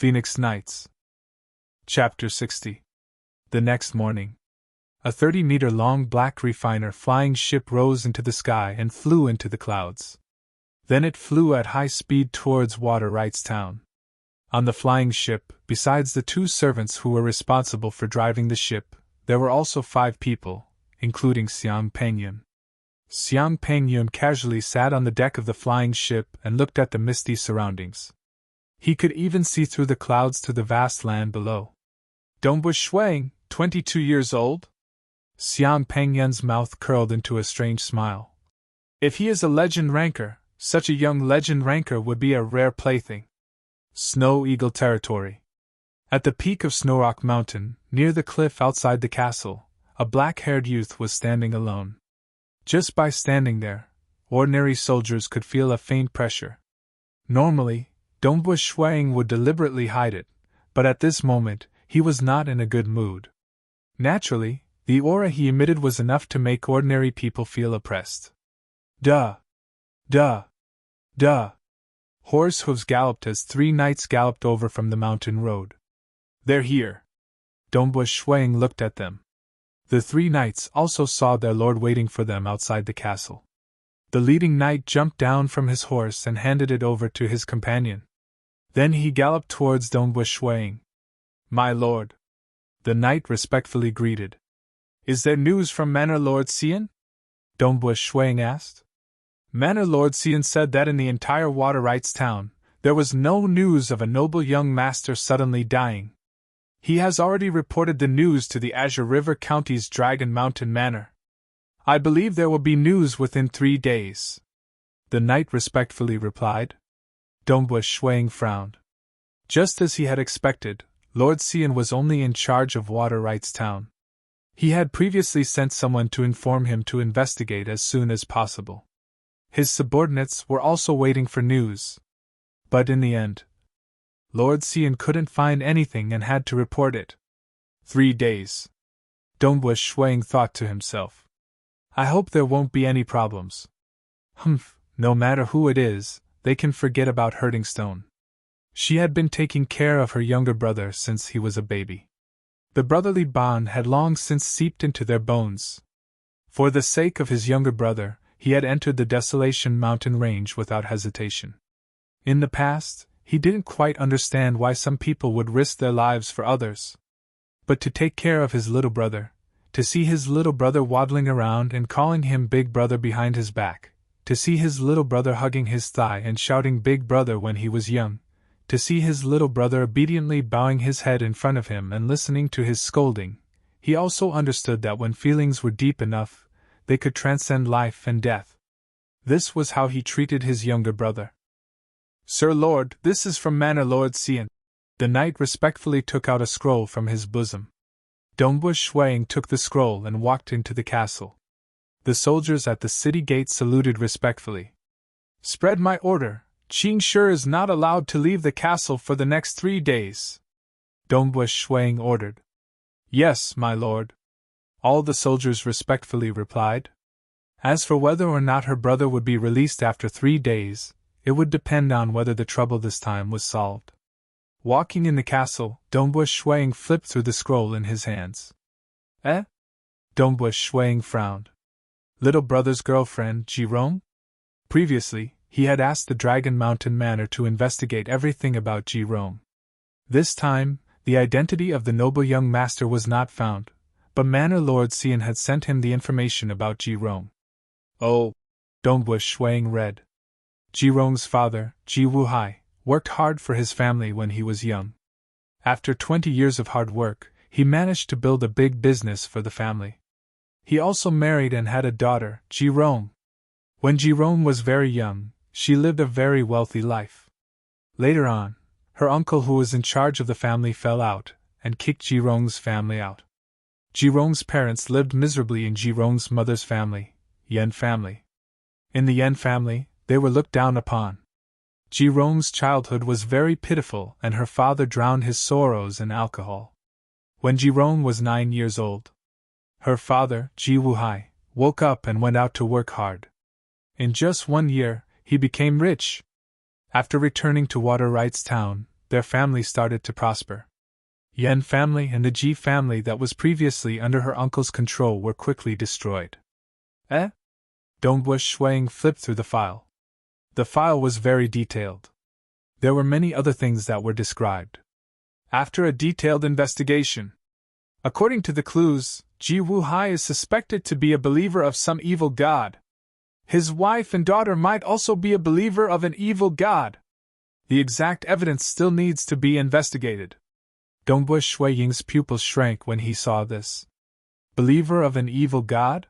Phoenix Nights. Chapter 60. The next morning. A 30-meter-long black refiner flying ship rose into the sky and flew into the clouds. Then it flew at high speed towards Water Rights Town. On the flying ship, besides the 2 servants who were responsible for driving the ship, there were also 5 people, including Xiang Pengyun. Xiang Pengyun casually sat on the deck of the flying ship and looked at the misty surroundings. He could even see through the clouds to the vast land below. Dongbu Shuang, 22 years old? Xiang Pengyun's mouth curled into a strange smile. If he is a legend ranker, such a young legend ranker would be a rare plaything. Snow Eagle territory. At the peak of Snowrock Mountain, near the cliff outside the castle, a black-haired youth was standing alone. Just by standing there, ordinary soldiers could feel a faint pressure. Normally, Dongbu Shuang would deliberately hide it, but at this moment, he was not in a good mood. Naturally, the aura he emitted was enough to make ordinary people feel oppressed. Duh! Duh! Duh! Horse hooves galloped as 3 knights galloped over from the mountain road. They're here. Dongbu Shuang looked at them. The 3 knights also saw their lord waiting for them outside the castle. The leading knight jumped down from his horse and handed it over to his companion. Then he galloped towards Dongbu Shuang. My lord. The knight respectfully greeted. Is there news from Manor Lord Xian? Dongbu Shuang asked. Manor Lord Xian said that in the entire Water Rights town, there was no news of a noble young master suddenly dying. He has already reported the news to the Azure River County's Dragon Mountain Manor. I believe there will be news within 3 days. The knight respectfully replied. Dongbu Shuang frowned. Just as he had expected, Lord Xian was only in charge of Water Rights town. He had previously sent someone to inform him to investigate as soon as possible. His subordinates were also waiting for news. But in the end, Lord Xian couldn't find anything and had to report it. 3 days. Dongbu Shuang thought to himself. I hope there won't be any problems. Humph, no matter who it is, they can forget about hurting Stone. She had been taking care of her younger brother since he was a baby. The brotherly bond had long since seeped into their bones. For the sake of his younger brother, he had entered the Desolation Mountain Range without hesitation. In the past, he didn't quite understand why some people would risk their lives for others. But to take care of his little brother, to see his little brother waddling around and calling him Big Brother behind his back, to see his little brother hugging his thigh and shouting Big Brother when he was young, to see his little brother obediently bowing his head in front of him and listening to his scolding, he also understood that when feelings were deep enough, they could transcend life and death. This was how he treated his younger brother. Sir Lord, this is from Manor Lord Xian. The knight respectfully took out a scroll from his bosom. Dongbu Shuang took the scroll and walked into the castle. The soldiers at the city gate saluted respectfully. Spread my order. Qing Shi is not allowed to leave the castle for the next 3 days. Dongbu Shuang ordered. Yes, my lord. All the soldiers respectfully replied. As for whether or not her brother would be released after 3 days, it would depend on whether the trouble this time was solved. Walking in the castle, Dongbu Shuang flipped through the scroll in his hands. Eh? Dongbu Shuang frowned. Little brother's girlfriend, Jirong? Previously, he had asked the Dragon Mountain Manor to investigate everything about Jirong. This time, the identity of the noble young master was not found, but Manor Lord Xian had sent him the information about Jirong. Oh! Dongbu Shuang read. Jirong's father, Ji Wuhai, worked hard for his family when he was young. After 20 years of hard work, he managed to build a big business for the family. He also married and had a daughter, Jirong. When Jirong was very young, she lived a very wealthy life. Later on, her uncle who was in charge of the family fell out and kicked Jirong's family out. Jirong's parents lived miserably in Jirong's mother's family, Yan family. In the Yan family, they were looked down upon. Jirong's childhood was very pitiful and her father drowned his sorrows in alcohol. When Jirong was 9 years old, her father, Ji Wuhai, woke up and went out to work hard. In just 1 year, he became rich. After returning to Water Rights Town, their family started to prosper. Yan family and the Ji family that was previously under her uncle's control were quickly destroyed. Dongwu Shuang flipped through the file. The file was very detailed. There were many other things that were described. After a detailed investigation, according to the clues, Ji Wuhai is suspected to be a believer of some evil god. His wife and daughter might also be a believer of an evil god. The exact evidence still needs to be investigated. Dongwu Shuiying's pupils shrank when he saw this. Believer of an evil god?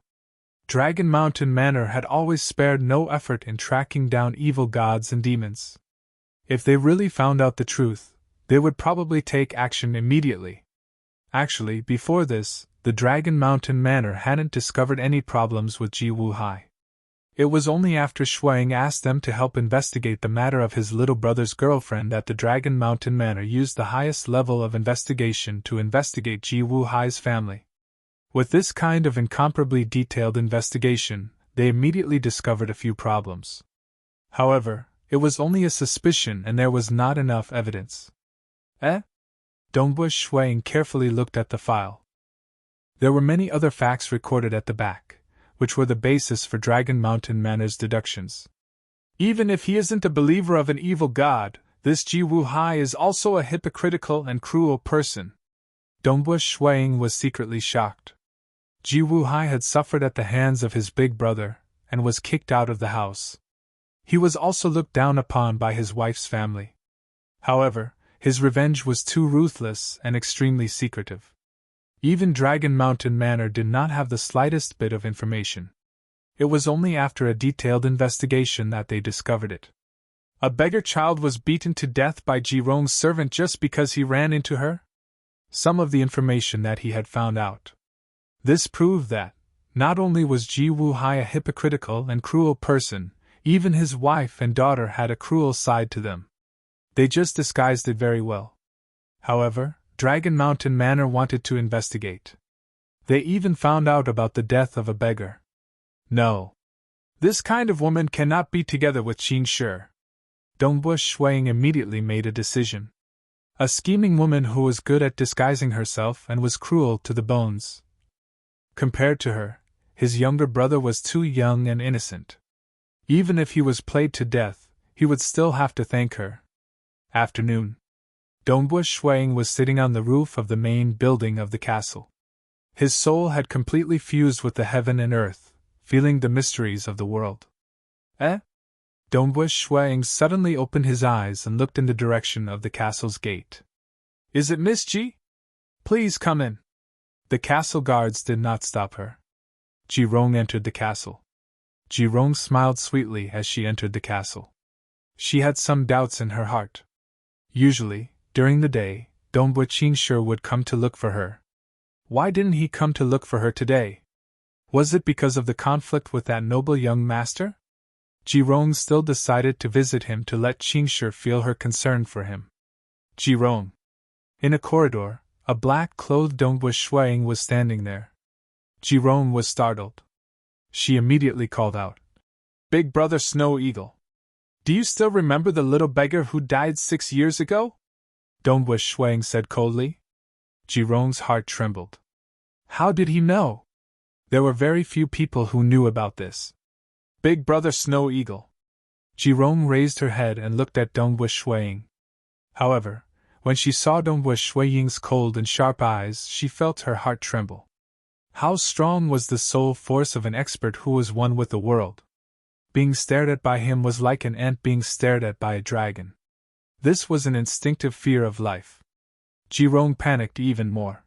Dragon Mountain Manor had always spared no effort in tracking down evil gods and demons. If they really found out the truth, they would probably take action immediately. Actually, before this, the Dragon Mountain Manor hadn't discovered any problems with Ji Wuhai. It was only after Shuang asked them to help investigate the matter of his little brother's girlfriend that the Dragon Mountain Manor used the highest level of investigation to investigate Ji Wuhai's family. With this kind of incomparably detailed investigation, they immediately discovered a few problems. However, it was only a suspicion and there was not enough evidence. Dongwu Shuang carefully looked at the file. There were many other facts recorded at the back, which were the basis for Dragon Mountain Manor's deductions. Even if he isn't a believer of an evil god, this Ji Wuhai is also a hypocritical and cruel person. Dongwu Shuang was secretly shocked. Ji Wuhai had suffered at the hands of his big brother, and was kicked out of the house. He was also looked down upon by his wife's family. However, his revenge was too ruthless and extremely secretive. Even Dragon Mountain Manor did not have the slightest bit of information. It was only after a detailed investigation that they discovered it. A beggar child was beaten to death by Ji Rong's servant just because he ran into her? Some of the information that he had found out. This proved that, not only was Ji Wuhai a hypocritical and cruel person, even his wife and daughter had a cruel side to them. They just disguised it very well. However, Dragon Mountain Manor wanted to investigate. They even found out about the death of a beggar. No. This kind of woman cannot be together with Qin Shi. Dongwu Shuang immediately made a decision. A scheming woman who was good at disguising herself and was cruel to the bones. Compared to her, his younger brother was too young and innocent. Even if he was played to death, he would still have to thank her. Afternoon. Dongwu Shuang was sitting on the roof of the main building of the castle. His soul had completely fused with the heaven and earth, feeling the mysteries of the world. Dongwu Shuang suddenly opened his eyes and looked in the direction of the castle's gate. Is it Miss Ji? Please come in. The castle guards did not stop her. Ji Rong entered the castle. Ji Rong smiled sweetly as she entered the castle. She had some doubts in her heart. Usually, during the day, Dongwu Qingshi would come to look for her. Why didn't he come to look for her today? Was it because of the conflict with that noble young master? Ji Rong still decided to visit him to let Qingshi feel her concern for him. Ji Rong. In a corridor, a black-clothed Dongwu Shuang was standing there. Ji Rong was startled. She immediately called out, Big Brother Snow Eagle. Do you still remember the little beggar who died 6 years ago? Dongwu Shuang said coldly. Ji Rong's heart trembled. How did he know? There were very few people who knew about this. Big Brother Snow Eagle. Ji Rong raised her head and looked at Dongwu Shuang. However, when she saw Dongwu Shuang's cold and sharp eyes, she felt her heart tremble. How strong was the soul force of an expert who was one with the world? Being stared at by him was like an ant being stared at by a dragon. This was an instinctive fear of life. Ji Rong panicked even more.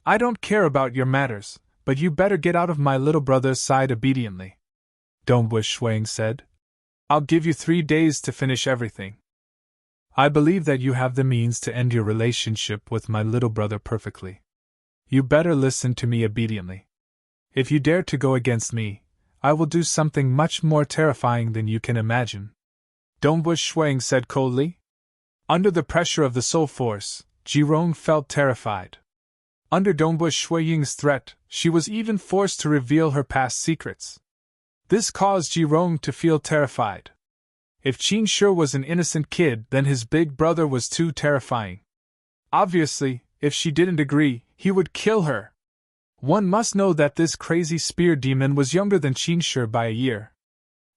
I don't care about your matters, but you better get out of my little brother's side obediently. Dongwu Shuang said. I'll give you 3 days to finish everything. I believe that you have the means to end your relationship with my little brother perfectly. You better listen to me obediently. If you dare to go against me, I will do something much more terrifying than you can imagine. Dongwu Shuang said coldly. Under the pressure of the soul force, Ji Rong felt terrified. Under Dongwu Shuang's threat, she was even forced to reveal her past secrets. This caused Ji Rong to feel terrified. If Qin Shi was an innocent kid, then his big brother was too terrifying. Obviously, if she didn't agree, he would kill her. One must know that this crazy spear demon was younger than Qin Shi by a year.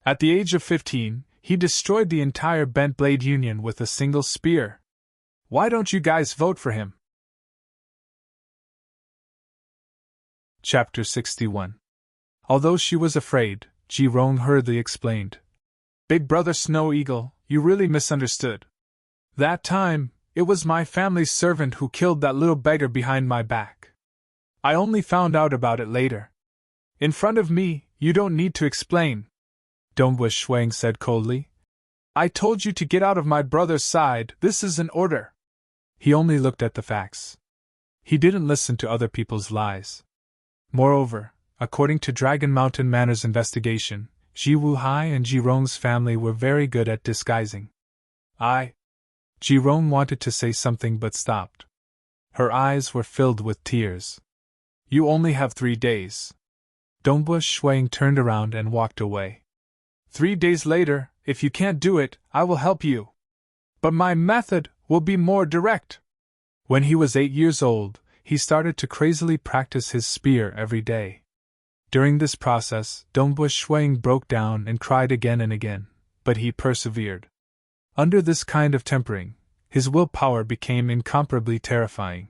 At the age of 15, he destroyed the entire Bent Blade Union with a single spear. Why don't you guys vote for him? Chapter 61. Although she was afraid, Ji Rong hurriedly explained. Big Brother Snow Eagle, you really misunderstood. That time, it was my family's servant who killed that little beggar behind my back. I only found out about it later. In front of me, you don't need to explain, Dongwu Shuang said coldly. I told you to get out of my brother's side, this is an order. He only looked at the facts. He didn't listen to other people's lies. Moreover, according to Dragon Mountain Manor's investigation, Ji Wuhai and Ji Rong's family were very good at disguising. Ji Rong wanted to say something but stopped. Her eyes were filled with tears. You only have 3 days. Dongwu Shuang turned around and walked away. 3 days later, if you can't do it, I will help you. But my method will be more direct. When he was 8 years old, he started to crazily practice his spear every day. During this process, Dongwu Shuang broke down and cried again and again, but he persevered. Under this kind of tempering, his willpower became incomparably terrifying.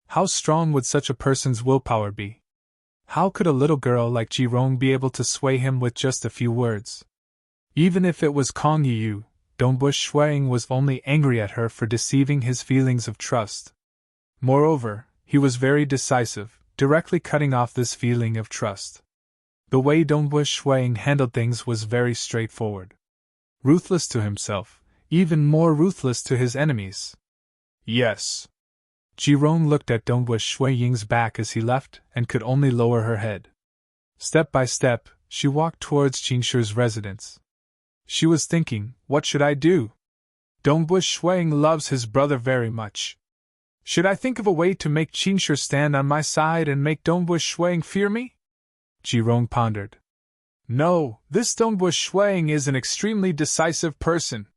How strong would such a person's willpower be? How could a little girl like Ji Rong be able to sway him with just a few words? Even if it was Kong Yu, Dongwu Shuang was only angry at her for deceiving his feelings of trust. Moreover, he was very decisive, directly cutting off this feeling of trust. The way Dongwu Shuang handled things was very straightforward. Ruthless to himself, even more ruthless to his enemies. Yes. Ji Rong looked at Dongwu Shuang's back as he left and could only lower her head. Step by step, she walked towards Qin Shi's residence. She was thinking, what should I do? Dongwu Shuang loves his brother very much. Should I think of a way to make Qin Shi stand on my side and make Dongwu Shuang fear me? Ji Rong pondered. No, this Dongwu Shuang is an extremely decisive person.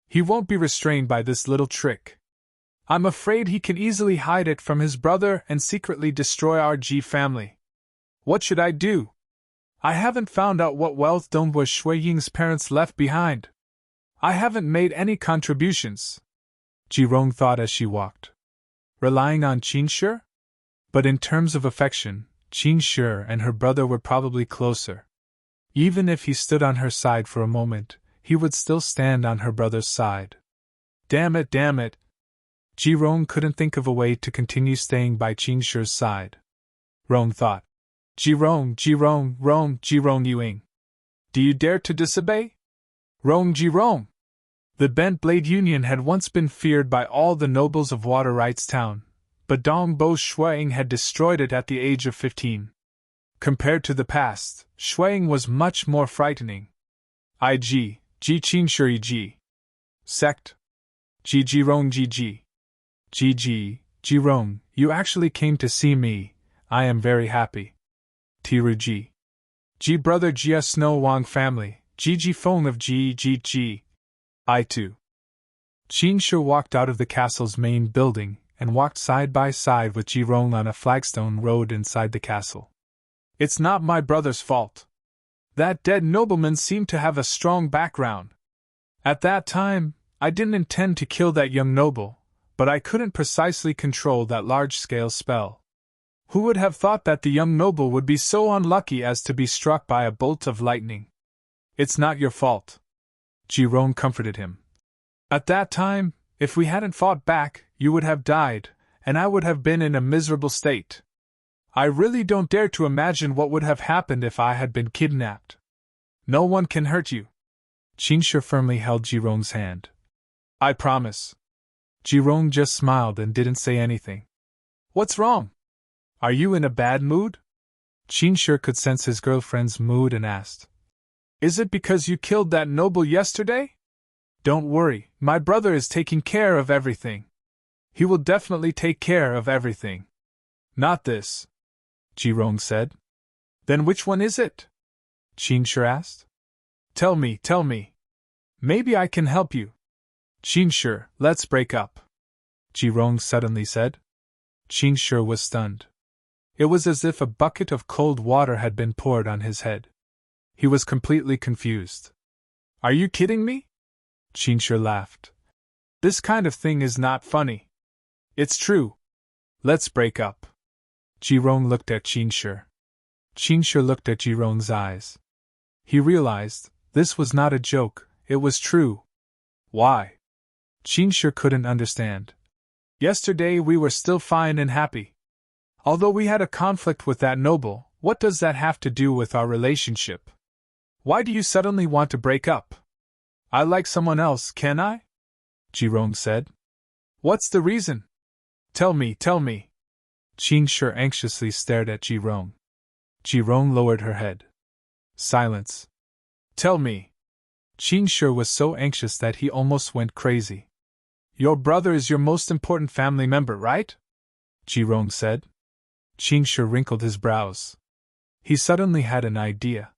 He won't be restrained by this little trick. I'm afraid he can easily hide it from his brother and secretly destroy our Ji family. What should I do? I haven't found out what wealth Dongwu Shuang's parents left behind. I haven't made any contributions. Ji Rong thought as she walked. Relying on Qin Shi? But in terms of affection, Qin Shi and her brother were probably closer. Even if he stood on her side for a moment, he would still stand on her brother's side. Damn it. Ji Rong couldn't think of a way to continue staying by Qin Shi's side. Rong thought. Ji Rong Ying. Do you dare to disobey? Ji Rong. The Bent Blade Union had once been feared by all the nobles of Water Rights Town, but Dongwu Shuang had destroyed it at the age of 15. Compared to the past, Shuang was much more frightening. Ji Qin Shi Ji. Sect. Ji Rong Ji. Ji Rong, you actually came to see me, I am very happy. Tiru Ji brother Jia Snow Wang family, Ji Feng of Ji. I too. Qin Shi walked out of the castle's main building and walked side by side with Ji Rong on a flagstone road inside the castle. It's not my brother's fault. That dead nobleman seemed to have a strong background. At that time, I didn't intend to kill that young noble, but I couldn't precisely control that large-scale spell. Who would have thought that the young noble would be so unlucky as to be struck by a bolt of lightning? It's not your fault. Ji Rong comforted him. At that time, if we hadn't fought back, you would have died, and I would have been in a miserable state. I really don't dare to imagine what would have happened if I had been kidnapped. No one can hurt you. Qin Shi firmly held Ji Rong's hand. I promise. Ji Rong just smiled and didn't say anything. What's wrong? Are you in a bad mood? Qin Shi could sense his girlfriend's mood and asked. Is it because you killed that noble yesterday? Don't worry, my brother is taking care of everything. He will definitely take care of everything. Not this, Ji Rong said. Then which one is it? Qin Shi asked. Tell me. Maybe I can help you. Qingshi, let's break up, Jirong suddenly said. Qingshi was stunned. It was as if a bucket of cold water had been poured on his head. He was completely confused. Are you kidding me? Qingshi laughed. This kind of thing is not funny. It's true. Let's break up. Jirong looked at Qingshi. Qingshi looked at Jirong's eyes. He realized this was not a joke, it was true. Why? Qingshi couldn't understand. Yesterday we were still fine and happy. Although we had a conflict with that noble, what does that have to do with our relationship? Why do you suddenly want to break up? I like someone else, can I? Jirong said. What's the reason? Tell me. Qingshi anxiously stared at Jirong. Jirong lowered her head. Silence. Tell me. Qingshi was so anxious that he almost went crazy. Your brother is your most important family member, right? Jirong said. Qingshi wrinkled his brows. He suddenly had an idea.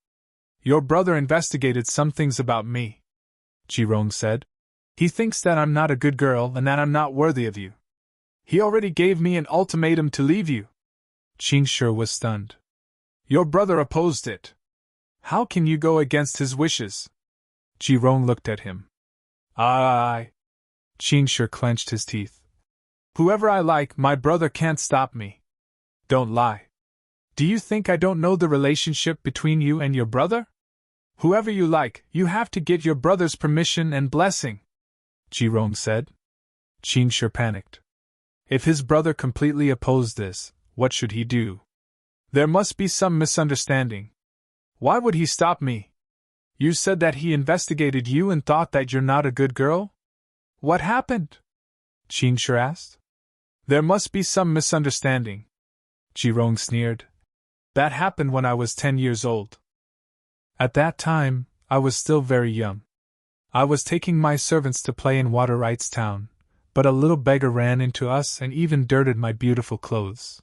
Your brother investigated some things about me, Jirong said. He thinks that I'm not a good girl and that I'm not worthy of you. He already gave me an ultimatum to leave you. Qingshi was stunned. Your brother opposed it. How can you go against his wishes? Jirong looked at him. I. Qingshi clenched his teeth. Whoever I like, my brother can't stop me. Don't lie. Do you think I don't know the relationship between you and your brother? Whoever you like, you have to get your brother's permission and blessing, Jirong said. Qingshi panicked. If his brother completely opposed this, what should he do? There must be some misunderstanding. Why would he stop me? You said that he investigated you and thought that you're not a good girl? What happened? Qingshi asked. There must be some misunderstanding, Jirong sneered. That happened when I was 10 years old. At that time, I was still very young. I was taking my servants to play in Waterwright's town, but a little beggar ran into us and even dirted my beautiful clothes.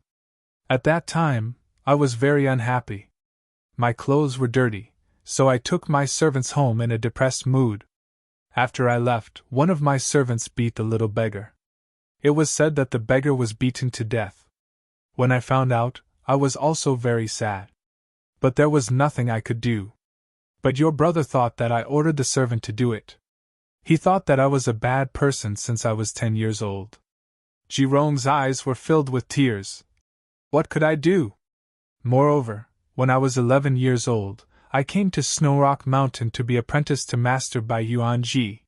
At that time, I was very unhappy. My clothes were dirty, so I took my servants home in a depressed mood. After I left, one of my servants beat the little beggar. It was said that the beggar was beaten to death. When I found out, I was also very sad. But there was nothing I could do. But your brother thought that I ordered the servant to do it. He thought that I was a bad person since I was 10 years old. Jirong's eyes were filled with tears. What could I do? Moreover, when I was 11 years old, I came to Snow Rock Mountain to be apprenticed to master by Yuan Ji.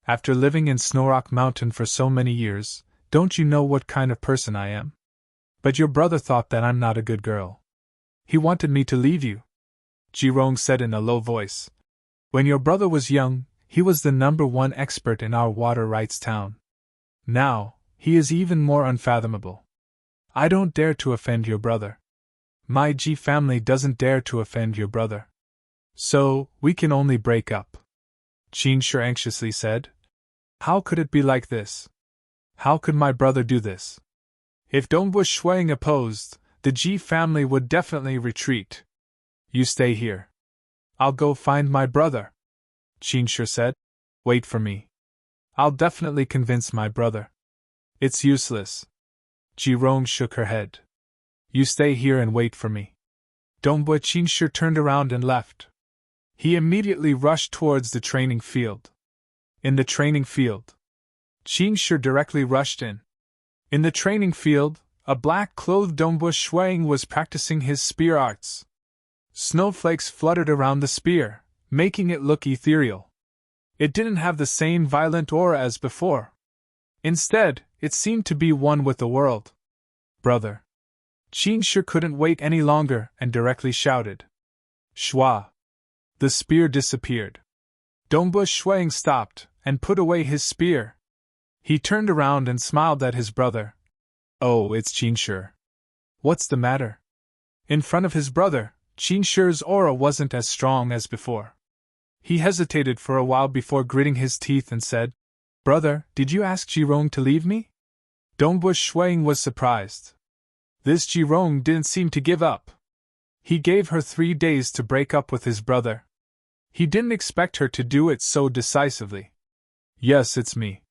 After living in Snow Rock Mountain for so many years, don't you know what kind of person I am? But your brother thought that I'm not a good girl. He wanted me to leave you, Jirong said in a low voice. When your brother was young, he was the #1 expert in our water rights town. Now, he is even more unfathomable. I don't dare to offend your brother. My Ji family doesn't dare to offend your brother. So, we can only break up. Qingshi anxiously said. How could it be like this? How could my brother do this? If Dongbu Shuang opposed, the Ji family would definitely retreat. You stay here. I'll go find my brother, Qingshi said. Wait for me. I'll definitely convince my brother. It's useless. Jirong shook her head. You stay here and wait for me. Dongbu Qingshi turned around and left. He immediately rushed towards the training field. In the training field, Qingshi directly rushed in. In the training field, a black-clothed Dongbu Shuang was practicing his spear arts. Snowflakes fluttered around the spear, making it look ethereal. It didn't have the same violent aura as before. Instead, it seemed to be one with the world. Brother. Qingshi couldn't wait any longer and directly shouted. Shua! The spear disappeared. Dongbu Shuang stopped and put away his spear. He turned around and smiled at his brother. Oh, it's Qingshi. What's the matter? In front of his brother, Qingshi's aura wasn't as strong as before. He hesitated for a while before gritting his teeth and said, Brother, did you ask Jirong to leave me? Dongbu Shuang was surprised. This Jirong didn't seem to give up. He gave her 3 days to break up with his brother. He didn't expect her to do it so decisively. Yes, it's me.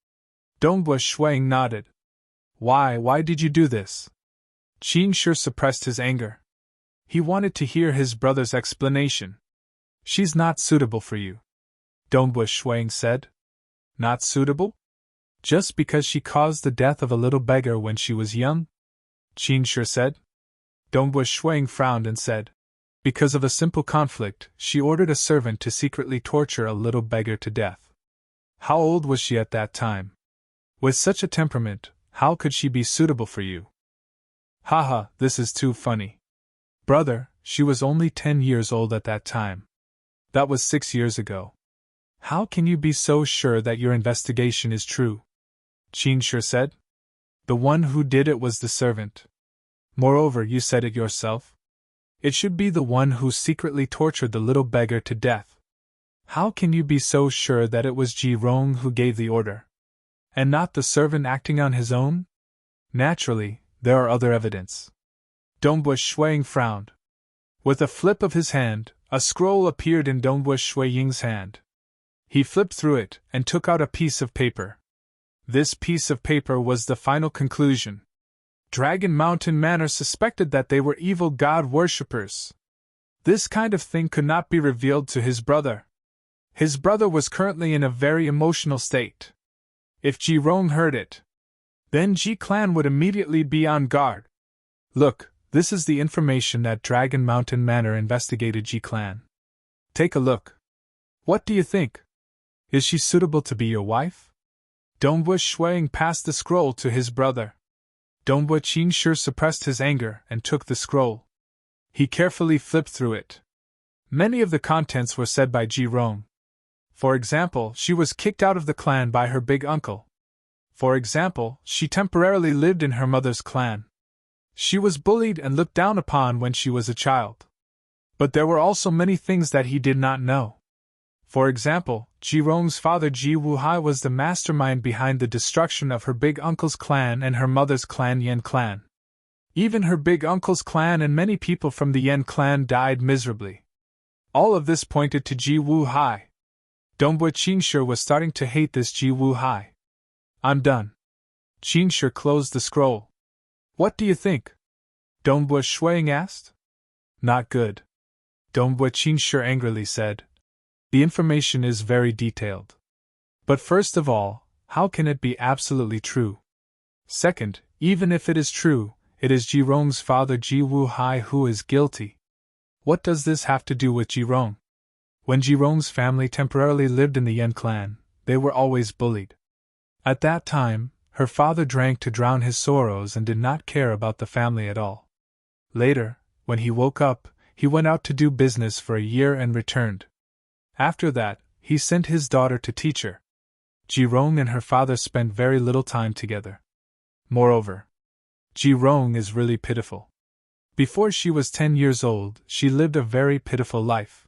Dongbua Shuang nodded. Why did you do this? Qin Shi suppressed his anger. He wanted to hear his brother's explanation. She's not suitable for you, Dongbua Shuang said. Not suitable? Just because she caused the death of a little beggar when she was young? Qin Shi said. Dongbua Shuang frowned and said, because of a simple conflict, she ordered a servant to secretly torture a little beggar to death. How old was she at that time? With such a temperament, how could she be suitable for you? Haha, this is too funny. Brother, she was only 10 years old at that time. That was 6 years ago. How can you be so sure that your investigation is true? Qin Shi said. The one who did it was the servant. Moreover, you said it yourself. It should be the one who secretly tortured the little beggar to death. How can you be so sure that it was Ji Rong who gave the order, and not the servant acting on his own? Naturally, there are other evidence. Dongbua Shuang frowned. With a flip of his hand, a scroll appeared in Dongbua Shuang's hand. He flipped through it and took out a piece of paper. This piece of paper was the final conclusion. Dragon Mountain Manor suspected that they were evil god worshippers. This kind of thing could not be revealed to his brother. His brother was currently in a very emotional state. If Ji Rong heard it, then Ji Clan would immediately be on guard. Look, this is the information that Dragon Mountain Manor investigated Ji Clan. Take a look. What do you think? Is she suitable to be your wife? Dongbua Shuang passed the scroll to his brother. Dongbua Qin Shi suppressed his anger and took the scroll. He carefully flipped through it. Many of the contents were said by Ji Rong. For example, she was kicked out of the clan by her big uncle. For example, she temporarily lived in her mother's clan. She was bullied and looked down upon when she was a child. But there were also many things that he did not know. For example, Ji Rong's father Ji Wuhai was the mastermind behind the destruction of her big uncle's clan and her mother's clan Yan clan. Even her big uncle's clan and many people from the Yan clan died miserably. All of this pointed to Ji Wuhai. Dongbua Qin Shi was starting to hate this Ji Wuhai. I'm done. Qin Shi closed the scroll. What do you think? Dongbua Shuang asked. Not good. Dongbua Qin Shi angrily said. The information is very detailed. But first of all, how can it be absolutely true? Second, even if it is true, it is Ji Rong's father Ji Wuhai who is guilty. What does this have to do with Ji Rong? When Ji Rong's family temporarily lived in the Yan clan, they were always bullied. At that time, her father drank to drown his sorrows and did not care about the family at all. Later, when he woke up, he went out to do business for a year and returned. After that, he sent his daughter to teach her. Ji Rong and her father spent very little time together. Moreover, Ji Rong is really pitiful. Before she was 10 years old, she lived a very pitiful life.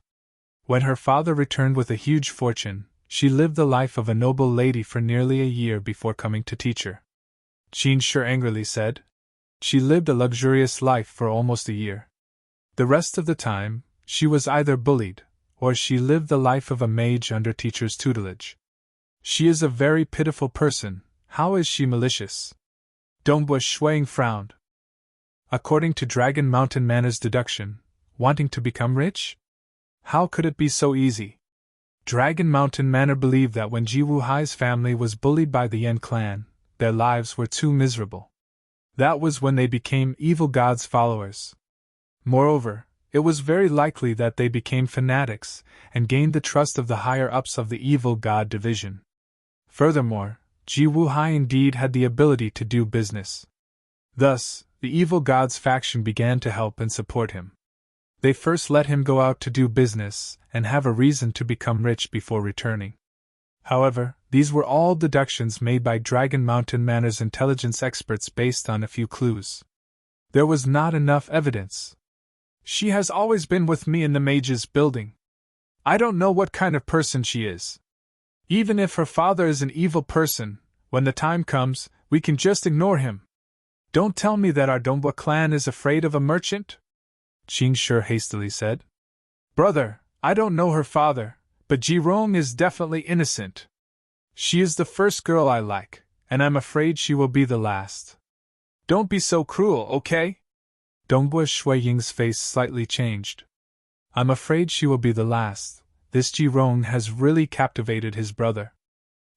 When her father returned with a huge fortune, she lived the life of a noble lady for nearly a year before coming to teach her. Qin Shi angrily said. She lived a luxurious life for almost a year. The rest of the time, she was either bullied, or she lived the life of a mage under teacher's tutelage. She is a very pitiful person. How is she malicious? Dongbua Shuang frowned. According to Dragon Mountain Manor's deduction, wanting to become rich? How could it be so easy? Dragon Mountain Manor believed that when Ji Wuhai's family was bullied by the Yan clan, their lives were too miserable. That was when they became evil god's followers. Moreover, it was very likely that they became fanatics and gained the trust of the higher-ups of the evil god division. Furthermore, Ji Wuhai indeed had the ability to do business. Thus, the evil god's faction began to help and support him. They first let him go out to do business and have a reason to become rich before returning. However, these were all deductions made by Dragon Mountain Manor's intelligence experts based on a few clues. There was not enough evidence. She has always been with me in the mage's building. I don't know what kind of person she is. Even if her father is an evil person, when the time comes, we can just ignore him. Don't tell me that our Dongbua clan is afraid of a merchant? Qin Shi hastily said. Brother, I don't know her father, But Jirong is definitely innocent. She is the first girl I like, and I'm afraid she will be the last. Don't be so cruel, okay? Dongbua Shuiying's face slightly changed. I'm afraid she will be the last. This Jirong has really captivated his brother.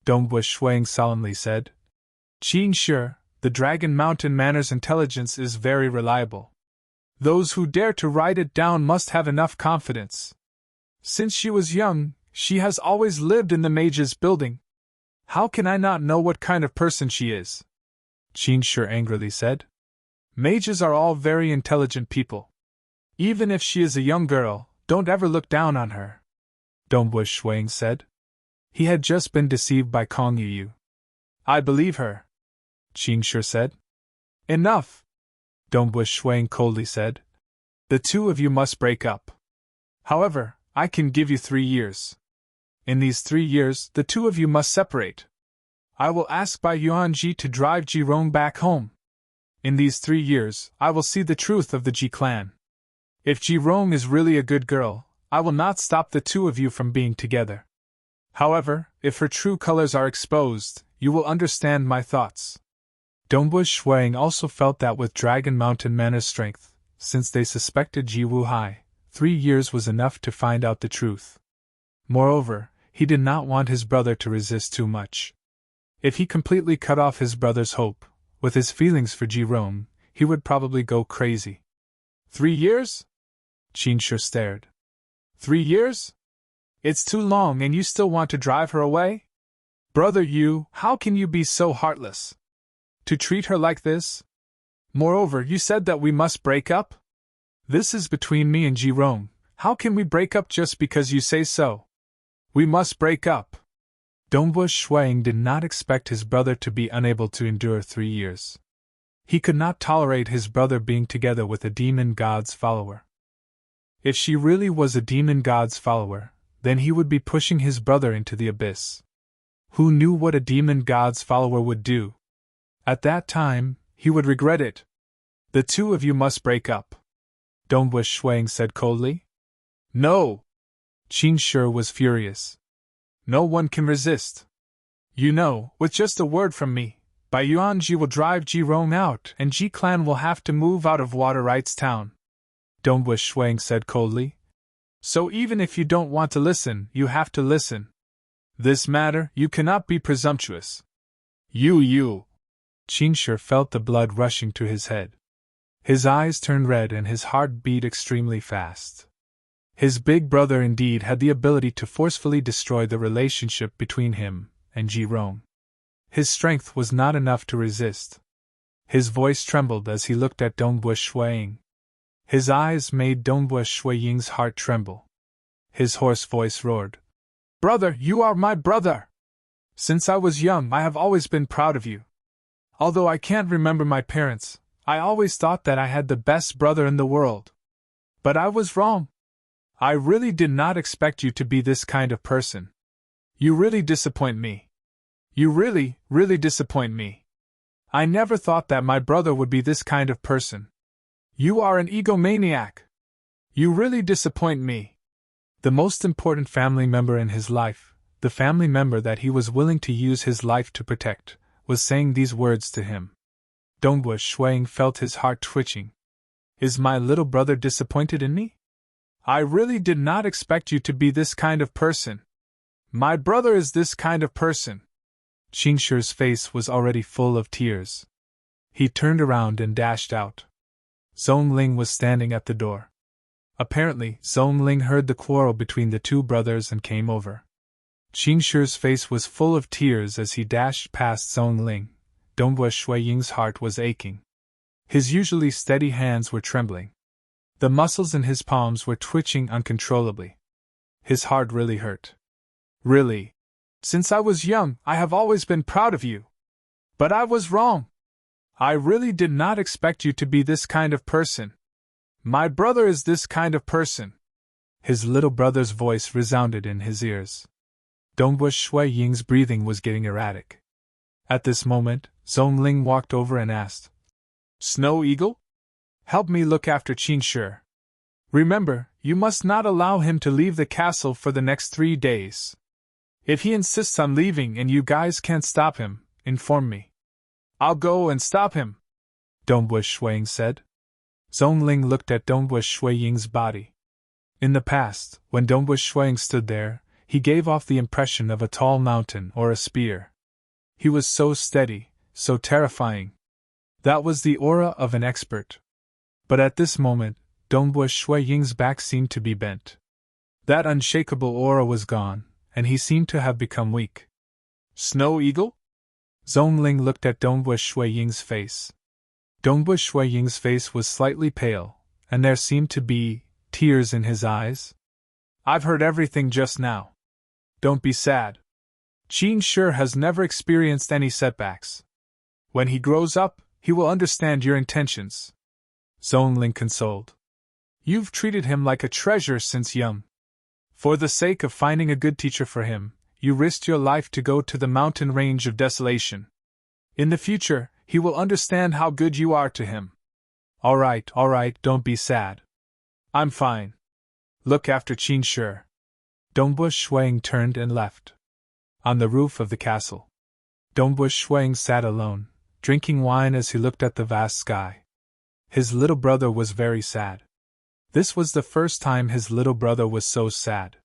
Dongbua Shuiying solemnly said. Qing Shi, the Dragon Mountain Manor's intelligence is very reliable. Those who dare to write it down must have enough confidence. Since she was young, she has always lived in the mage's building. How can I not know what kind of person she is? Qin Shi angrily said. Mages are all very intelligent people. Even if she is a young girl, don't ever look down on her. Dongbua Shuiying said. He had just been deceived by Kong Yu. I believe her, Qin Shi said. Enough, Dongbua Shuiying coldly said. The two of you must break up. However, I can give you 3 years. In these 3 years, the two of you must separate. I will ask Bai Yuanji to drive Jirong back home. In these 3 years, I will see the truth of the Ji clan. If Jirong is really a good girl, I will not stop the two of you from being together. However, if her true colors are exposed, you will understand my thoughts. Dongbua Shuiying also felt that with Dragon Mountain Manor's strength, since they suspected Ji Wuhai, 3 years was enough to find out the truth. Moreover, he did not want his brother to resist too much. If he completely cut off his brother's hope, with his feelings for Jirong, he would probably go crazy. 3 years? Qin Shi stared. 3 years? It's too long and you still want to drive her away? Brother Yu, how can you be so heartless? To treat her like this? Moreover, you said that we must break up? This is between me and Jirong. How can we break up just because you say so? We must break up. Dongbua Shuiying did not expect his brother to be unable to endure 3 years. He could not tolerate his brother being together with a demon god's follower. If she really was a demon god's follower, then he would be pushing his brother into the abyss. Who knew what a demon god's follower would do? At that time, he would regret it. The two of you must break up, Dongbua Shuiying said coldly. No! Qin Shi was furious. No one can resist. You know, with just a word from me, Bai Yuanji will drive Jirong out and Ji clan will have to move out of Water Rights Town. Dongbua Shuiying said coldly. So even if you don't want to listen, you have to listen. This matter, you cannot be presumptuous. You. Qin Shi felt the blood rushing to his head. His eyes turned red and his heart beat extremely fast. His big brother indeed had the ability to forcefully destroy the relationship between him and Jirong. His strength was not enough to resist. His voice trembled as he looked at Dongbua Shuiying. His eyes made Dongbua Shuiying's heart tremble. His hoarse voice roared. Brother, you are my brother! Since I was young, I have always been proud of you. Although I can't remember my parents, I always thought that I had the best brother in the world. But I was wrong. I really did not expect you to be this kind of person. You really disappoint me. You really disappoint me. I never thought that my brother would be this kind of person. You are an egomaniac. You really disappoint me. The most important family member in his life, the family member that he was willing to use his life to protect, was saying these words to him. Dongbua Shuiying felt his heart twitching. Is my little brother disappointed in me? I really did not expect you to be this kind of person. My brother is this kind of person. Qin Shi's face was already full of tears. He turned around and dashed out. Zhong Ling was standing at the door. Apparently, Zhong Ling heard the quarrel between the two brothers and came over. Qin Shi's face was full of tears as he dashed past Zhong Ling. Dongbua Shuiying's heart was aching. His usually steady hands were trembling. The muscles in his palms were twitching uncontrollably. His heart really hurt. Really. Since I was young, I have always been proud of you. But I was wrong. I really did not expect you to be this kind of person. My brother is this kind of person. His little brother's voice resounded in his ears. Dongbua Shuiying's breathing was getting erratic. At this moment, Zhong Ling walked over and asked, Snow Eagle? Help me look after Qin Shi. Remember, You must not allow him to leave the castle for the next 3 days. If he insists on leaving and you guys can't stop him, inform me. I'll go and stop him, Dongbu Shuiying said. Zhongling looked at Dongbu Shuiying's body. In the past, when Dongbu Shuiying stood there, he gave off the impression of a tall mountain or a spear. He was so steady, so terrifying. That was the aura of an expert. But at this moment, Dongbu Shuiying's back seemed to be bent. That unshakable aura was gone, and he seemed to have become weak. Snow Eagle? Zhongling looked at Dongbu Shuiying's face. Dongbu Shuiying's face was slightly pale, and there seemed to be tears in his eyes. I've heard everything just now. Don't be sad. Qin Shi has never experienced any setbacks. When he grows up, he will understand your intentions. Zhongling consoled. You've treated him like a treasure since young. For the sake of finding a good teacher for him, you risked your life to go to the mountain range of desolation. In the future, he will understand how good you are to him. All right, don't be sad. I'm fine. Look after Qin Shi. Dongbu Shuiying turned and left. On the roof of the castle, Dongbu Shuiying sat alone, drinking wine as he looked at the vast sky. His little brother was very sad. This was the first time his little brother was so sad.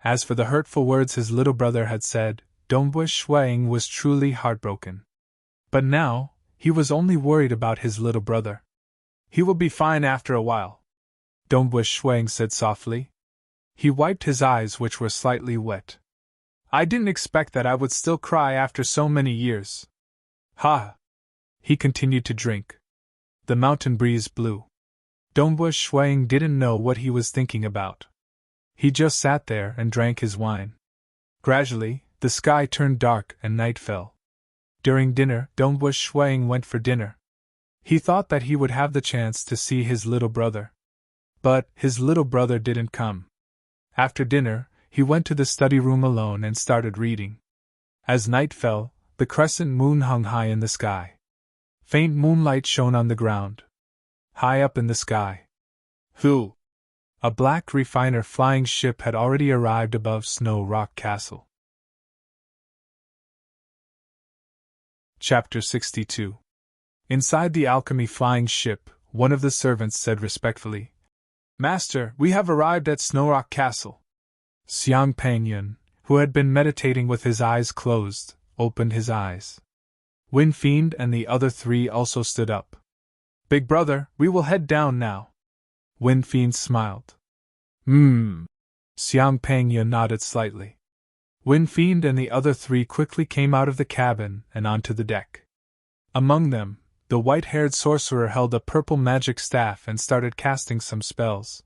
As for the hurtful words his little brother had said, Dongbu Shuiying was truly heartbroken. But now, he was only worried about his little brother. He will be fine after a while, Dongbu Shuiying said softly. He wiped his eyes, which were slightly wet. I didn't expect that I would still cry after so many years. Ha! He continued to drink. The mountain breeze blew. Dongbu Shuiying didn't know what he was thinking about. He just sat there and drank his wine. Gradually, the sky turned dark and night fell. During dinner, Dongbu Shuiying went for dinner. He thought that he would have the chance to see his little brother. But his little brother didn't come. After dinner, he went to the study room alone and started reading. As night fell, the crescent moon hung high in the sky. Faint moonlight shone on the ground. High up in the sky, a black refiner flying ship had already arrived above Snow Rock Castle. Chapter 62. Inside the alchemy flying ship, one of the servants said respectfully, Master, we have arrived at Snow Rock Castle. Xiang Pangyun, who had been meditating with his eyes closed, opened his eyes. Wind Fiend and the other 3 also stood up. Big brother, we will head down now. Wind Fiend smiled. Xiang Pangyun nodded slightly. Wind Fiend and the other 3 quickly came out of the cabin and onto the deck. Among them, the white-haired sorcerer held a purple magic staff and started casting some spells.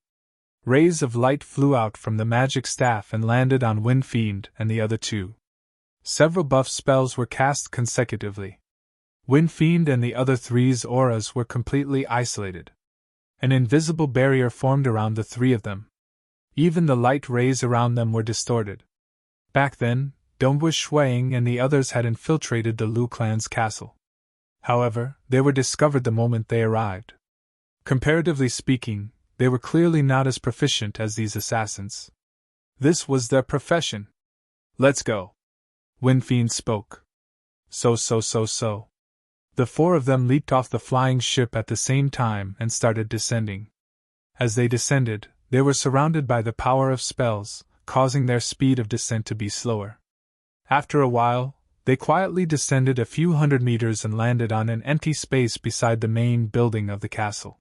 Rays of light flew out from the magic staff and landed on Wind Fiend and the other 2. Several buff spells were cast consecutively. Wind Fiend and the other 3's auras were completely isolated. An invisible barrier formed around the 3 of them. Even the light rays around them were distorted. Back then, Dongbu Shuiying and the others had infiltrated the Lu clan's castle. However, they were discovered the moment they arrived. Comparatively speaking, they were clearly not as proficient as these assassins. This was their profession. Let's go. Wind Fiend spoke. So. The 4 of them leaped off the flying ship at the same time and started descending. As they descended, they were surrounded by the power of spells, causing their speed of descent to be slower. After a while, they quietly descended a few hundred meters and landed on an empty space beside the main building of the castle.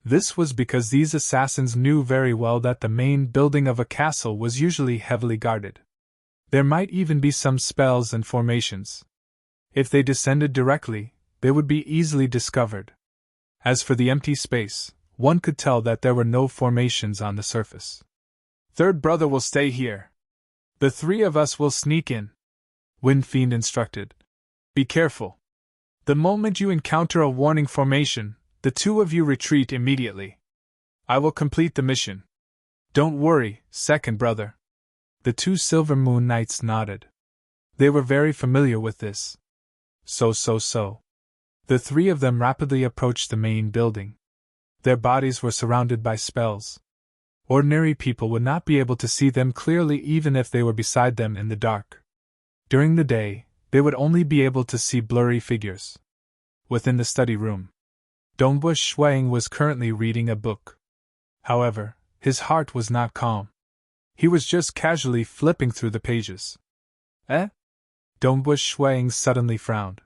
This was because these assassins knew very well that the main building of a castle was usually heavily guarded. There might even be some spells and formations. If they descended directly, they would be easily discovered. As for the empty space, one could tell that there were no formations on the surface. Third brother will stay here. The 3 of us will sneak in, Wind Fiend instructed. Be careful. The moment you encounter a warning formation, the 2 of you retreat immediately. I will complete the mission. Don't worry, second brother. The 2 Silver Moon Knights nodded. They were very familiar with this. So. The 3 of them rapidly approached the main building. Their bodies were surrounded by spells. Ordinary people would not be able to see them clearly even if they were beside them in the dark. During the day, they would only be able to see blurry figures. Within the study room, Dongbu Shuang was currently reading a book. However, his heart was not calm. He was just casually flipping through the pages. Eh? Dongbu Shuang suddenly frowned.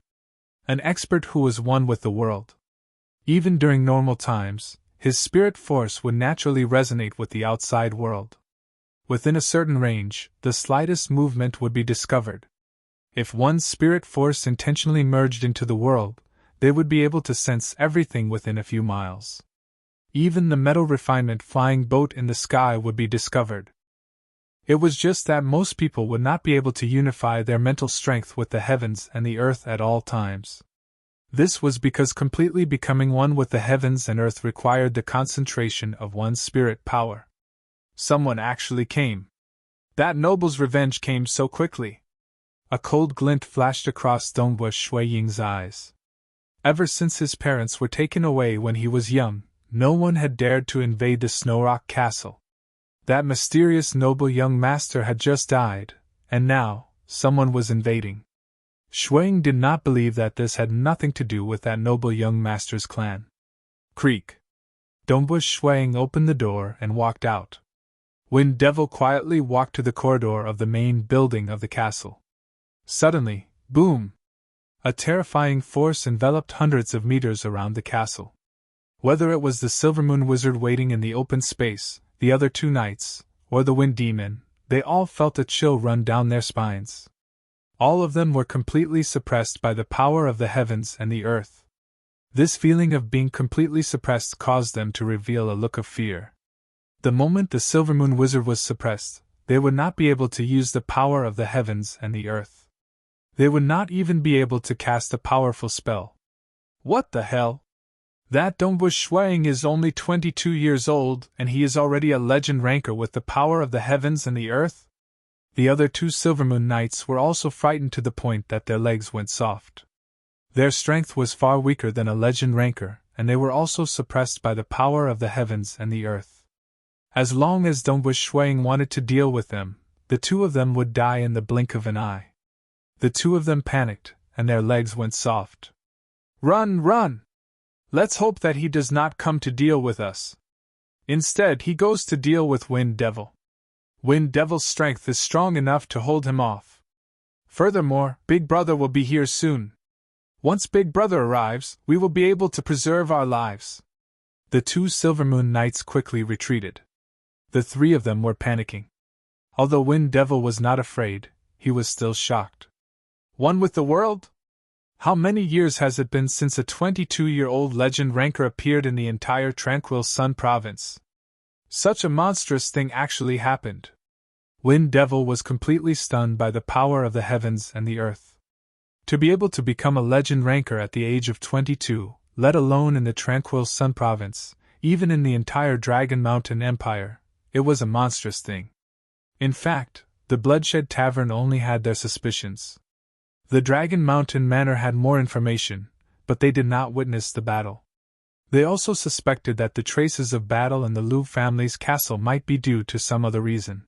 An expert who was one with the world. Even during normal times, his spirit force would naturally resonate with the outside world. Within a certain range, the slightest movement would be discovered. If one's spirit force intentionally merged into the world, they would be able to sense everything within a few miles. Even the metal refinement flying boat in the sky would be discovered. It was just that most people would not be able to unify their mental strength with the heavens and the earth at all times. This was because completely becoming one with the heavens and earth required the concentration of one's spirit power. Someone actually came. That noble's revenge came so quickly. A cold glint flashed across Dongbu Shuiying's eyes. Ever since his parents were taken away when he was young, no one had dared to invade the Snow Rock Castle. That mysterious noble young master had just died, and now, someone was invading. Shuiying did not believe that this had nothing to do with that noble young master's clan. Creak. Dongbu Shuiying opened the door and walked out. Wind Devil quietly walked to the corridor of the main building of the castle. Suddenly, boom! A terrifying force enveloped hundreds of meters around the castle. Whether it was the Silvermoon Wizard waiting in the open space, the other two knights, or the Wind Demon, they all felt a chill run down their spines. All of them were completely suppressed by the power of the heavens and the earth. This feeling of being completely suppressed caused them to reveal a look of fear. The moment the Silvermoon Wizard was suppressed, they would not be able to use the power of the heavens and the earth. They would not even be able to cast a powerful spell. What the hell? That Dongbu Shuiying is only 22 years old, and he is already a legend ranker with the power of the heavens and the earth? The other two Silvermoon Knights were also frightened to the point that their legs went soft. Their strength was far weaker than a legend ranker, and they were also suppressed by the power of the heavens and the earth. As long as Dongbu Shuiying wanted to deal with them, the two of them would die in the blink of an eye. The two of them panicked, and their legs went soft. Run, run! Let's hope that he does not come to deal with us. Instead, he goes to deal with Wind Devil. Wind Devil's strength is strong enough to hold him off. Furthermore, Big Brother will be here soon. Once Big Brother arrives, we will be able to preserve our lives. The two Silvermoon Knights quickly retreated. The three of them were panicking. Although Wind Devil was not afraid, he was still shocked. One with the world? How many years has it been since a 22-year-old legend ranker appeared in the entire Tranquil Sun province? Such a monstrous thing actually happened. Wind Devil was completely stunned by the power of the heavens and the earth. To be able to become a legend ranker at the age of 22, let alone in the Tranquil Sun province, even in the entire Dragon Mountain Empire, it was a monstrous thing. In fact, the Bloodshed Tavern only had their suspicions. The Dragon Mountain Manor had more information, but they did not witness the battle. They also suspected that the traces of battle in the Liu family's castle might be due to some other reason.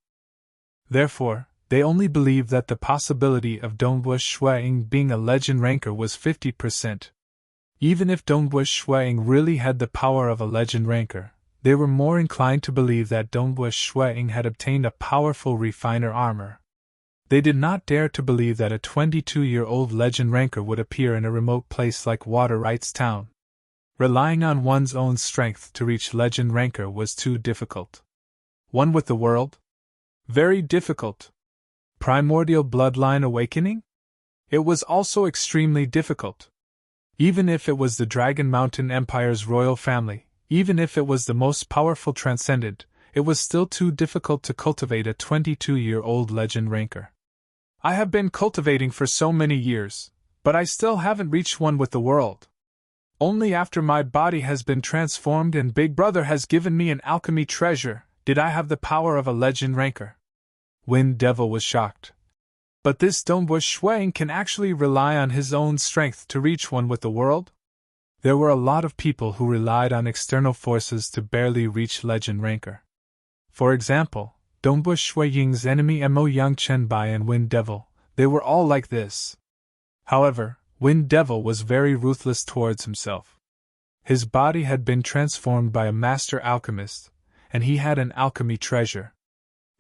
Therefore, they only believed that the possibility of Dongbu Shuiying being a legend ranker was 50%. Even if Dongbu Shuiying really had the power of a legend ranker, they were more inclined to believe that Dongbu Shuiying had obtained a powerful refiner armor. They did not dare to believe that a 22-year-old legend ranker would appear in a remote place like Water Rights Town. Relying on one's own strength to reach legend ranker was too difficult. One with the world? Very difficult. Primordial bloodline awakening? It was also extremely difficult. Even if it was the Dragon Mountain Empire's royal family, even if it was the most powerful transcendent, it was still too difficult to cultivate a 22-year-old legend ranker. I have been cultivating for so many years, but I still haven't reached one with the world. Only after my body has been transformed and Big Brother has given me an alchemy treasure did I have the power of a legend ranker. Wind Devil was shocked. But this Dongbu Shuiying can actually rely on his own strength to reach one with the world? There were a lot of people who relied on external forces to barely reach legend ranker. For example, Dongbu Shui Ying's enemy Mo Yang Chenbai and Wind Devil, they were all like this. However, Wind Devil was very ruthless towards himself. His body had been transformed by a master alchemist, and he had an alchemy treasure.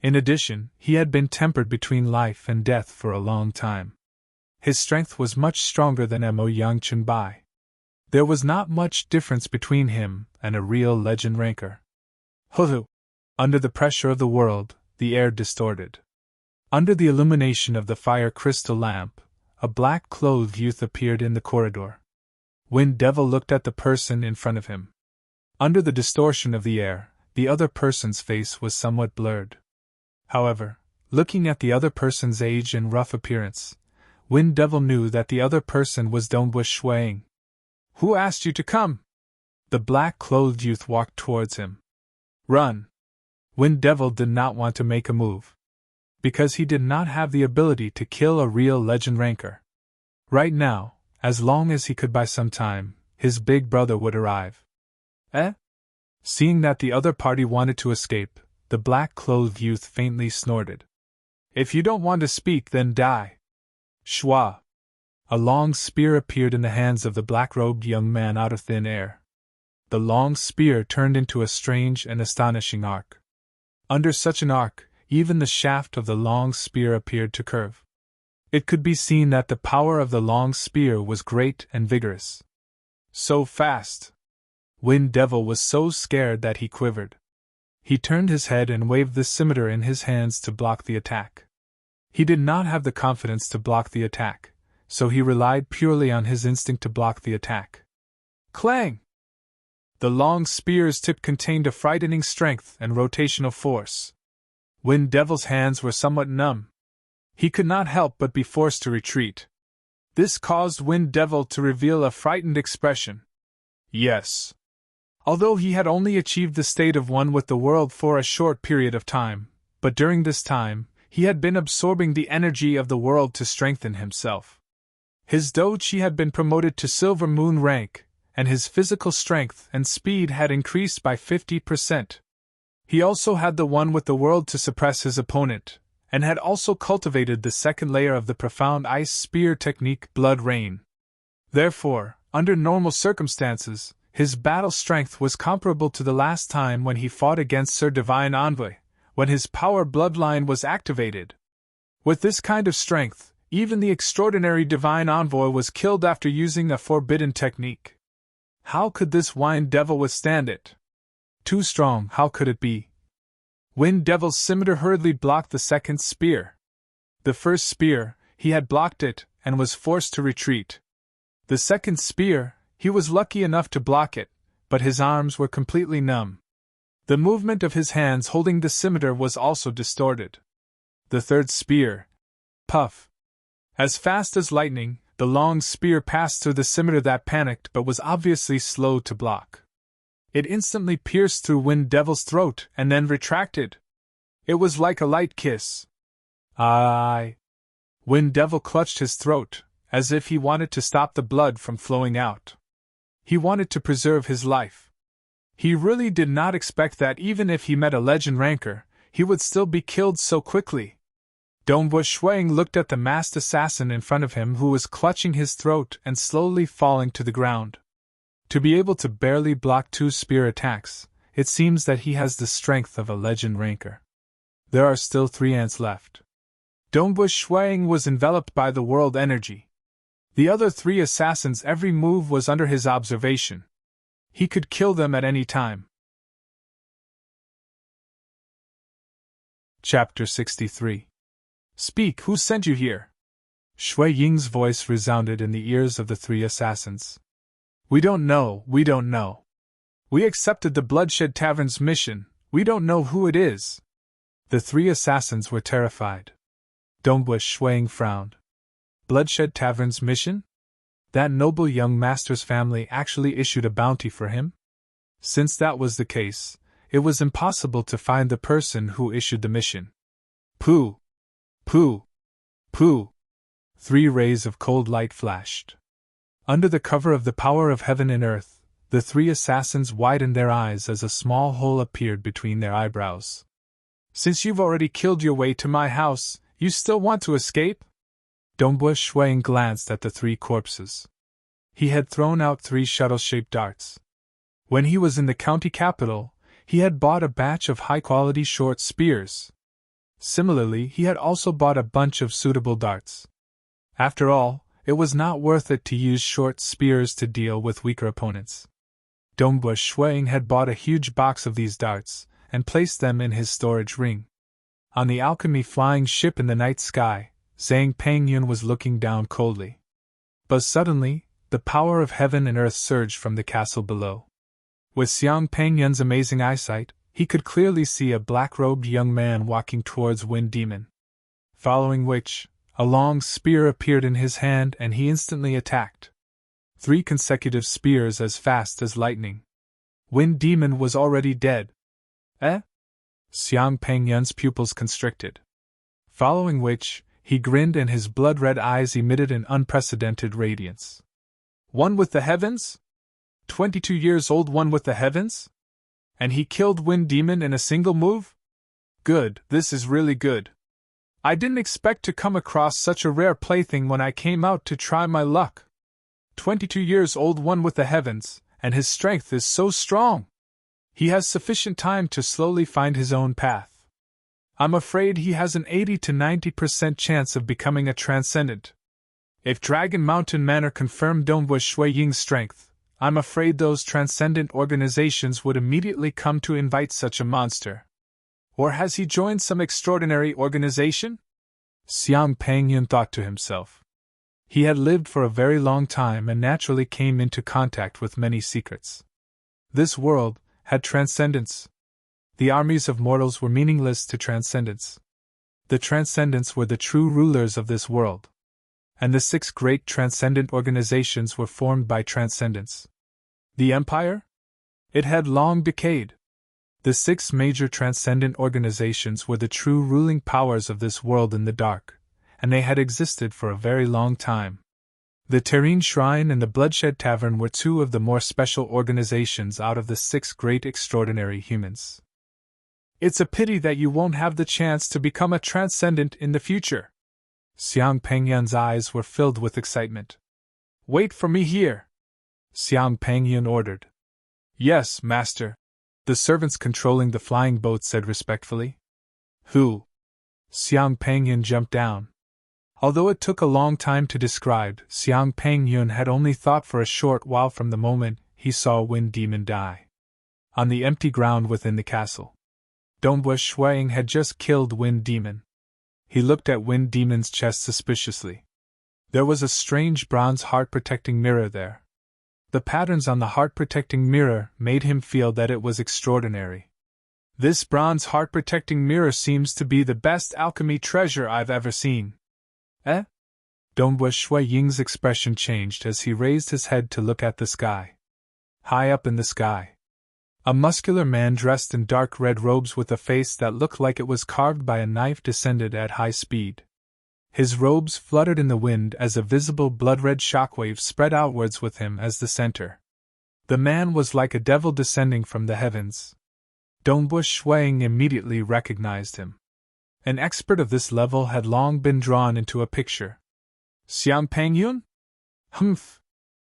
In addition, he had been tempered between life and death for a long time. His strength was much stronger than Mo Yang Chenbai. There was not much difference between him and a real legend ranker. Huhu! Under the pressure of the world, the air distorted. Under the illumination of the fire crystal lamp, a black-clothed youth appeared in the corridor. Wind Devil looked at the person in front of him. Under the distortion of the air, the other person's face was somewhat blurred. However, looking at the other person's age and rough appearance, Wind Devil knew that the other person was Dongbu Shuang. "Who asked you to come?" The black-clothed youth walked towards him. "Run!" Wind Devil did not want to make a move, because he did not have the ability to kill a real legend ranker. Right now, as long as he could buy some time, his big brother would arrive. Eh? Seeing that the other party wanted to escape, the black-clothed youth faintly snorted. "If you don't want to speak, then die." Shwa! A long spear appeared in the hands of the black-robed young man out of thin air. The long spear turned into a strange and astonishing arc. Under such an arc, even the shaft of the long spear appeared to curve. It could be seen that the power of the long spear was great and vigorous. So fast! Wind Devil was so scared that he quivered. He turned his head and waved the scimitar in his hands to block the attack. He did not have the confidence to block the attack, so he relied purely on his instinct to block the attack. Clang! The long spear's tip contained a frightening strength and rotational force. Wind Devil's hands were somewhat numb. He could not help but be forced to retreat. This caused Wind Devil to reveal a frightened expression. Yes. Although he had only achieved the state of one with the world for a short period of time, but during this time, he had been absorbing the energy of the world to strengthen himself. His doji had been promoted to Silver Moon rank, and his physical strength and speed had increased by 50%. He also had the one with the world to suppress his opponent, and had also cultivated the second layer of the profound ice spear technique, Blood Rain. Therefore, under normal circumstances, his battle strength was comparable to the last time when he fought against Sir Divine Envoy, when his power bloodline was activated. With this kind of strength, even the extraordinary Divine Envoy was killed after using a forbidden technique. How could this Wind Devil withstand it? Too strong, how could it be? Wind Devil's scimitar hurriedly blocked the second spear. The first spear, he had blocked it, and was forced to retreat. The second spear, he was lucky enough to block it, but his arms were completely numb. The movement of his hands holding the scimitar was also distorted. The third spear. Puff! As fast as lightning, the long spear passed through the scimitar that panicked but was obviously slow to block. It instantly pierced through Wind Devil's throat and then retracted. It was like a light kiss. Aye! Wind Devil clutched his throat, as if he wanted to stop the blood from flowing out. He wanted to preserve his life. He really did not expect that even if he met a legend ranker, he would still be killed so quickly. Dongbu Shuang looked at the masked assassin in front of him who was clutching his throat and slowly falling to the ground. To be able to barely block 2 spear attacks, it seems that he has the strength of a legend ranker. There are still 3 ants left. Dongbu Shuang was enveloped by the world energy. The other 3 assassins' every move was under his observation. He could kill them at any time. Chapter 63. Speak, who sent you here? Shui Ying's voice resounded in the ears of the 3 assassins. We don't know. We accepted the Bloodshed Tavern's mission, we don't know who it is. The 3 assassins were terrified. Dongbu Shuang frowned. Bloodshed Tavern's mission? That noble young master's family actually issued a bounty for him? Since that was the case, it was impossible to find the person who issued the mission. Pooh! Pooh! Pooh! 3 rays of cold light flashed. Under the cover of the power of heaven and earth, the 3 assassins widened their eyes as a small hole appeared between their eyebrows. Since you've already killed your way to my house, you still want to escape? Dongbu Shuang glanced at the 3 corpses. He had thrown out 3 shuttle-shaped darts. When he was in the county capital, he had bought a batch of high-quality short spears. Similarly, he had also bought a bunch of suitable darts. After all, it was not worth it to use short spears to deal with weaker opponents. Dongbu Shuang had bought a huge box of these darts, and placed them in his storage ring. On the alchemy flying ship in the night sky, Zhang Pengyun was looking down coldly. But suddenly, the power of heaven and earth surged from the castle below. With Xiang Pengyun's amazing eyesight, he could clearly see a black-robed young man walking towards Wind Demon. Following which, a long spear appeared in his hand and he instantly attacked. 3 consecutive spears as fast as lightning. Wind Demon was already dead. Eh? Xiang Pengyun's pupils constricted. Following which, he grinned and his blood-red eyes emitted an unprecedented radiance. One with the heavens? 22 years old, one with the heavens? And he killed Wind Demon in a single move? Good, this is really good. I didn't expect to come across such a rare plaything when I came out to try my luck. 22 years old, one with the heavens, and his strength is so strong. He has sufficient time to slowly find his own path. I'm afraid he has an 80 to 90% chance of becoming a transcendent. If Dragon Mountain Manor confirmed Dongbu Shui Ying's strength, I'm afraid those transcendent organizations would immediately come to invite such a monster. Or has he joined some extraordinary organization? Xiang Pengyun thought to himself. He had lived for a very long time and naturally came into contact with many secrets. This world had transcendence. The armies of mortals were meaningless to transcendence. The transcendents were the true rulers of this world. And the 6 great transcendent organizations were formed by transcendence. The Empire? It had long decayed. The 6 major transcendent organizations were the true ruling powers of this world in the dark, and they had existed for a very long time. The Serene Shrine and the Bloodshed Tavern were 2 of the more special organizations out of the 6 great extraordinary humans. It's a pity that you won't have the chance to become a transcendent in the future. Xiang Pengyun's eyes were filled with excitement. Wait for me here, Xiang Pengyun ordered. Yes, master, the servants controlling the flying boat said respectfully. Who? Xiang Pengyun jumped down. Although it took a long time to describe, Xiang Pengyun had only thought for a short while from the moment he saw Wind Demon die. On the empty ground within the castle, Dongbu Shuang had just killed Wind Demon. He looked at Wind Demon's chest suspiciously. There was a strange bronze heart-protecting mirror there. The patterns on the heart-protecting mirror made him feel that it was extraordinary. This bronze heart-protecting mirror seems to be the best alchemy treasure I've ever seen. Eh? Dongbu Shui Ying's expression changed as he raised his head to look at the sky. High up in the sky, a muscular man dressed in dark red robes with a face that looked like it was carved by a knife descended at high speed. His robes fluttered in the wind as a visible blood-red shockwave spread outwards with him as the center. The man was like a devil descending from the heavens. Dongbu Shuang immediately recognized him. An expert of this level had long been drawn into a picture. Xiang Pengyun? Humph!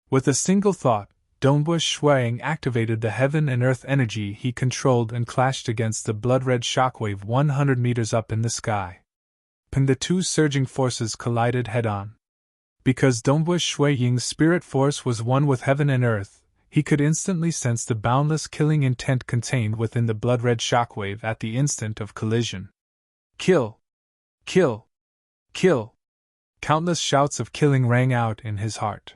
With a single thought, Dongbu Shuang activated the heaven and earth energy he controlled and clashed against the blood-red shockwave 100 meters up in the sky. And the 2 surging forces collided head-on. Because Dongbu Shui Ying's spirit force was one with heaven and earth, he could instantly sense the boundless killing intent contained within the blood-red shockwave at the instant of collision. Kill! Kill! Kill! Countless shouts of killing rang out in his heart.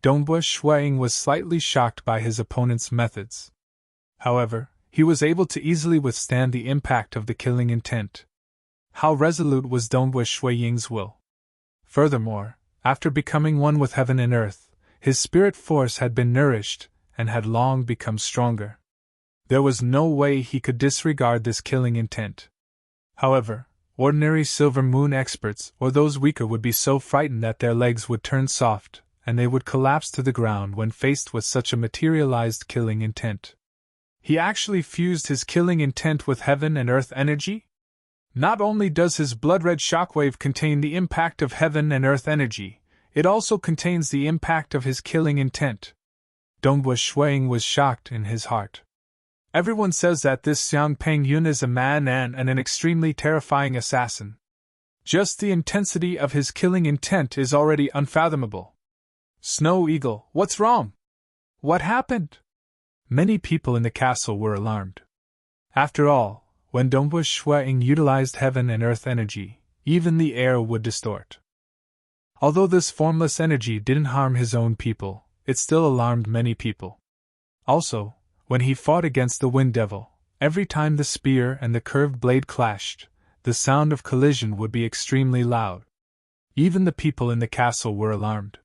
Dongbu Shuang was slightly shocked by his opponent's methods. However, he was able to easily withstand the impact of the killing intent. How resolute was Dongbu Shui Ying's will! Furthermore, after becoming one with heaven and earth, his spirit force had been nourished and had long become stronger. There was no way he could disregard this killing intent. However, ordinary Silver Moon experts or those weaker would be so frightened that their legs would turn soft, and they would collapse to the ground when faced with such a materialized killing intent. He actually fused his killing intent with heaven and earth energy? Not only does his blood-red shockwave contain the impact of heaven and earth energy, it also contains the impact of his killing intent. Donghua Shuiying was shocked in his heart. Everyone says that this Xiang Pengyun is a man and an extremely terrifying assassin. Just the intensity of his killing intent is already unfathomable. Snow Eagle, what's wrong? What happened? Many people in the castle were alarmed. After all, when Donghua Shuiying utilized heaven and earth energy, even the air would distort. Although this formless energy didn't harm his own people, it still alarmed many people. Also, when he fought against the Wind Devil, every time the spear and the curved blade clashed, the sound of collision would be extremely loud. Even the people in the castle were alarmed.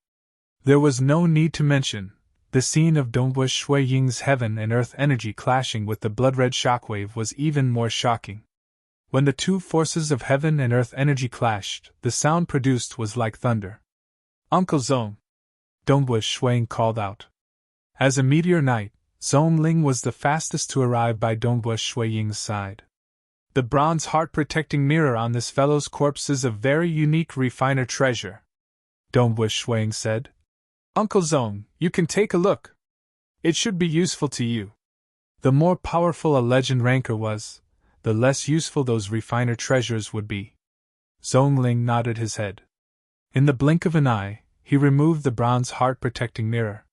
There was no need to mention, the scene of Donghua Shuiying's heaven and earth energy clashing with the blood-red shockwave was even more shocking. When the two forces of heaven and earth energy clashed, the sound produced was like thunder. Uncle Zong! Donghua Shuiying called out. As a meteor knight, Zhongling was the fastest to arrive by Donghua Shuiying's side. The bronze heart-protecting mirror on this fellow's corpse is a very unique refiner treasure, Donghua Shuiying said. Uncle Zong, you can take a look. It should be useful to you. The more powerful a legend ranker was, the less useful those refiner treasures would be. Zhongling nodded his head. In the blink of an eye, he removed the bronze heart-protecting mirror.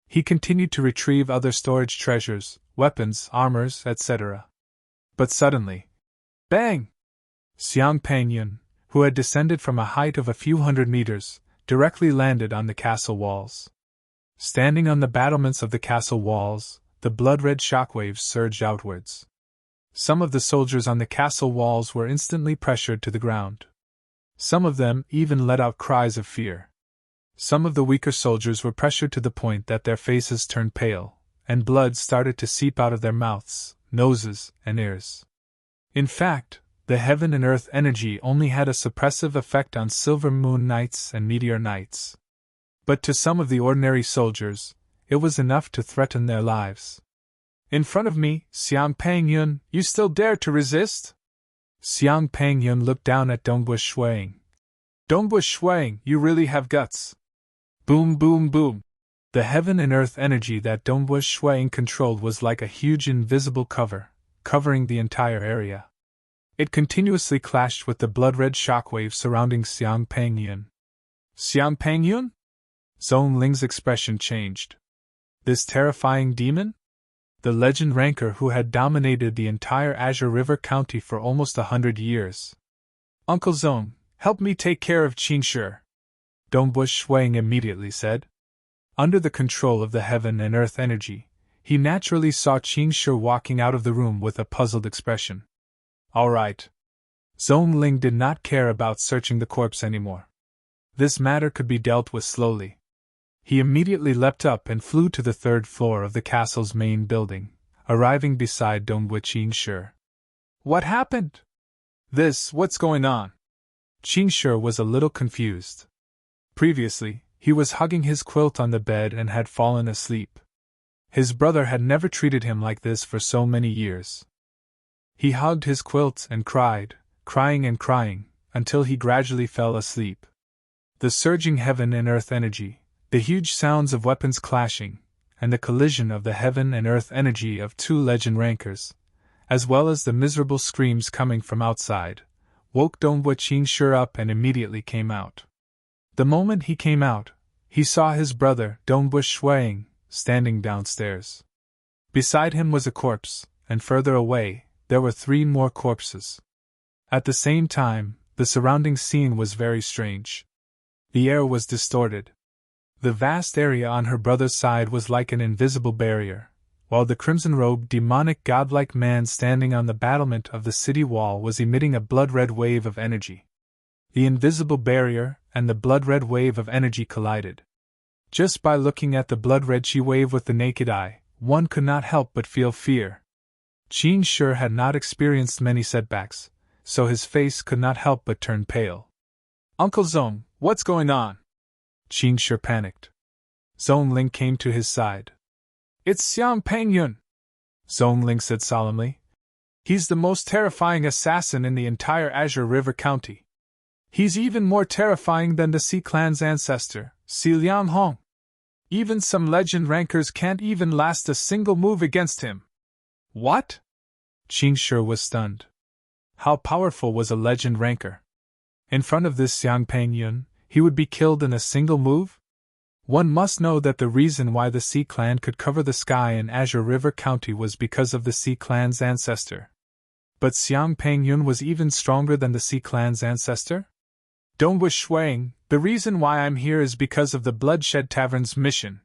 He continued to retrieve other storage treasures, weapons, armors, etc. But suddenly, bang! Xiang Pengyun, who had descended from a height of a few hundred meters, directly landed on the castle walls. Standing on the battlements of the castle walls, the blood-red shockwaves surged outwards. Some of the soldiers on the castle walls were instantly pressured to the ground. Some of them even let out cries of fear. Some of the weaker soldiers were pressured to the point that their faces turned pale, and blood started to seep out of their mouths, noses, and ears. In fact, the heaven and earth energy only had a suppressive effect on silver moon knights and meteor knights. But to some of the ordinary soldiers, it was enough to threaten their lives. In front of me, Xiang Pengyun, you still dare to resist? Xiang Pengyun looked down at Donghua Shuiying. Donghua Shuiying, you really have guts. Boom, boom, boom. The heaven and earth energy that Donghua Shuiying controlled was like a huge invisible cover, covering the entire area. It continuously clashed with the blood-red shockwave surrounding Xiang Pengyun. Xiang Pengyun? Zhongling's expression changed. This terrifying demon? The legend ranker who had dominated the entire Azure River County for almost 100 years. Uncle Zong, help me take care of Qingshi, Donghua Shuiying immediately said. Under the control of the heaven and earth energy, he naturally saw Qingshi walking out of the room with a puzzled expression. All right. Zhongling did not care about searching the corpse anymore. This matter could be dealt with slowly. He immediately leapt up and flew to the third floor of the castle's main building, arriving beside Donghua Qingshi. What happened? What's going on? Qingshi was a little confused. Previously, he was hugging his quilt on the bed and had fallen asleep. His brother had never treated him like this for so many years. He hugged his quilt and cried, crying and crying, until he gradually fell asleep. The surging heaven and earth energy, the huge sounds of weapons clashing, and the collision of the heaven and earth energy of two legend rankers, as well as the miserable screams coming from outside, woke Donghua Qingshi up and immediately came out. The moment he came out, he saw his brother, Donghua Shuiying, standing downstairs. Beside him was a corpse, and further away, there were 3 more corpses. At the same time, the surrounding scene was very strange. The air was distorted. The vast area on her brother's side was like an invisible barrier, while the crimson-robed demonic godlike man standing on the battlement of the city wall was emitting a blood-red wave of energy. The invisible barrier and the blood-red wave of energy collided. Just by looking at the blood-red chi wave with the naked eye, one could not help but feel fear. Qingshi had not experienced many setbacks, so his face could not help but turn pale. Uncle Zong, what's going on? Qingshi panicked. Zhongling came to his side. It's Xiang Pengyun, Zhongling said solemnly. He's the most terrifying assassin in the entire Azure River County. He's even more terrifying than the Sea Clan's ancestor, Si Liang Hong. Even some legend rankers can't even last a single move against him. What? Qing Shi was stunned. How powerful was a legend ranker? In front of this Xiang Pengyun, he would be killed in a single move? One must know that the reason why the Sea Clan could cover the sky in Azure River County was because of the Sea Clan's ancestor. But Xiang Pengyun was even stronger than the Sea Clan's ancestor? Dongwu Shuang, the reason why I'm here is because of the Bloodshed Tavern's mission.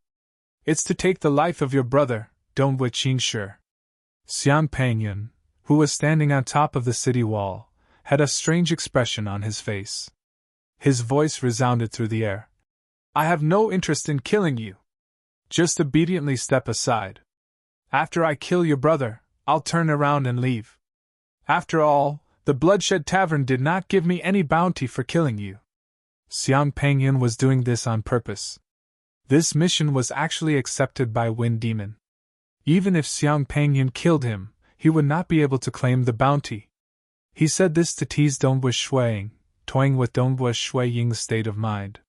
It's to take the life of your brother, Dongwu Qingshi. Xiang Pengyun, who was standing on top of the city wall, had a strange expression on his face. His voice resounded through the air. I have no interest in killing you. Just obediently step aside. After I kill your brother, I'll turn around and leave. After all, the Bloodshed Tavern did not give me any bounty for killing you. Xiang Pengyun was doing this on purpose. This mission was actually accepted by Wind Demon. Even if Xiang Pengyun killed him, he would not be able to claim the bounty. He said this to tease Dongwu Shuang, toying with Dongwu Shuaying's state of mind.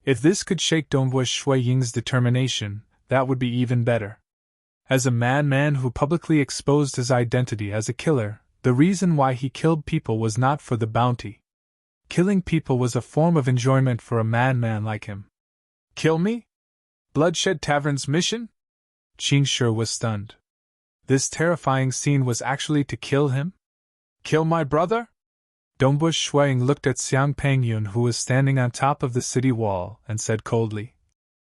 If this could shake Dongwu Shuaying's determination, that would be even better. As a madman who publicly exposed his identity as a killer, the reason why he killed people was not for the bounty. Killing people was a form of enjoyment for a madman like him. Kill me? Bloodshed Tavern's mission? Qing Shi was stunned. This terrifying scene was actually to kill him? Kill my brother? Dongwu Shuang looked at Xiang Pengyun, who was standing on top of the city wall, and said coldly,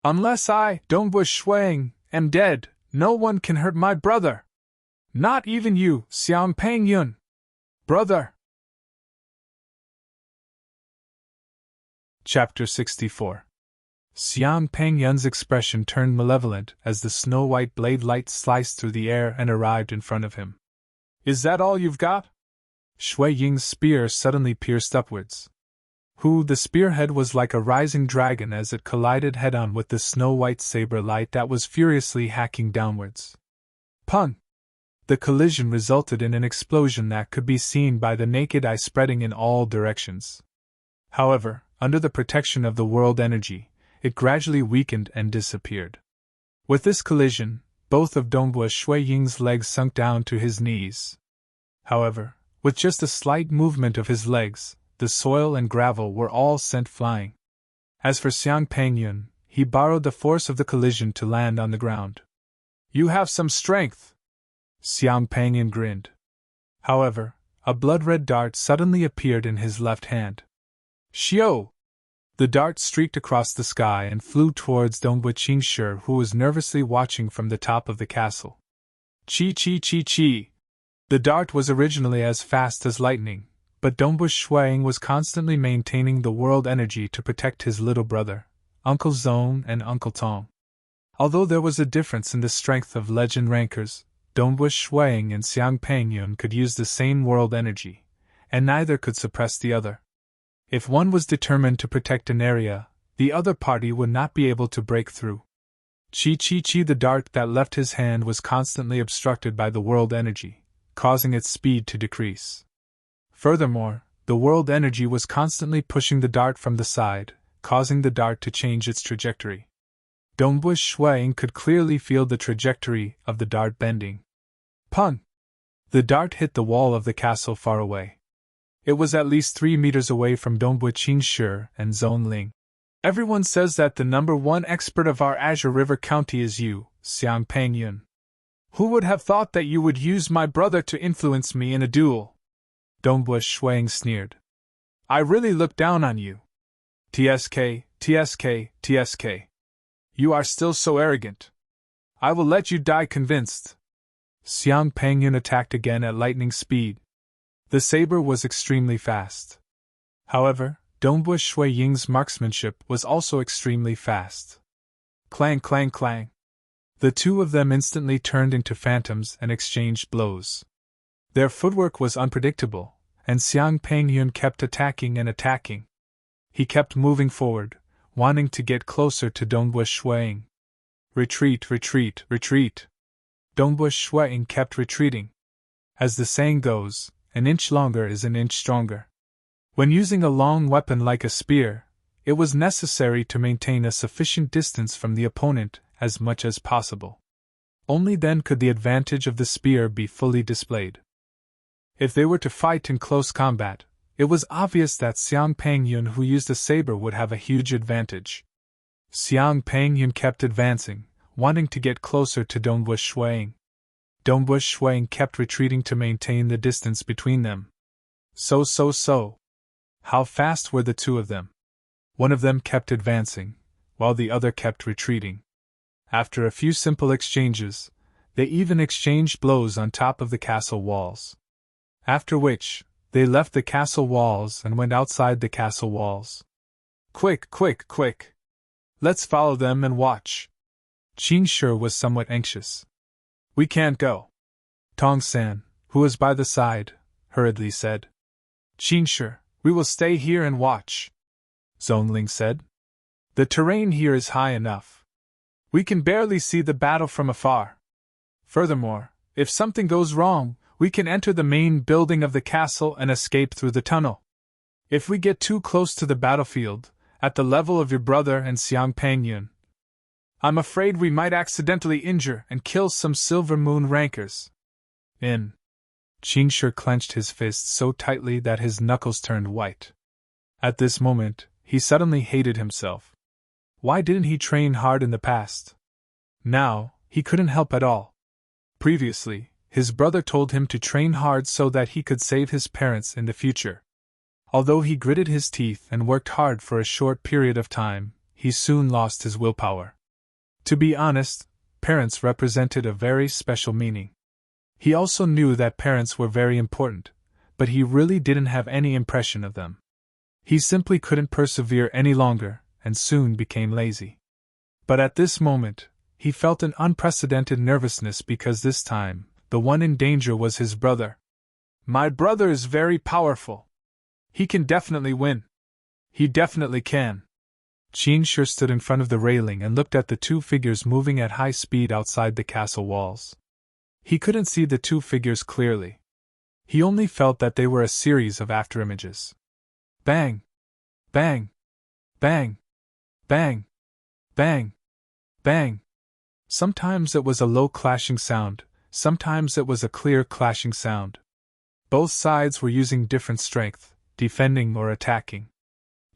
Unless I, Dongwu Shuang, am dead, no one can hurt my brother. Not even you, Xiang Pengyun. Brother. Chapter 64. Xiang Pengyun's expression turned malevolent as the snow-white blade light sliced through the air and arrived in front of him. Is that all you've got? Shui Ying's spear suddenly pierced upwards. The spearhead was like a rising dragon as it collided head-on with the snow-white saber light that was furiously hacking downwards. Pun! The collision resulted in an explosion that could be seen by the naked eye spreading in all directions. However, under the protection of the world energy, it gradually weakened and disappeared. With this collision, both of Dongwu Shuaying's legs sunk down to his knees. However, with just a slight movement of his legs, the soil and gravel were all sent flying. As for Xiang Pengyun, he borrowed the force of the collision to land on the ground. You have some strength! Xiang Pengyun grinned. However, a blood-red dart suddenly appeared in his left hand. Xiao! The dart streaked across the sky and flew towards Dongwu Qingshi, who was nervously watching from the top of the castle. Chi chi chi chi! The dart was originally as fast as lightning, but Dongwu Shuang was constantly maintaining the world energy to protect his little brother, Uncle Zong and Uncle Tong. Although there was a difference in the strength of legend rankers, Dongwu Shuang and Xiang Pengyun could use the same world energy, and neither could suppress the other. If one was determined to protect an area, the other party would not be able to break through. Chi chi chi! The dart that left his hand was constantly obstructed by the world energy, causing its speed to decrease. Furthermore, the world energy was constantly pushing the dart from the side, causing the dart to change its trajectory. Dongwu Shuang could clearly feel the trajectory of the dart bending. Pun! The dart hit the wall of the castle far away. It was at least 3 meters away from Dongwu Qingshi and Zone Ling. Everyone says that the number one expert of our Azure River County is you, Xiang Pengyun. Who would have thought that you would use my brother to influence me in a duel? Dongwu Shuang sneered. I really look down on you. TSK, TSK, TSK. You are still so arrogant. I will let you die convinced. Xiang Pengyun attacked again at lightning speed. The saber was extremely fast. However, Dongwu Shuaying's marksmanship was also extremely fast. Clang, clang, clang. The two of them instantly turned into phantoms and exchanged blows. Their footwork was unpredictable, and Xiang Pengyun kept attacking and attacking. He kept moving forward, wanting to get closer to Dongwu Shuaying. Retreat, retreat, retreat. Dongwu Shuaying kept retreating. As the saying goes, an inch longer is an inch stronger. When using a long weapon like a spear, it was necessary to maintain a sufficient distance from the opponent as much as possible. Only then could the advantage of the spear be fully displayed. If they were to fight in close combat, it was obvious that Xiang Pangyun, who used a saber, would have a huge advantage. Xiang Pangyun kept advancing, wanting to get closer to Dongbush Shuang. Dongbush Shuang kept retreating to maintain the distance between them. So. How fast were the two of them? One of them kept advancing, while the other kept retreating. After a few simple exchanges, they even exchanged blows on top of the castle walls. After which, they left the castle walls and went outside the castle walls. Quick! Let's follow them and watch. Qin Shi was somewhat anxious. We can't go. Tong San, who was by the side, hurriedly said. Qin Shi, we will stay here and watch. Zonling said. The terrain here is high enough. We can barely see the battle from afar. Furthermore, if something goes wrong, we can enter the main building of the castle and escape through the tunnel. If we get too close to the battlefield, at the level of your brother and Xiang Pangyun, I'm afraid we might accidentally injure and kill some Silver Moon rankers. Qin Shi clenched his fists so tightly that his knuckles turned white. At this moment, he suddenly hated himself. Why didn't he train hard in the past? Now, he couldn't help at all. Previously, his brother told him to train hard so that he could save his parents in the future. Although he gritted his teeth and worked hard for a short period of time, he soon lost his willpower. To be honest, parents represented a very special meaning. He also knew that parents were very important, but he really didn't have any impression of them. He simply couldn't persevere any longer, and soon became lazy. But at this moment, he felt an unprecedented nervousness because this time, the one in danger was his brother. My brother is very powerful. He can definitely win. He definitely can. Qin Shi stood in front of the railing and looked at the two figures moving at high speed outside the castle walls. He couldn't see the two figures clearly. He only felt that they were a series of afterimages. Bang! Bang! Bang! Bang! Bang! Bang! Sometimes it was a low clashing sound, sometimes it was a clear clashing sound. Both sides were using different strength, defending or attacking.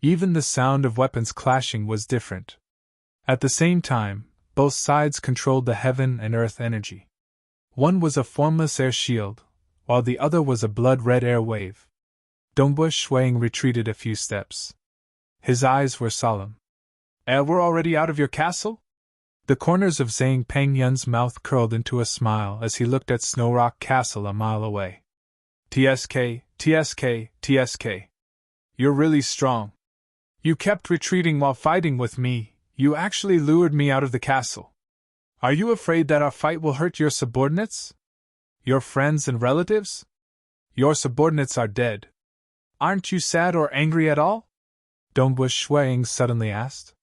Even the sound of weapons clashing was different. At the same time, both sides controlled the heaven and earth energy. One was a formless air shield, while the other was a blood-red air wave. Dongbush Shuang retreated a few steps. His eyes were solemn. We're already out of your castle? The corners of Zhang Pangyun's mouth curled into a smile as he looked at Snow Rock Castle a mile away. TSK. You're really strong. You kept retreating while fighting with me, you actually lured me out of the castle. Are you afraid that our fight will hurt your subordinates? Your friends and relatives? Your subordinates are dead. Aren't you sad or angry at all? Dongbush Shuang suddenly asked.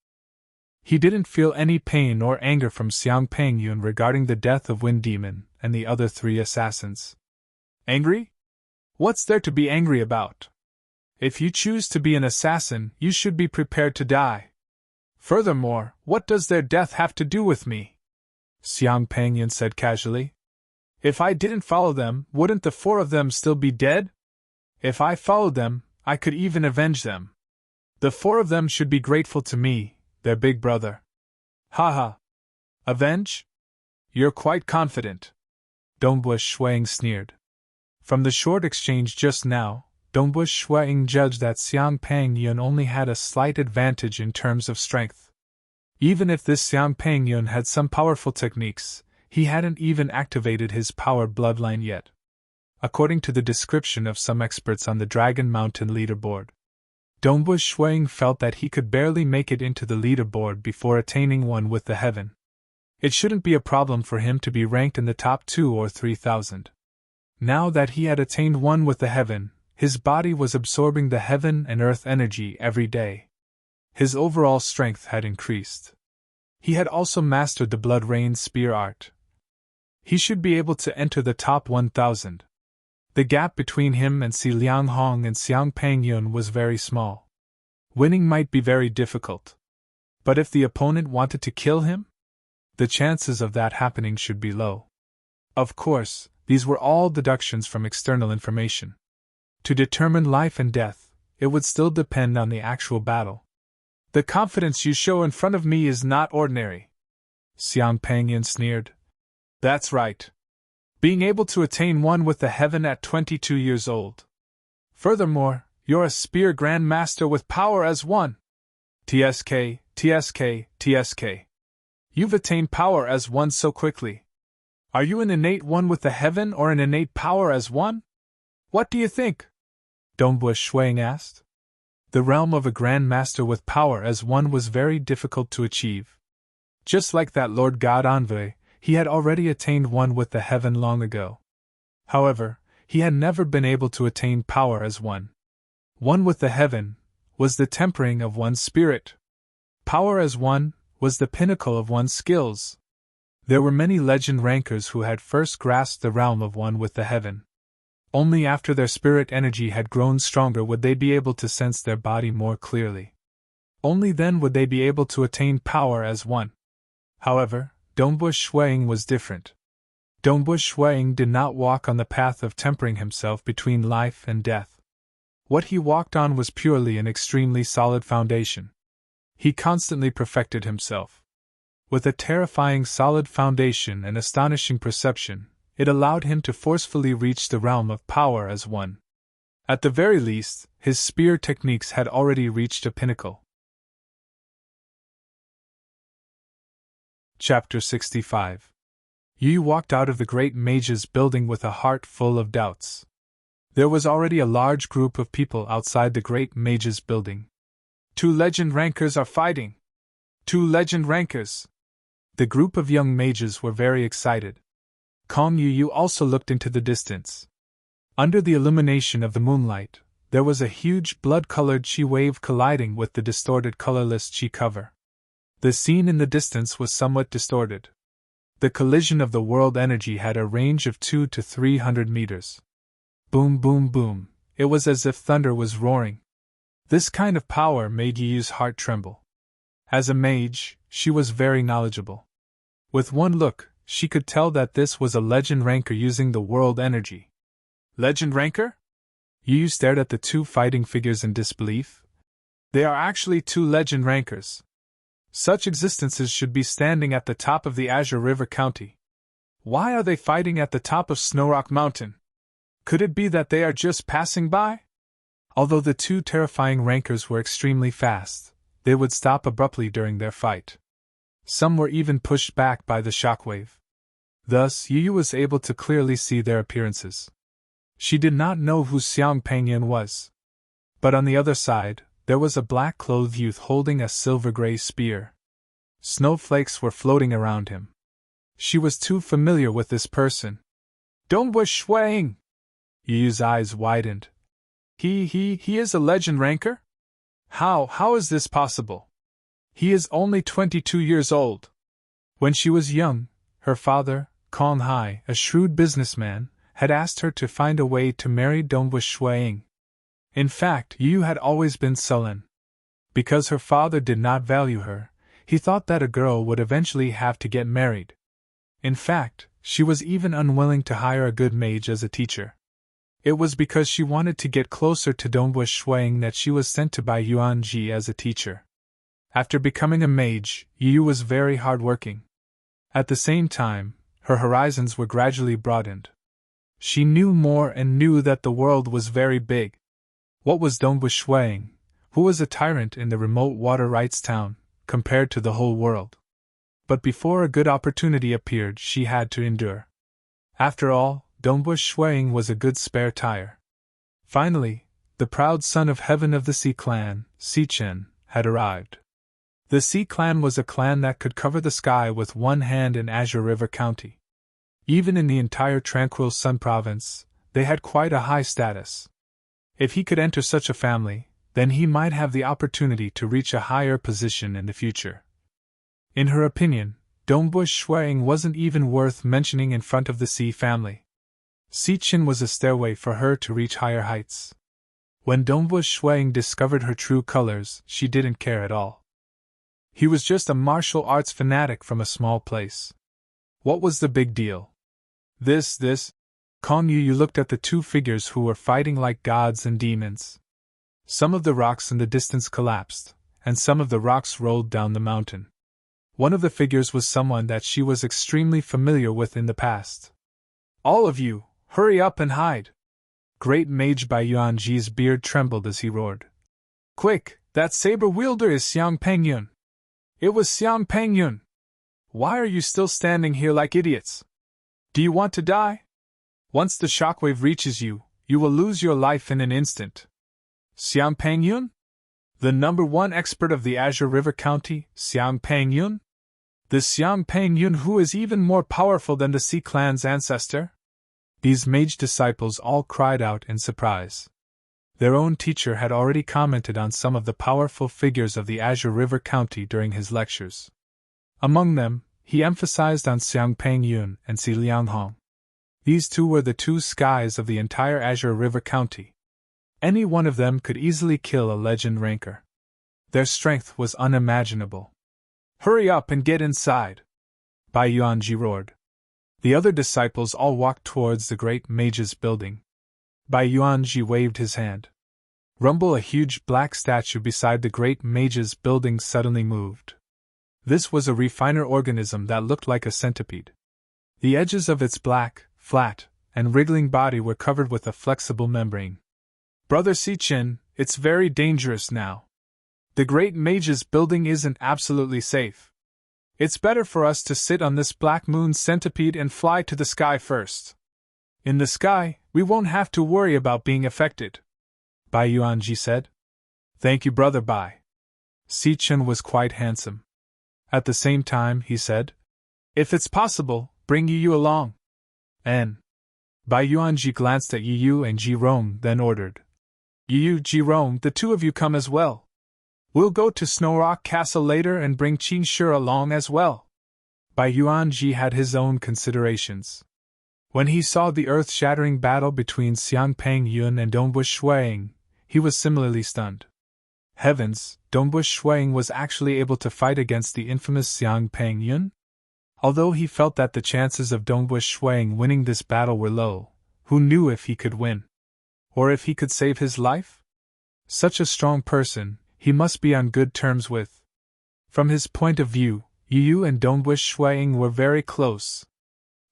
He didn't feel any pain or anger from Xiang Pangyun regarding the death of Wind Demon and the other three assassins. Angry? What's there to be angry about? If you choose to be an assassin, you should be prepared to die. Furthermore, what does their death have to do with me? Xiang Pangyun said casually. If I didn't follow them, wouldn't the four of them still be dead? If I followed them, I could even avenge them. The four of them should be grateful to me, their big brother. Haha. Avenge? You're quite confident. Dongbush Shuang sneered. From the short exchange just now, Dongbush Shuang judged that Xiang Pangyun only had a slight advantage in terms of strength. Even if this Xiang Pangyun had some powerful techniques, he hadn't even activated his power bloodline yet. According to the description of some experts on the Dragon Mountain leaderboard, Dongbush Shuang felt that he could barely make it into the leaderboard before attaining one with the heaven. It shouldn't be a problem for him to be ranked in the top 2 or 3,000. Now that he had attained one with the heaven, his body was absorbing the heaven and earth energy every day. His overall strength had increased. He had also mastered the Blood Rain Spear art. He should be able to enter the top 1,000. The gap between him and Si Liang Hong and Xiang Pangyun was very small. Winning might be very difficult. But if the opponent wanted to kill him, the chances of that happening should be low. Of course, these were all deductions from external information. To determine life and death, it would still depend on the actual battle. The confidence you show in front of me is not ordinary, Xiang Pangyun sneered. That's right. Being able to attain one with the heaven at 22 years old. Furthermore, you're a spear grandmaster with power as one. TSK, TSK, TSK. You've attained power as one so quickly. Are you an innate one with the heaven or an innate power as one? What do you think? Dongbu Shuang asked. The realm of a Grand Master with power as one was very difficult to achieve. Just like that Lord God Envoy, he had already attained one with the heaven long ago. However, he had never been able to attain power as one. One with the heaven was the tempering of one's spirit. Power as one was the pinnacle of one's skills. There were many legend rankers who had first grasped the realm of one with the heaven. Only after their spirit energy had grown stronger would they be able to sense their body more clearly. Only then would they be able to attain power as one. However, Dongbu Shuang was different. Dongbu Shuang did not walk on the path of tempering himself between life and death. What he walked on was purely an extremely solid foundation. He constantly perfected himself. With a terrifying solid foundation and astonishing perception, it allowed him to forcefully reach the realm of power as one. At the very least, his spear techniques had already reached a pinnacle. Chapter 65. Yu walked out of the great mage's building with a heart full of doubts. There was already a large group of people outside the great mage's building. 2 legend rankers are fighting! 2 legend rankers! The group of young mages were very excited. Kong Yu also looked into the distance. Under the illumination of the moonlight, there was a huge blood-colored chi wave colliding with the distorted colorless chi cover. The scene in the distance was somewhat distorted. The collision of the world energy had a range of 200 to 300 meters. Boom, boom, boom. It was as if thunder was roaring. This kind of power made Yu's heart tremble. As a mage, she was very knowledgeable. With one look, she could tell that this was a legend ranker using the world energy. Legend ranker? Yu stared at the 2 fighting figures in disbelief. They are actually 2 legend rankers. Such existences should be standing at the top of the Azure River County. Why are they fighting at the top of Snowrock Mountain? Could it be that they are just passing by? Although the 2 terrifying rankers were extremely fast, they would stop abruptly during their fight. Some were even pushed back by the shockwave. Thus, Yu was able to clearly see their appearances. She did not know who Xiang Pangyun was. But on the other side, there was a black-clothed youth holding a silver-gray spear. Snowflakes were floating around him. She was too familiar with this person. Dongbu Shuang! Yu's eyes widened. He is a legend ranker? How is this possible? He is only 22 years old. When she was young, her father, Kong Hai, a shrewd businessman, had asked her to find a way to marry Dongbu Shuang. In fact, Yu had always been sullen. Because her father did not value her, he thought that a girl would eventually have to get married. In fact, she was even unwilling to hire a good mage as a teacher. It was because she wanted to get closer to Dongbu Shuang that she was sent to Bai Yuanji as a teacher. After becoming a mage, Yu was very hardworking. At the same time, her horizons were gradually broadened. She knew more and knew that the world was very big. What was Dongbu Shuang, who was a tyrant in the remote water rights town, compared to the whole world? But before a good opportunity appeared, she had to endure. After all, Dongbu Shuang was a good spare tire. Finally, the proud son of heaven of the Sea clan, Sea Chen, had arrived. The Sea clan was a clan that could cover the sky with one hand in Azure River County. Even in the entire Tranquil Sun Province, they had quite a high status. If he could enter such a family, then he might have the opportunity to reach a higher position in the future. In her opinion, Dongbu Shuang wasn't even worth mentioning in front of the Sea family. Sichen was a stairway for her to reach higher heights. When Dongwu Shuang discovered her true colors, she didn't care at all. He was just a martial arts fanatic from a small place. What was the big deal? This. Kong Yu looked at the two figures who were fighting like gods and demons. Some of the rocks in the distance collapsed, and some of the rocks rolled down the mountain. One of the figures was someone that she was extremely familiar with in the past. All of you, hurry up and hide! Great Mage Bai Yuanji's beard trembled as he roared. Quick, that saber wielder is Xiang Pengyun! It was Xiang Pengyun! Why are you still standing here like idiots? Do you want to die? Once the shockwave reaches you, you will lose your life in an instant. Xiang Pengyun? The #1 expert of the Azure River County, Xiang Pengyun? The Xiang Pengyun who is even more powerful than the Sea Clan's ancestor? These mage disciples all cried out in surprise. Their own teacher had already commented on some of the powerful figures of the Azure River County during his lectures. Among them, he emphasized on Xiang Pengyun and Si Lianghong. These two were the two skies of the entire Azure River County. Any one of them could easily kill a legend ranker. Their strength was unimaginable. Hurry up and get inside! Bai Yuanji roared. The other disciples all walked towards the great mage's building. Bai Yuanji waved his hand. Rumble, a huge black statue beside the great mage's building, suddenly moved. This was a refiner organism that looked like a centipede. The edges of its black, flat, and wriggling body were covered with a flexible membrane. Brother Sichen, it's very dangerous now. The great mage's building isn't absolutely safe. It's better for us to sit on this black moon centipede and fly to the sky first. In the sky, we won't have to worry about being affected, Bai Yuanji said. Thank you, Brother Bai. Sichen was quite handsome. At the same time, he said, if it's possible, bring Yu along. N. Bai Yuanji glanced at Yu and Ji Rong, then ordered. Yu, Ji Rong, the two of you come as well. We'll go to Snow Rock Castle later and bring Qin Shi along as well. Bai Yuanji had his own considerations. When he saw the earth-shattering battle between Xiang Pengyun and Dongwu Shuang, he was similarly stunned. Heavens, Dongwu Shuang was actually able to fight against the infamous Xiang Pengyun? Although he felt that the chances of Dongwu Shuang winning this battle were low, who knew if he could win? Or if he could save his life? Such a strong person, he must be on good terms with. From his point of view, Yu and Dongwu Shuang were very close.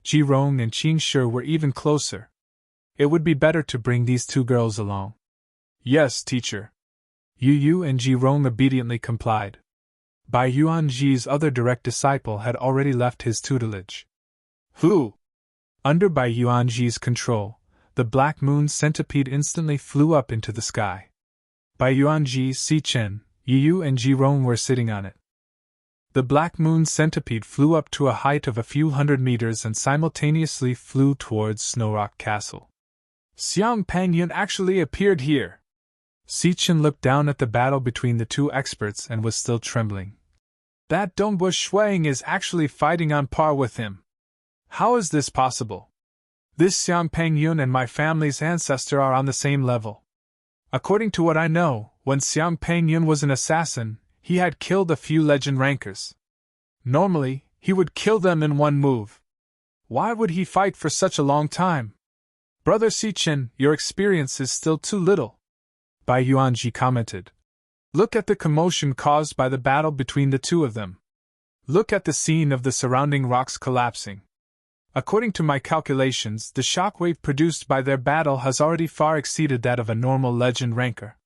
Ji Rong and Qin Shi were even closer. It would be better to bring these two girls along. Yes, teacher. Yu and Ji Rong obediently complied. Bai Yuanji's other direct disciple had already left his tutelage. Who? Under Bai Yuanji's control, the black moon centipede instantly flew up into the sky. Bai Yuanji, Sichen, Yu and Ji Rong were sitting on it. The black moon centipede flew up to a height of a few hundred meters and simultaneously flew towards Snow Rock Castle. Xiang Pengyun actually appeared here. Sichen looked down at the battle between the two experts and was still trembling. That Dongwu Shuang is actually fighting on par with him. How is this possible? This Xiang Pengyun and my family's ancestor are on the same level. According to what I know, when Xiang Pengyun was an assassin, he had killed a few legend rankers. Normally, he would kill them in one move. Why would he fight for such a long time? Brother Sichen, your experience is still too little, Bai Yuanji commented. Look at the commotion caused by the battle between the two of them. Look at the scene of the surrounding rocks collapsing. According to my calculations, the shockwave produced by their battle has already far exceeded that of a normal legend ranker.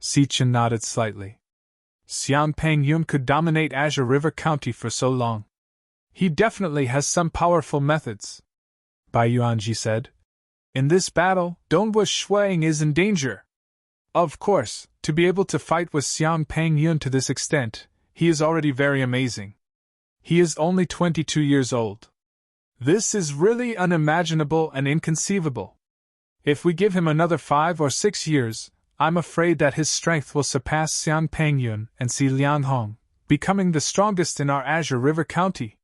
Sichen nodded slightly. Xiang Pengyun could dominate Azure River County for so long. He definitely has some powerful methods, Bai Yuanji said. In this battle, Dongwu Shuang is in danger. Of course, to be able to fight with Xiang Pengyun to this extent, he is already very amazing. He is only 22 years old. This is really unimaginable and inconceivable. If we give him another 5 or 6 years, I'm afraid that his strength will surpass Xiang Pengyun and Si Lianghong, becoming the strongest in our Azure River County.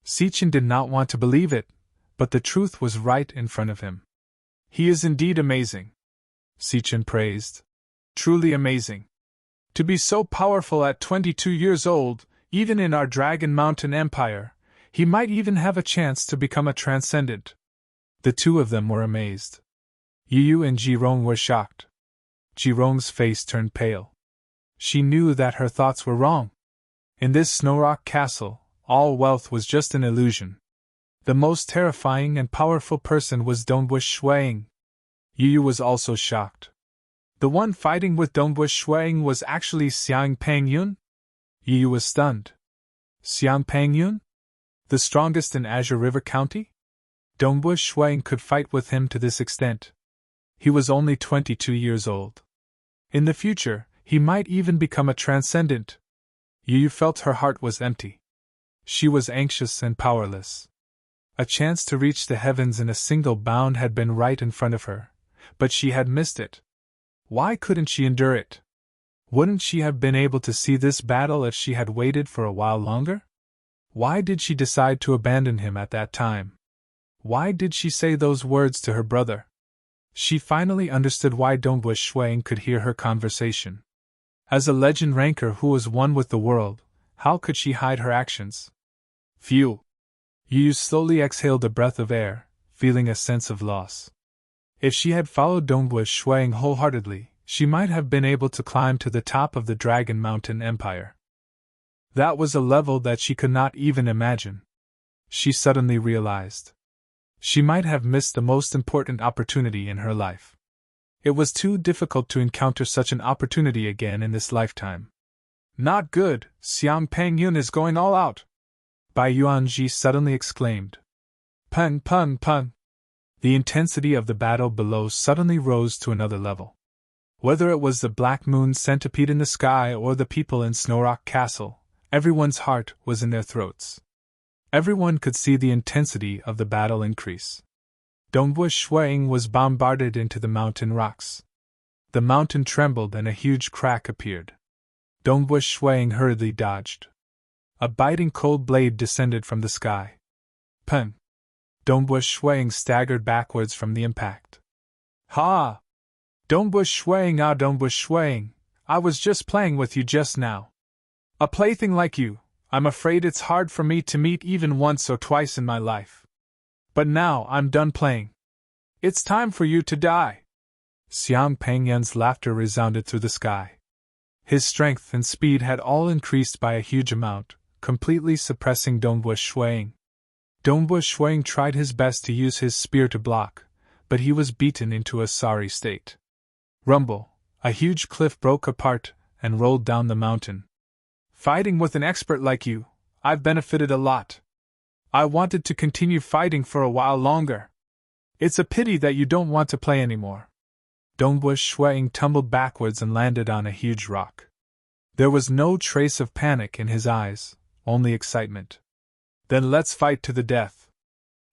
Sichen did not want to believe it, But the truth was right in front of him. He is indeed amazing, Sichin praised. Truly amazing. To be so powerful at 22 years old, even in our Dragon Mountain Empire, he might even have a chance to become a transcendent. The two of them were amazed. Yu and Jirong were shocked. Jirong's face turned pale. She knew that her thoughts were wrong. In this Snowrock Castle, all wealth was just an illusion. The most terrifying and powerful person was Dongbush Shuang. Yu was also shocked. The one fighting with Dongbush Shuang was actually Xiang Pangyun? Yu was stunned. Xiang Pangyun? The strongest in Azure River County? Dongbush Shuang could fight with him to this extent. He was only 22 years old. In the future, he might even become a transcendent. Yu felt her heart was empty. She was anxious and powerless. A chance to reach the heavens in a single bound had been right in front of her, but she had missed it. Why couldn't she endure it? Wouldn't she have been able to see this battle if she had waited for a while longer? Why did she decide to abandon him at that time? Why did she say those words to her brother? She finally understood why Dongbush Shuang could hear her conversation. As a legend ranker who was one with the world, how could she hide her actions? Phew! Yu slowly exhaled a breath of air, feeling a sense of loss. If she had followed Dongbush Shuang wholeheartedly, she might have been able to climb to the top of the Dragon Mountain Empire. That was a level that she could not even imagine. She suddenly realized. She might have missed the most important opportunity in her life. It was too difficult to encounter such an opportunity again in this lifetime. Not good, Xiang Pangyun is going all out! Bai Yuanji suddenly exclaimed. Pun pun pun! The intensity of the battle below suddenly rose to another level. Whether it was the black moon centipede in the sky or the people in Snowrock Castle, everyone's heart was in their throats. Everyone could see the intensity of the battle increase. Dongbush Shuang was bombarded into the mountain rocks. The mountain trembled and a huge crack appeared. Dongbush Shuang hurriedly dodged. A biting cold blade descended from the sky. Pun! Dongbush Shuang staggered backwards from the impact. Ha! Dongbush Shuang, ah Dongbush Shuang, I was just playing with you just now. A plaything like you, I'm afraid it's hard for me to meet even once or twice in my life. But now I'm done playing. It's time for you to die. Xiang Pangyun's laughter resounded through the sky. His strength and speed had all increased by a huge amount, completely suppressing Dongbush Shuang. Dongbush Shuang tried his best to use his spear to block, but he was beaten into a sorry state. Rumble! A huge cliff broke apart and rolled down the mountain. Fighting with an expert like you, I've benefited a lot. I wanted to continue fighting for a while longer. It's a pity that you don't want to play anymore. Dongbush Shuang tumbled backwards and landed on a huge rock. There was no trace of panic in his eyes, only excitement. Then let's fight to the death.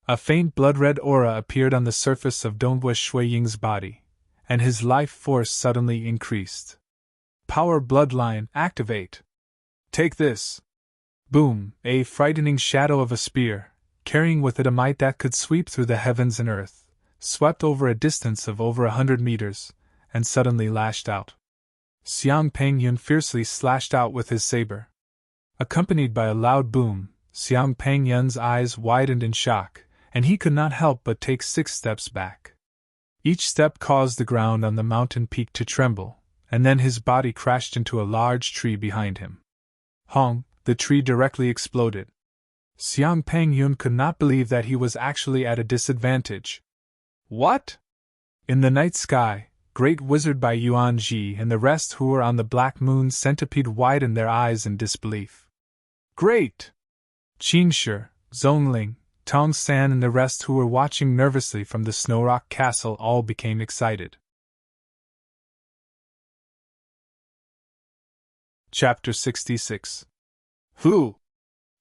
A faint blood-red aura appeared on the surface of Dongbush Shuang's body, and his life force suddenly increased. Power bloodline activate. Take this! Boom! A frightening shadow of a spear, carrying with it a might that could sweep through the heavens and earth, swept over a distance of over 100 meters, and suddenly lashed out. Xiang Pangyun fiercely slashed out with his saber. Accompanied by a loud boom, Xiang Pangyun's eyes widened in shock, and he could not help but take 6 steps back. Each step caused the ground on the mountain peak to tremble, and then his body crashed into a large tree behind him. Hong! The tree directly exploded. Xiang Pangyun could not believe that he was actually at a disadvantage. What? In the night sky, Great Wizard Bai Yuanji and the rest who were on the Black Moon Centipede widened their eyes in disbelief. Great! Qingshi, Zhongling, Tong San and the rest who were watching nervously from the Snowrock Castle all became excited. Chapter 66. Who?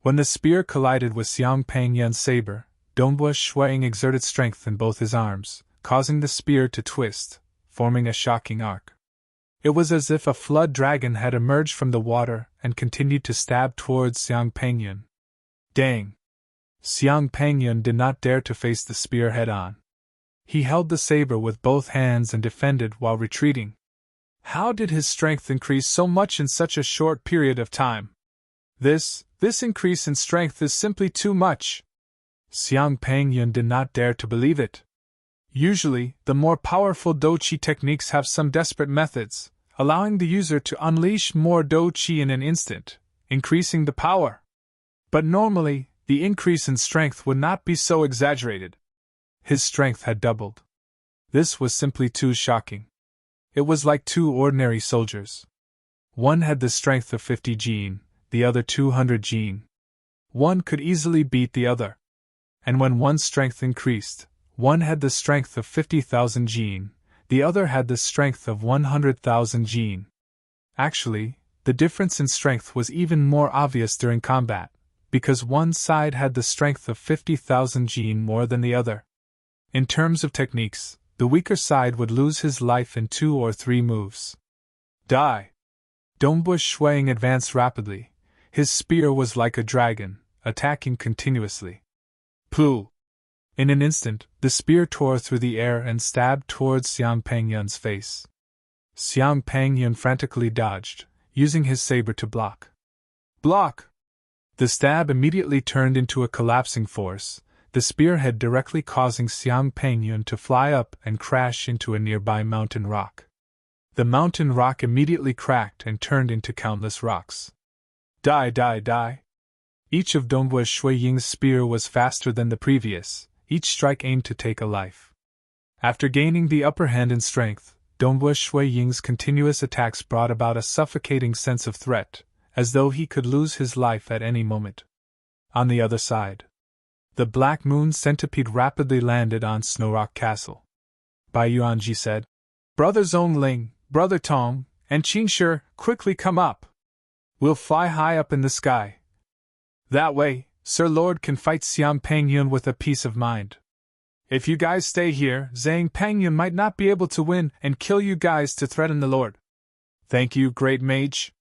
When the spear collided with Xiang Pangyun's saber, Dongbush Shuang exerted strength in both his arms, causing the spear to twist, forming a shocking arc. It was as if a flood dragon had emerged from the water and continued to stab towards Xiang Pangyun. Dang! Xiang Pangyun did not dare to face the spear head-on. He held the saber with both hands and defended while retreating. How did his strength increase so much in such a short period of time? This increase in strength is simply too much. Xiang Pangyun did not dare to believe it. Usually, the more powerful Do-Chi techniques have some desperate methods, allowing the user to unleash more Do-Chi in an instant, increasing the power. But normally, the increase in strength would not be so exaggerated. His strength had doubled. This was simply too shocking. It was like two ordinary soldiers. One had the strength of 50 jin, the other 200 jin. One could easily beat the other. And when one's strength increased, one had the strength of 50,000 jin, the other had the strength of 100,000 jin. Actually, the difference in strength was even more obvious during combat, because one side had the strength of 50,000 jin more than the other. In terms of techniques, the weaker side would lose his life in 2 or 3 moves. Die! Dongbu Shuang advanced rapidly. His spear was like a dragon, attacking continuously. Pooh! In an instant, the spear tore through the air and stabbed towards Xiang Pangyun's face. Xiang Pangyun frantically dodged, using his saber to block. Block! The stab immediately turned into a collapsing force, the spearhead directly causing Xiang Pangyun to fly up and crash into a nearby mountain rock. The mountain rock immediately cracked and turned into countless rocks. Die, die, die! Each of Dongbu Shui Ying's spear was faster than the previous. Each strike aimed to take a life. After gaining the upper hand in strength, Dongbu Shui Ying's continuous attacks brought about a suffocating sense of threat, as though he could lose his life at any moment. On the other side, the Black Moon Centipede rapidly landed on Snowrock Castle. Bai Yuanji said, "Brother Zhongling, Brother Tong, and Qingshi, quickly come up. We'll fly high up in the sky. That way, Sir Lord can fight Xiang Pangyun with a peace of mind. If you guys stay here, Zhang Pangyun might not be able to win and kill you guys to threaten the Lord." "Thank you, Great Mage,"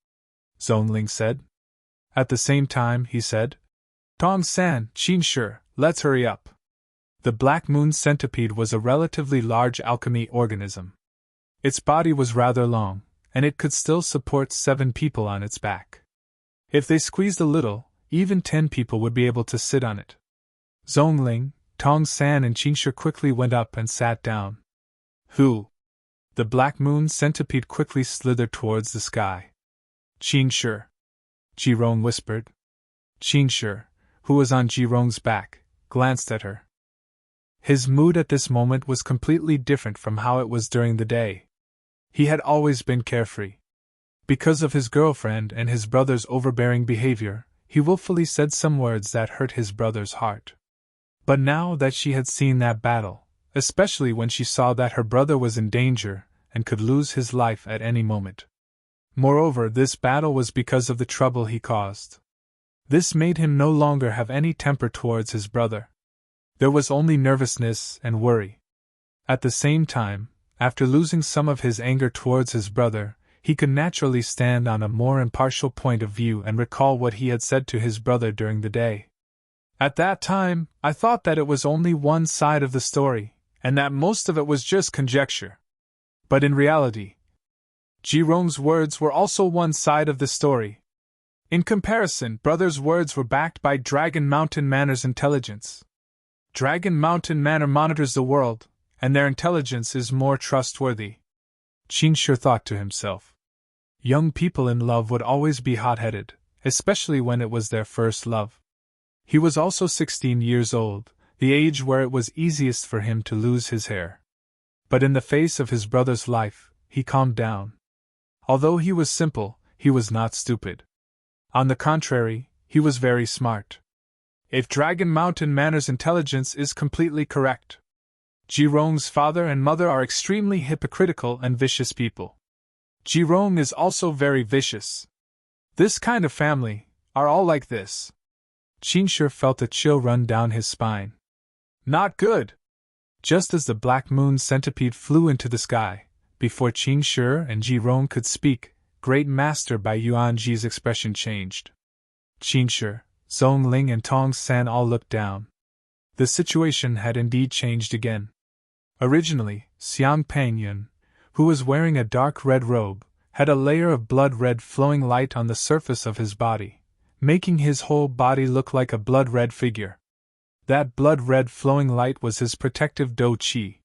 Zhongling said. At the same time, he said, "Tong-san, Qingshi, let's hurry up." The Black Moon Centipede was a relatively large alchemy organism. Its body was rather long, and it could still support 7 people on its back. If they squeezed a little, even 10 people would be able to sit on it. Zhongling, Tong-san and Qingshi quickly went up and sat down. "Who?" The Black Moon Centipede quickly slithered towards the sky. "Qingshi," Jirong whispered. Qingshi, who was on Jirong's back, glanced at her. His mood at this moment was completely different from how it was during the day. He had always been carefree. Because of his girlfriend and his brother's overbearing behavior, he willfully said some words that hurt his brother's heart. But now that she had seen that battle, especially when she saw that her brother was in danger and could lose his life at any moment. Moreover, this battle was because of the trouble he caused. This made him no longer have any temper towards his brother. There was only nervousness and worry. At the same time, after losing some of his anger towards his brother, he could naturally stand on a more impartial point of view and recall what he had said to his brother during the day. "At that time, I thought that it was only one side of the story, and that most of it was just conjecture. But in reality, Jirong's words were also one side of the story. In comparison, brother's words were backed by Dragon Mountain Manor's intelligence. Dragon Mountain Manor monitors the world, and their intelligence is more trustworthy." Qingshi thought to himself. Young people in love would always be hot-headed, especially when it was their first love. He was also 16 years old, the age where it was easiest for him to lose his hair. But in the face of his brother's life, he calmed down. Although he was simple, he was not stupid. On the contrary, he was very smart. If Dragon Mountain Manor's intelligence is completely correct, Jirong's father and mother are extremely hypocritical and vicious people. Jirong is also very vicious. This kind of family are all like this. Qingshi felt a chill run down his spine. Not good! Just as the Black Moon Centipede flew into the sky, before Qingshi and Jirong could speak, Great Master Bai Yuanji's expression changed. "Qingshi, Zhong Ling and Tong San all looked down. The situation had indeed changed again. Originally, Xiang Pangyun, who was wearing a dark red robe, had a layer of blood-red flowing light on the surface of his body, making his whole body look like a blood-red figure. That blood-red flowing light was his protective Do Qi.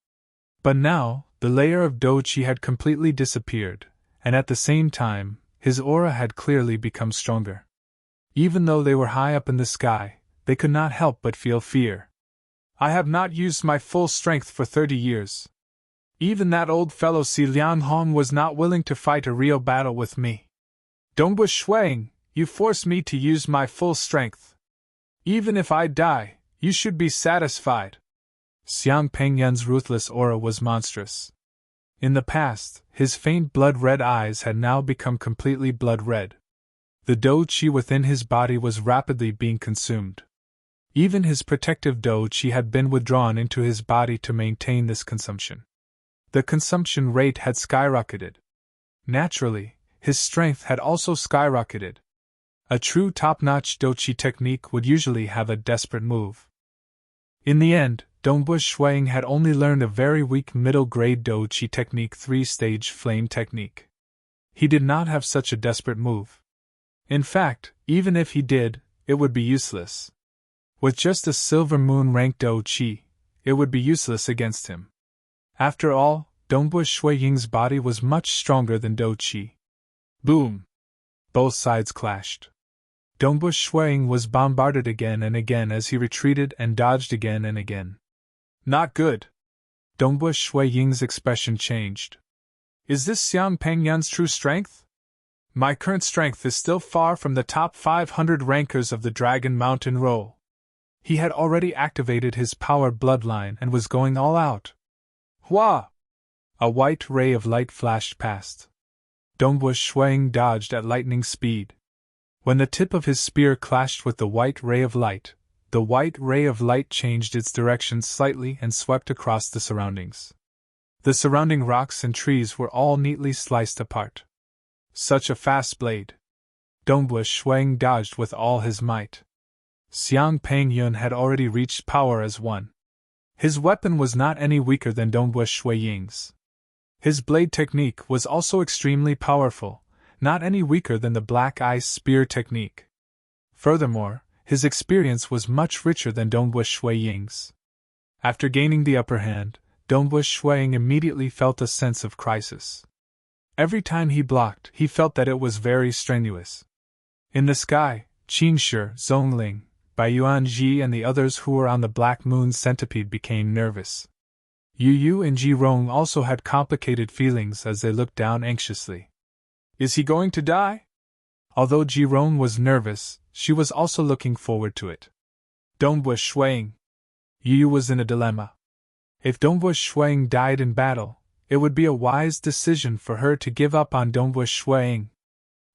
But now, the layer of Do Qi had completely disappeared, and at the same time, his aura had clearly become stronger. Even though they were high up in the sky, they could not help but feel fear. I have not used my full strength for 30 years. Even that old fellow Si Liang Hong was not willing to fight a real battle with me. Dongbu Shuang, you forced me to use my full strength. Even if I die, you should be satisfied. Xiang Pengyun's ruthless aura was monstrous. In the past, his faint blood-red eyes had now become completely blood-red. The Do Qi within his body was rapidly being consumed. Even his protective Do Qi had been withdrawn into his body to maintain this consumption. The consumption rate had skyrocketed. Naturally, his strength had also skyrocketed. A true top-notch Do Qi technique would usually have a desperate move. In the end, Dongbu Shuang had only learned a very weak middle-grade Do Qi technique, 3-stage flame technique. He did not have such a desperate move. In fact, even if he did, it would be useless. With just a silver moon rank Do Qi, it would be useless against him. After all, Dongbu Shuiying's body was much stronger than Do Qi. Boom! Both sides clashed. Dongbu Shuiying was bombarded again and again as he retreated and dodged again and again. Not good. Dongbu Shuiying's expression changed. Is this Xiang Pengyun's true strength? My current strength is still far from the top 500 rankers of the Dragon Mountain Roll. He had already activated his power bloodline and was going all out. Hua! A white ray of light flashed past. Dongbu Shuiying dodged at lightning speed. When the tip of his spear clashed with the white ray of light, the white ray of light changed its direction slightly and swept across the surroundings. The surrounding rocks and trees were all neatly sliced apart. Such a fast blade! Dongbu Shuiying dodged with all his might. Xiang Pangyun had already reached power as one. His weapon was not any weaker than Dongbu Shuiying's. His blade technique was also extremely powerful, not any weaker than the Black Ice Spear technique. Furthermore, his experience was much richer than Dongbu Shuiying's. After gaining the upper hand, Dongbu Shuiying immediately felt a sense of crisis. Every time he blocked, he felt that it was very strenuous. In the sky, Qingshi, Zhongling, Bai Yuanji and the others who were on the Black Moon Centipede became nervous. Yu Yu and Ji Rong also had complicated feelings as they looked down anxiously. Is he going to die? Although Ji Rong was nervous, she was also looking forward to it. Dongbu Shuiying. Yu Yu was in a dilemma. If Dongbu Shuiying died in battle, it would be a wise decision for her to give up on Dongbu Shuiying.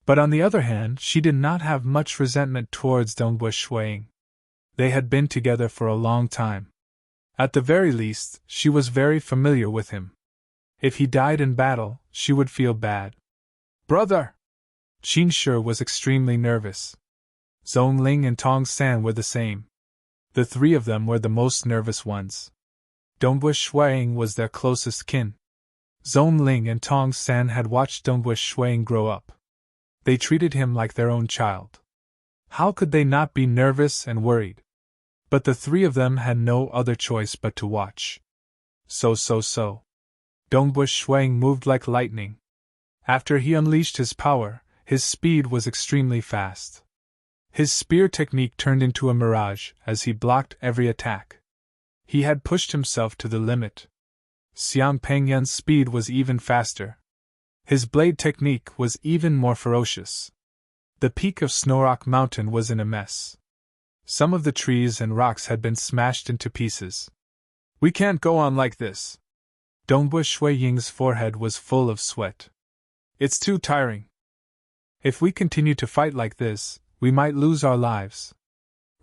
But on the other hand, she did not have much resentment towards Dongbu Shuiying. They had been together for a long time. At the very least, she was very familiar with him. If he died in battle, she would feel bad. Brother! Qingshi was extremely nervous. Zhongling and Tong San were the same. The three of them were the most nervous ones. Dongbu Shuiying was their closest kin. Zhongling and Tong San had watched Dongbu Shuiying grow up. They treated him like their own child. How could they not be nervous and worried? But the three of them had no other choice but to watch. So. Dongbu Shuiying moved like lightning. After he unleashed his power, his speed was extremely fast. His spear technique turned into a mirage as he blocked every attack. He had pushed himself to the limit. Xiang Pengyun's speed was even faster. His blade technique was even more ferocious. The peak of Snowrock Mountain was in a mess. Some of the trees and rocks had been smashed into pieces. We can't go on like this. Dongbu Shuiying's forehead was full of sweat. It's too tiring. If we continue to fight like this, we might lose our lives.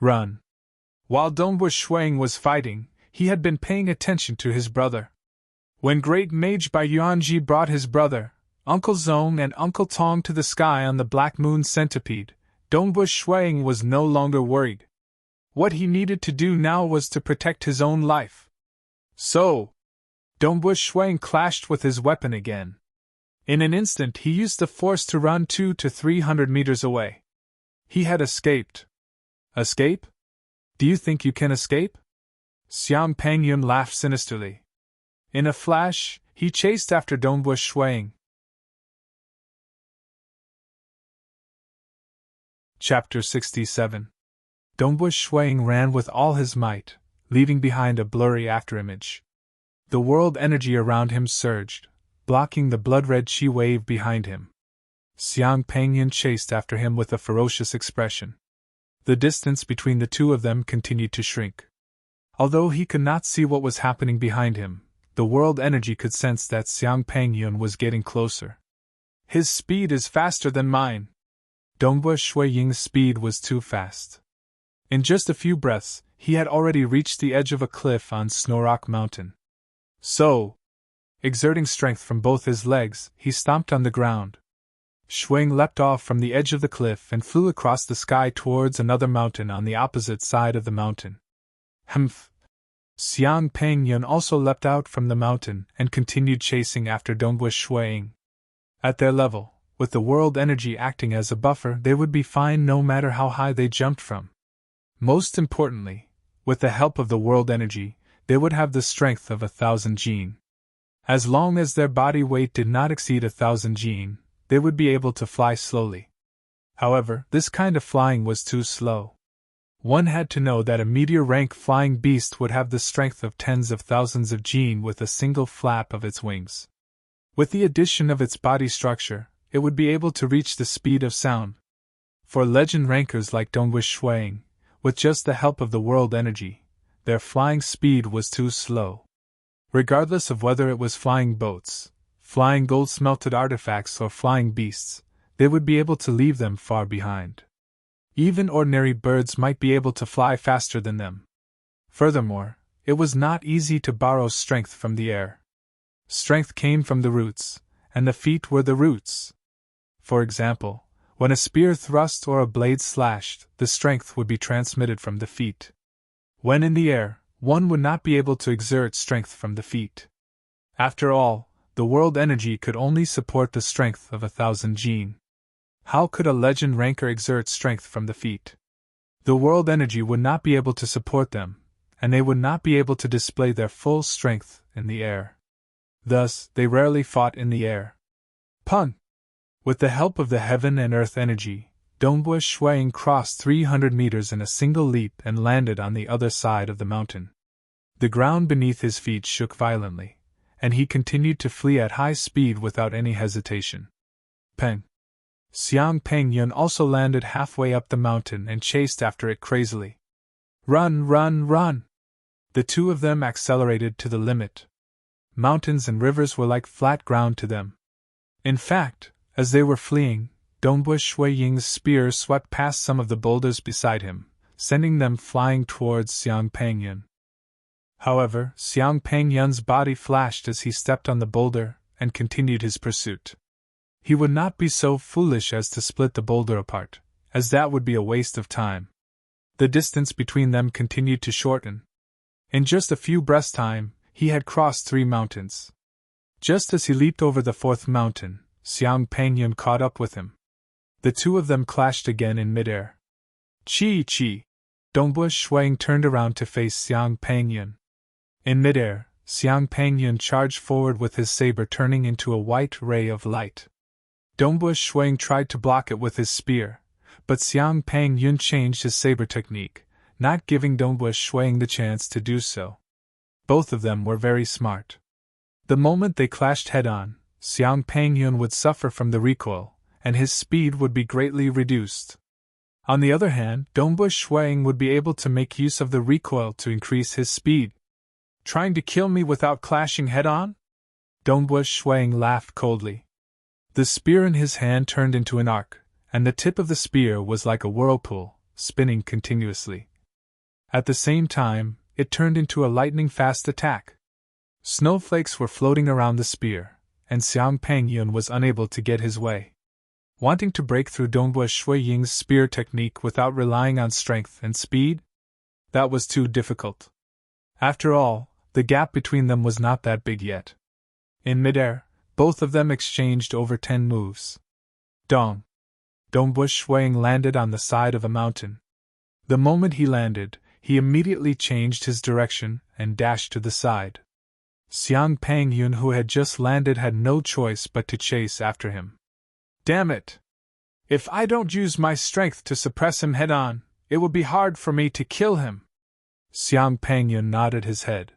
Run. While Dongbu Shuiying was fighting, he had been paying attention to his brother. When Great Mage Bai Yuanji brought his brother, Uncle Zong and Uncle Tong to the sky on the Black Moon Centipede, Dongbu Shuang was no longer worried. What he needed to do now was to protect his own life. So, Dongbu Shuang clashed with his weapon again. In an instant he used the force to run 200 to 300 meters away. He had escaped. Escape? Do you think you can escape? Xiang Pangyun laughed sinisterly. In a flash, he chased after Dongbu Shuang. Chapter 67. Dongbu Shuang ran with all his might, leaving behind a blurry afterimage. The world energy around him surged, blocking the blood-red chi wave behind him. Xiang Pangyun chased after him with a ferocious expression. The distance between the two of them continued to shrink. Although he could not see what was happening behind him, the world energy could sense that Xiang Pangyun was getting closer. His speed is faster than mine. Dongbu Shuiying's speed was too fast. In just a few breaths, he had already reached the edge of a cliff on Snorrock Mountain. So, exerting strength from both his legs, he stomped on the ground. Shuang leapt off from the edge of the cliff and flew across the sky towards another mountain on the opposite side of the mountain. Humph! Xiang Pangyun also leapt out from the mountain and continued chasing after Dongbu Shuiying. At their level, with the world energy acting as a buffer, they would be fine no matter how high they jumped from. Most importantly, with the help of the world energy, they would have the strength of 1,000 jin. As long as their body weight did not exceed 1,000 jin, they would be able to fly slowly. However, this kind of flying was too slow. One had to know that a meteor-rank flying beast would have the strength of tens of thousands of jin with a single flap of its wings. With the addition of its body structure, it would be able to reach the speed of sound. For legend rankers like Dongbu Shuang, with just the help of the world energy, their flying speed was too slow. Regardless of whether it was flying boats, flying gold-smelted artifacts or flying beasts, they would be able to leave them far behind. Even ordinary birds might be able to fly faster than them. Furthermore, it was not easy to borrow strength from the air. Strength came from the roots, and the feet were the roots. For example, when a spear thrust or a blade slashed, the strength would be transmitted from the feet. When in the air, one would not be able to exert strength from the feet. After all, the world energy could only support the strength of 1,000 jin. How could a legend ranker exert strength from the feet? The world energy would not be able to support them, and they would not be able to display their full strength in the air. Thus, they rarely fought in the air. Pun! With the help of the heaven and earth energy, Dongbu Shuang crossed 300 meters in a single leap and landed on the other side of the mountain. The ground beneath his feet shook violently, and he continued to flee at high speed without any hesitation. Peng! Xiang Pangyun also landed halfway up the mountain and chased after it crazily. Run, run, run! The two of them accelerated to the limit. Mountains and rivers were like flat ground to them. In fact, as they were fleeing, Dongbu Shuiying's spear swept past some of the boulders beside him, sending them flying towards Xiang Pangyun. However, Xiang Pangyun's body flashed as he stepped on the boulder and continued his pursuit. He would not be so foolish as to split the boulder apart, as that would be a waste of time. The distance between them continued to shorten. In just a few breaths' time, he had crossed 3 mountains. Just as he leaped over the 4th mountain, Xiang Pangyun caught up with him. The two of them clashed again in midair. Chi! Dongbu Shuang turned around to face Xiang Pangyun. In midair, Xiang Pangyun charged forward with his saber, turning into a white ray of light. Dongbu Shuang tried to block it with his spear, but Xiang Pangyun changed his saber technique, not giving Dongbu Shuang the chance to do so. Both of them were very smart. The moment they clashed head-on, Xiang Pangyun would suffer from the recoil, and his speed would be greatly reduced. On the other hand, Dongbu Shuang would be able to make use of the recoil to increase his speed. Trying to kill me without clashing head-on? Dongbu Shuang laughed coldly. The spear in his hand turned into an arc, and the tip of the spear was like a whirlpool, spinning continuously. At the same time, it turned into a lightning-fast attack. Snowflakes were floating around the spear, and Xiang Pangyun was unable to get his way. wanting to break through Dongbo Shui Ying's spear technique without relying on strength and speed? That was too difficult. After all, the gap between them was not that big yet. In midair, both of them exchanged over 10 moves. Dong! Dongbo Shui Ying landed on the side of a mountain. The moment he landed, he immediately changed his direction and dashed to the side. Xiang Pangyun, who had just landed, had no choice but to chase after him. Damn it! If I don't use my strength to suppress him head-on, it will be hard for me to kill him. Xiang Pangyun nodded his head.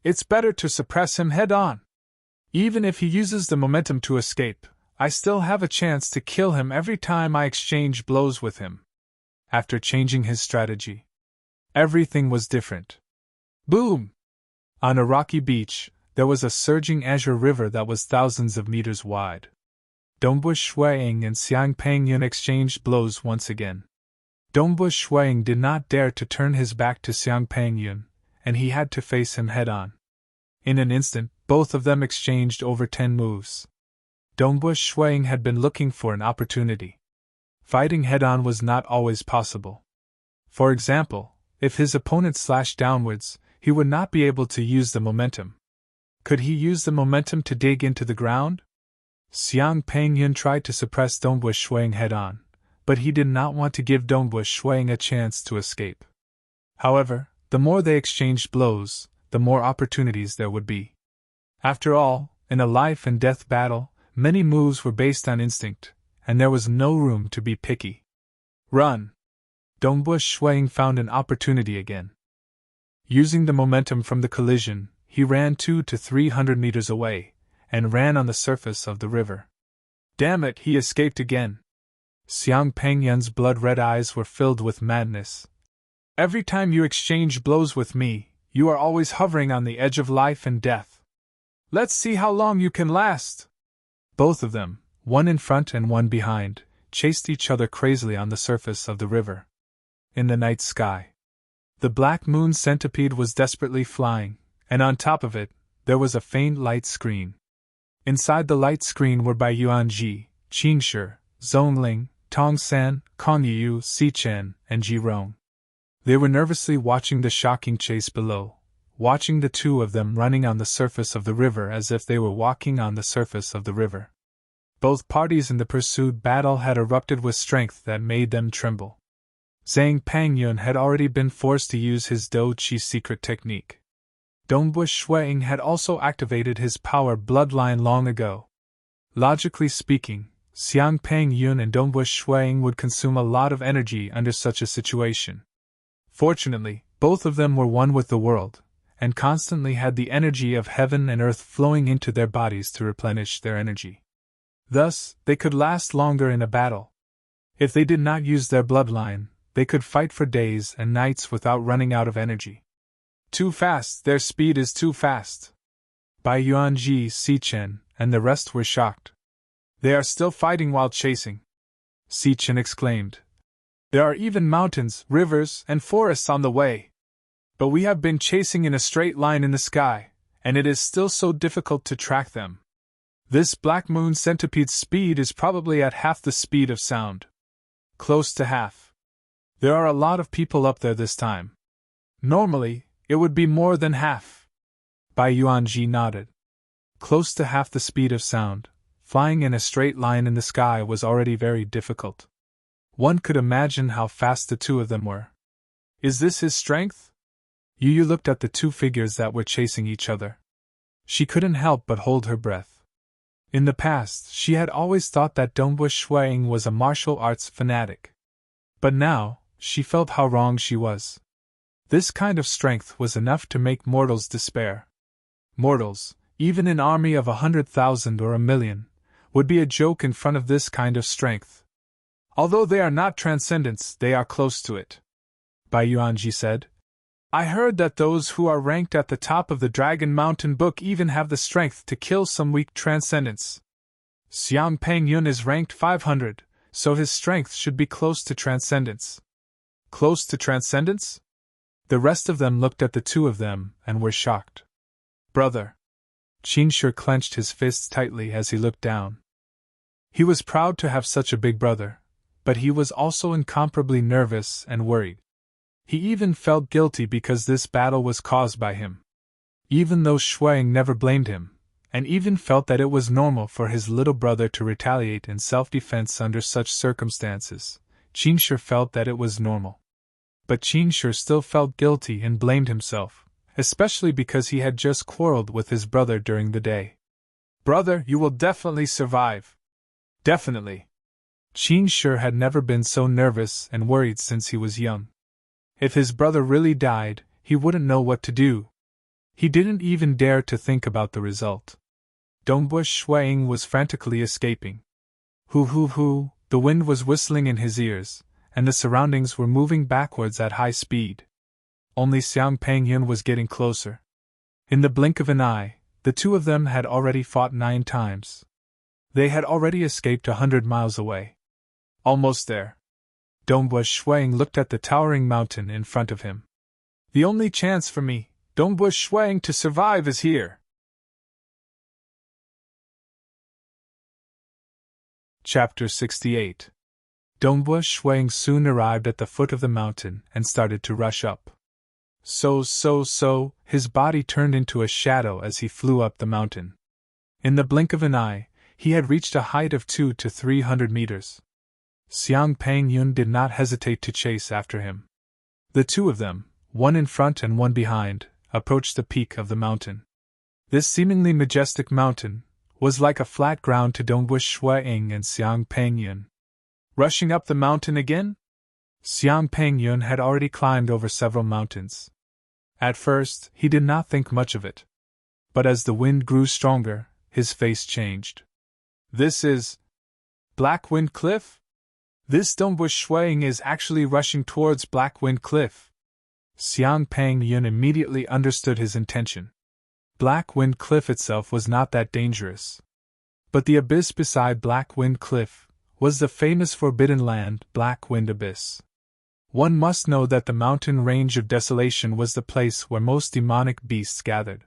It's better to suppress him head-on. Even if he uses the momentum to escape, I still have a chance to kill him every time I exchange blows with him. After changing his strategy, everything was different. Boom! On a rocky beach, there was a surging azure river that was thousands of meters wide. Dongbo Shui Ying and Xiang Pangyun exchanged blows once again. Dongbo Shui Ying did not dare to turn his back to Xiang Pangyun, and he had to face him head-on. In an instant, both of them exchanged over 10 moves. Dongbo Shui Ying had been looking for an opportunity. Fighting head-on was not always possible. For example, if his opponent slashed downwards, he would not be able to use the momentum. Could he use the momentum to dig into the ground? Xiang Pangyun tried to suppress Dongbo Shui Ying head-on, but he did not want to give Dongbo Shui Ying a chance to escape. However, the more they exchanged blows, the more opportunities there would be. After all, in a life-and-death battle, many moves were based on instinct, and there was no room to be picky. Run! Dongbo Shui Ying found an opportunity again. Using the momentum from the collision, he ran 200 to 300 meters away, and ran on the surface of the river. Damn it, he escaped again! Xiang Pangyun's blood-red eyes were filled with madness. Every time you exchange blows with me, you are always hovering on the edge of life and death. Let's see how long you can last! Both of them, one in front and one behind, chased each other crazily on the surface of the river. In the night sky, the black moon centipede was desperately flying, and on top of it, there was a faint light screen. Inside the light screen were Bai Yuanji, Qingshi, Zhongling, Tongsan, Kongyu, Xichen, and Jirong. They were nervously watching the shocking chase below, watching the two of them running on the surface of the river as if they were walking on the surface of the river. Both parties in the pursued battle had erupted with strength that made them tremble. Xiang Pangyun had already been forced to use his Do Qi secret technique. Dongbo Shui Ying had also activated his power bloodline long ago. Logically speaking, Xiang Pangyun and Dongbo Shui Ying would consume a lot of energy under such a situation. Fortunately, both of them were one with the world, and constantly had the energy of heaven and earth flowing into their bodies to replenish their energy. Thus, they could last longer in a battle. If they did not use their bloodline, they could fight for days and nights without running out of energy. Too fast, their speed is too fast. Bai Yuanji, Xichen, and the rest were shocked. They are still fighting while chasing, Xichen exclaimed. There are even mountains, rivers, and forests on the way. But we have been chasing in a straight line in the sky, and it is still so difficult to track them. This black moon centipede's speed is probably at half the speed of sound. Close to half. There are a lot of people up there this time. Normally, it would be more than half. Bai Yuanji nodded. Close to half the speed of sound, flying in a straight line in the sky was already very difficult. One could imagine how fast the two of them were. Is this his strength? Yu looked at the two figures that were chasing each other. She couldn't help but hold her breath. In the past, she had always thought that Dongbo Shui Ying was a martial arts fanatic. But now, she felt how wrong she was. This kind of strength was enough to make mortals despair. Mortals, even an army of 100,000 or 1,000,000, would be a joke in front of this kind of strength. Although they are not transcendence, they are close to it. Bai Yuanji said. I heard that those who are ranked at the top of the Dragon Mountain book even have the strength to kill some weak transcendence. Xiang Pangyun is ranked 500, so his strength should be close to transcendence. Close to transcendence? The rest of them looked at the two of them and were shocked. Brother! Qingshi clenched his fists tightly as he looked down. He was proud to have such a big brother, but he was also incomparably nervous and worried. He even felt guilty because this battle was caused by him. Even though Shuang never blamed him, and even felt that it was normal for his little brother to retaliate in self-defense under such circumstances, Qingshi felt that it was normal. But Qingshi still felt guilty and blamed himself, especially because he had just quarreled with his brother during the day. "Brother, you will definitely survive." "Definitely." Qingshi had never been so nervous and worried since he was young. If his brother really died, he wouldn't know what to do. He didn't even dare to think about the result. Dongbu Shuang was frantically escaping. Hoo hoo hoo, the wind was whistling in his ears, and the surroundings were moving backwards at high speed. Only Xiang Pengyun was getting closer. In the blink of an eye, the two of them had already fought 9 times. They had already escaped 100 miles away. Almost there. Dongbu Shuang looked at the towering mountain in front of him. "The only chance for me, Dongbu Shuang, to survive is here." Chapter 68. Dongbu Shuang soon arrived at the foot of the mountain and started to rush up. So, his body turned into a shadow as he flew up the mountain. In the blink of an eye, he had reached a height of 200 to 300 meters. Xiang Pengyun did not hesitate to chase after him. The two of them, one in front and one behind, approached the peak of the mountain. This seemingly majestic mountain was like a flat ground to Dongbu Shuang and Xiang Pengyun. Rushing up the mountain again? Xiang Pengyun had already climbed over several mountains. At first, he did not think much of it. But as the wind grew stronger, his face changed. "This is Black Wind Cliff? This Dongbu Shuang is actually rushing towards Black Wind Cliff." Xiang Pengyun immediately understood his intention. Black Wind Cliff itself was not that dangerous. But the abyss beside Black Wind Cliff was the famous forbidden land, Black Wind Abyss. One must know that the mountain range of desolation was the place where most demonic beasts gathered.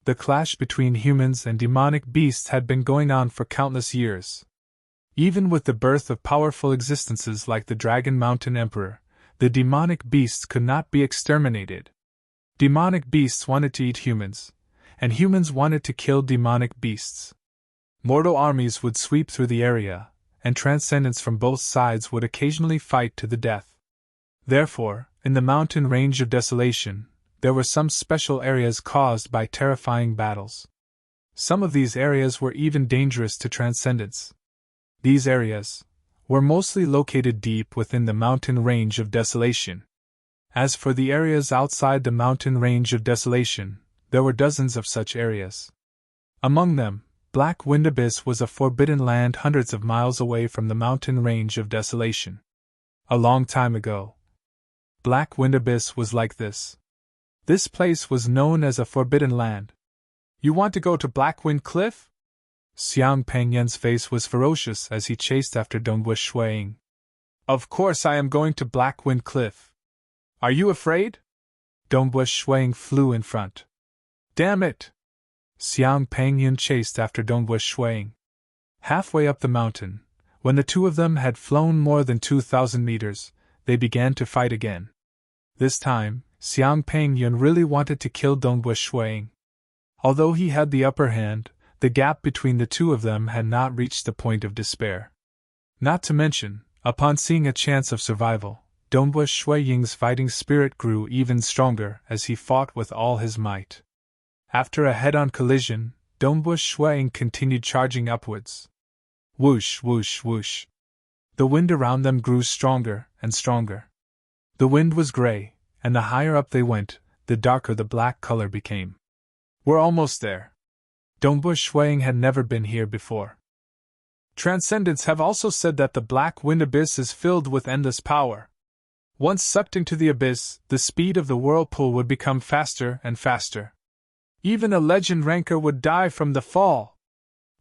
The clash between humans and demonic beasts had been going on for countless years. Even with the birth of powerful existences like the Dragon Mountain Emperor, the demonic beasts could not be exterminated. Demonic beasts wanted to eat humans, and humans wanted to kill demonic beasts. Mortal armies would sweep through the area, and transcendents from both sides would occasionally fight to the death. Therefore, in the mountain range of desolation, there were some special areas caused by terrifying battles. Some of these areas were even dangerous to transcendents. These areas were mostly located deep within the mountain range of desolation. As for the areas outside the mountain range of desolation, there were dozens of such areas. Among them, Black Wind Abyss was a forbidden land hundreds of miles away from the mountain range of desolation. A long time ago, Black Wind Abyss was like this. This place was known as a forbidden land. "You want to go to Black Wind Cliff?" Xiang Pengyun's face was ferocious as he chased after Dongbu Shuang. "Of course I am going to Black Wind Cliff. Are you afraid?" Dongbu Shuang flew in front. "Damn it!" Xiang Pengyun chased after Dongbu Shuang. Halfway up the mountain, when the two of them had flown more than 2,000 meters, they began to fight again. This time, Xiang Pengyun really wanted to kill Dongbu Shuang. Although he had the upper hand, the gap between the two of them had not reached the point of despair. Not to mention, upon seeing a chance of survival, Dongbu Shuang's fighting spirit grew even stronger as he fought with all his might. After a head-on collision, Dongbu Shuang continued charging upwards. Whoosh, whoosh, whoosh. The wind around them grew stronger and stronger. The wind was gray, and the higher up they went, the darker the black color became. "We're almost there." Dongbu Shuang had never been here before. Transcendents have also said that the Black Wind Abyss is filled with endless power. Once sucked into the abyss, the speed of the whirlpool would become faster and faster. Even a legend ranker would die from the fall.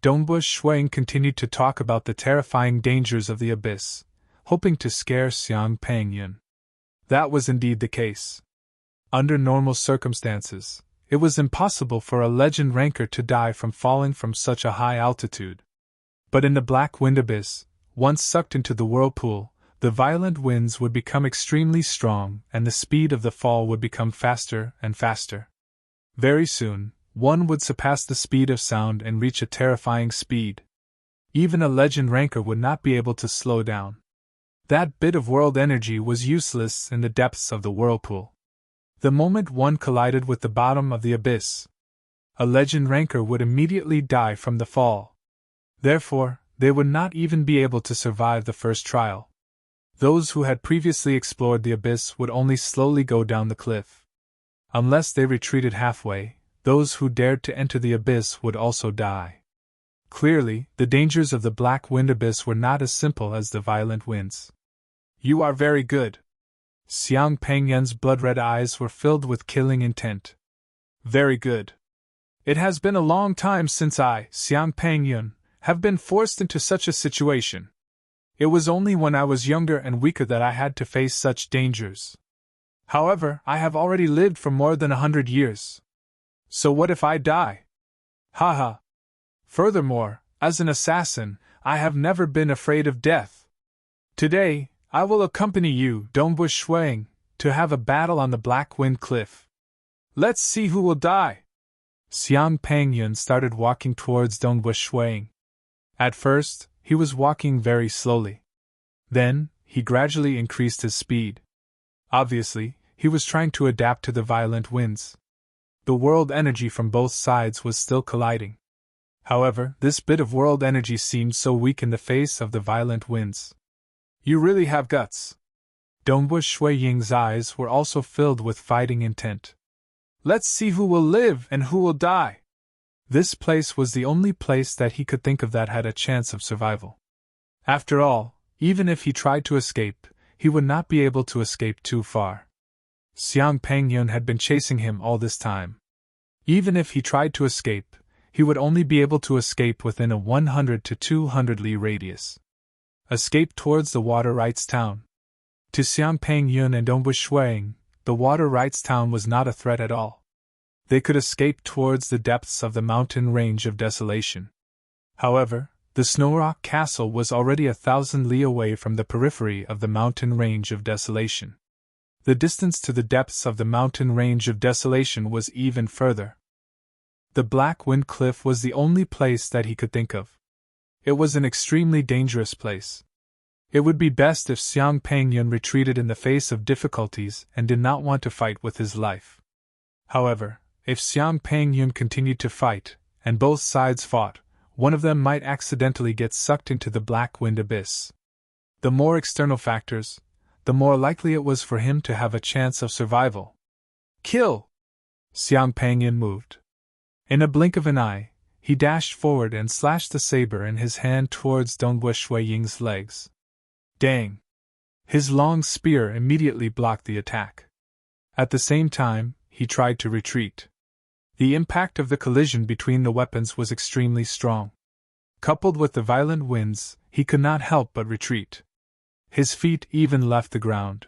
Dongbu Shuang continued to talk about the terrifying dangers of the abyss, hoping to scare Xiang Pengyun. That was indeed the case. Under normal circumstances, it was impossible for a legend ranker to die from falling from such a high altitude. But in the black wind abyss, once sucked into the whirlpool, the violent winds would become extremely strong and the speed of the fall would become faster and faster. Very soon, one would surpass the speed of sound and reach a terrifying speed. Even a legend ranker would not be able to slow down. That bit of world energy was useless in the depths of the whirlpool. The moment one collided with the bottom of the abyss, a legend ranker would immediately die from the fall. Therefore, they would not even be able to survive the first trial. Those who had previously explored the abyss would only slowly go down the cliff. Unless they retreated halfway, those who dared to enter the abyss would also die. Clearly, the dangers of the black wind abyss were not as simple as the violent winds. "You are very good." Xiang Pengyun's blood-red eyes were filled with killing intent. "Very good. It has been a long time since I, Xiang Pengyun, have been forced into such a situation. It was only when I was younger and weaker that I had to face such dangers. However, I have already lived for more than 100 years. So what if I die? Haha. Furthermore, as an assassin, I have never been afraid of death. Today, I will accompany you, Dongbush Shuang, to have a battle on the Black Wind Cliff. Let's see who will die." Xiang Pengyun started walking towards Dongbush Shuang. At first, he was walking very slowly. Then, he gradually increased his speed. Obviously, he was trying to adapt to the violent winds. The world energy from both sides was still colliding. However, this bit of world energy seemed so weak in the face of the violent winds. "You really have guts." Dongbush Shui Ying's eyes were also filled with fighting intent. "Let's see who will live and who will die." This place was the only place that he could think of that had a chance of survival. After all, even if he tried to escape, he would not be able to escape too far. Xiang Pengyun had been chasing him all this time. Even if he tried to escape, he would only be able to escape within a 100 to 200 li radius. Escape towards the Water Rights Town. To Xiang Pengyun and Dongbush Shuang, the Water Rights Town was not a threat at all. They could escape towards the depths of the mountain range of desolation. However, the Snowrock Castle was already 1,000 li away from the periphery of the mountain range of desolation. The distance to the depths of the mountain range of desolation was even further. The Black Wind Cliff was the only place that he could think of. It was an extremely dangerous place. It would be best if Xiang Pengyun retreated in the face of difficulties and did not want to fight with his life. However, if Xiang Pengyun continued to fight, and both sides fought, one of them might accidentally get sucked into the Black Wind Abyss. The more external factors, the more likely it was for him to have a chance of survival. "Kill!" Xiang Pengyun moved. In a blink of an eye, he dashed forward and slashed the saber in his hand towards Dongbush Shui Ying's legs. Dang! His long spear immediately blocked the attack. At the same time, he tried to retreat. The impact of the collision between the weapons was extremely strong. Coupled with the violent winds, he could not help but retreat. His feet even left the ground.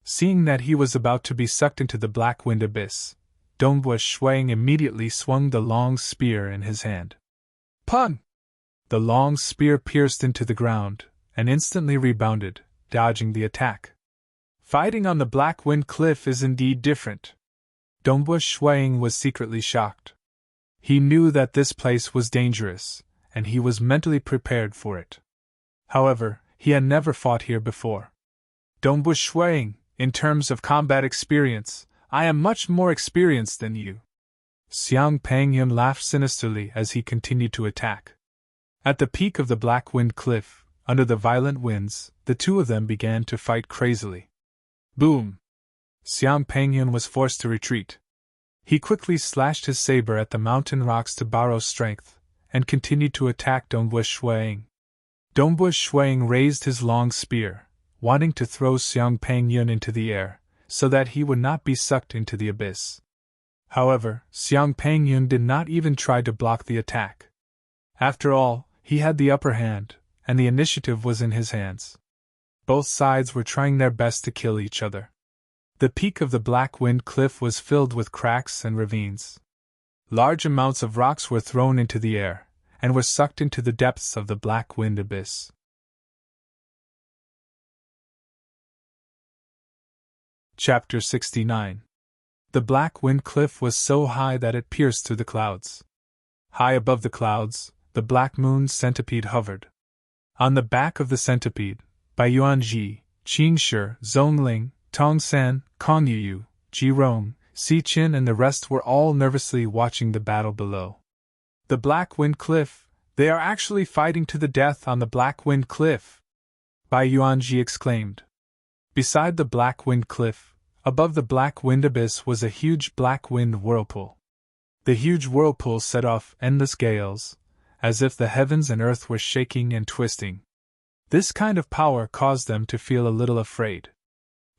Seeing that he was about to be sucked into the Black Wind Abyss, Dongbush Shuang immediately swung the long spear in his hand. Pun! The long spear pierced into the ground, and instantly rebounded, dodging the attack. Fighting on the Black Wind Cliff is indeed different. Dongbush Shuang was secretly shocked. He knew that this place was dangerous, and he was mentally prepared for it. However, he had never fought here before. Dongbush Shuang, in terms of combat experience, I am much more experienced than you. Xiang Pengyun laughed sinisterly as he continued to attack. At the peak of the Black Wind Cliff, under the violent winds, the two of them began to fight crazily. Boom! Xiang Pengyun was forced to retreat. He quickly slashed his saber at the mountain rocks to borrow strength, and continued to attack Dongbush Shuang. Dongbush Shuang raised his long spear, wanting to throw Xiang Pengyun into the air, so that he would not be sucked into the abyss. However, Xiang Pengyun did not even try to block the attack. After all, he had the upper hand, and the initiative was in his hands. Both sides were trying their best to kill each other. The peak of the Black Wind Cliff was filled with cracks and ravines. Large amounts of rocks were thrown into the air, and were sucked into the depths of the black wind abyss. Chapter 69. The black wind cliff was so high that it pierced through the clouds. High above the clouds, the black moon's centipede hovered. On the back of the centipede, Bai Yuanji, Qingshi, Zhongling, Tongsan, Kongyu, Jirong, Xichin and the rest were all nervously watching the battle below. The Black Wind Cliff! They are actually fighting to the death on the Black Wind Cliff! Bai Yuanji exclaimed. Beside the Black Wind Cliff, above the Black Wind Abyss was a huge black wind whirlpool. The huge whirlpool set off endless gales, as if the heavens and earth were shaking and twisting. This kind of power caused them to feel a little afraid.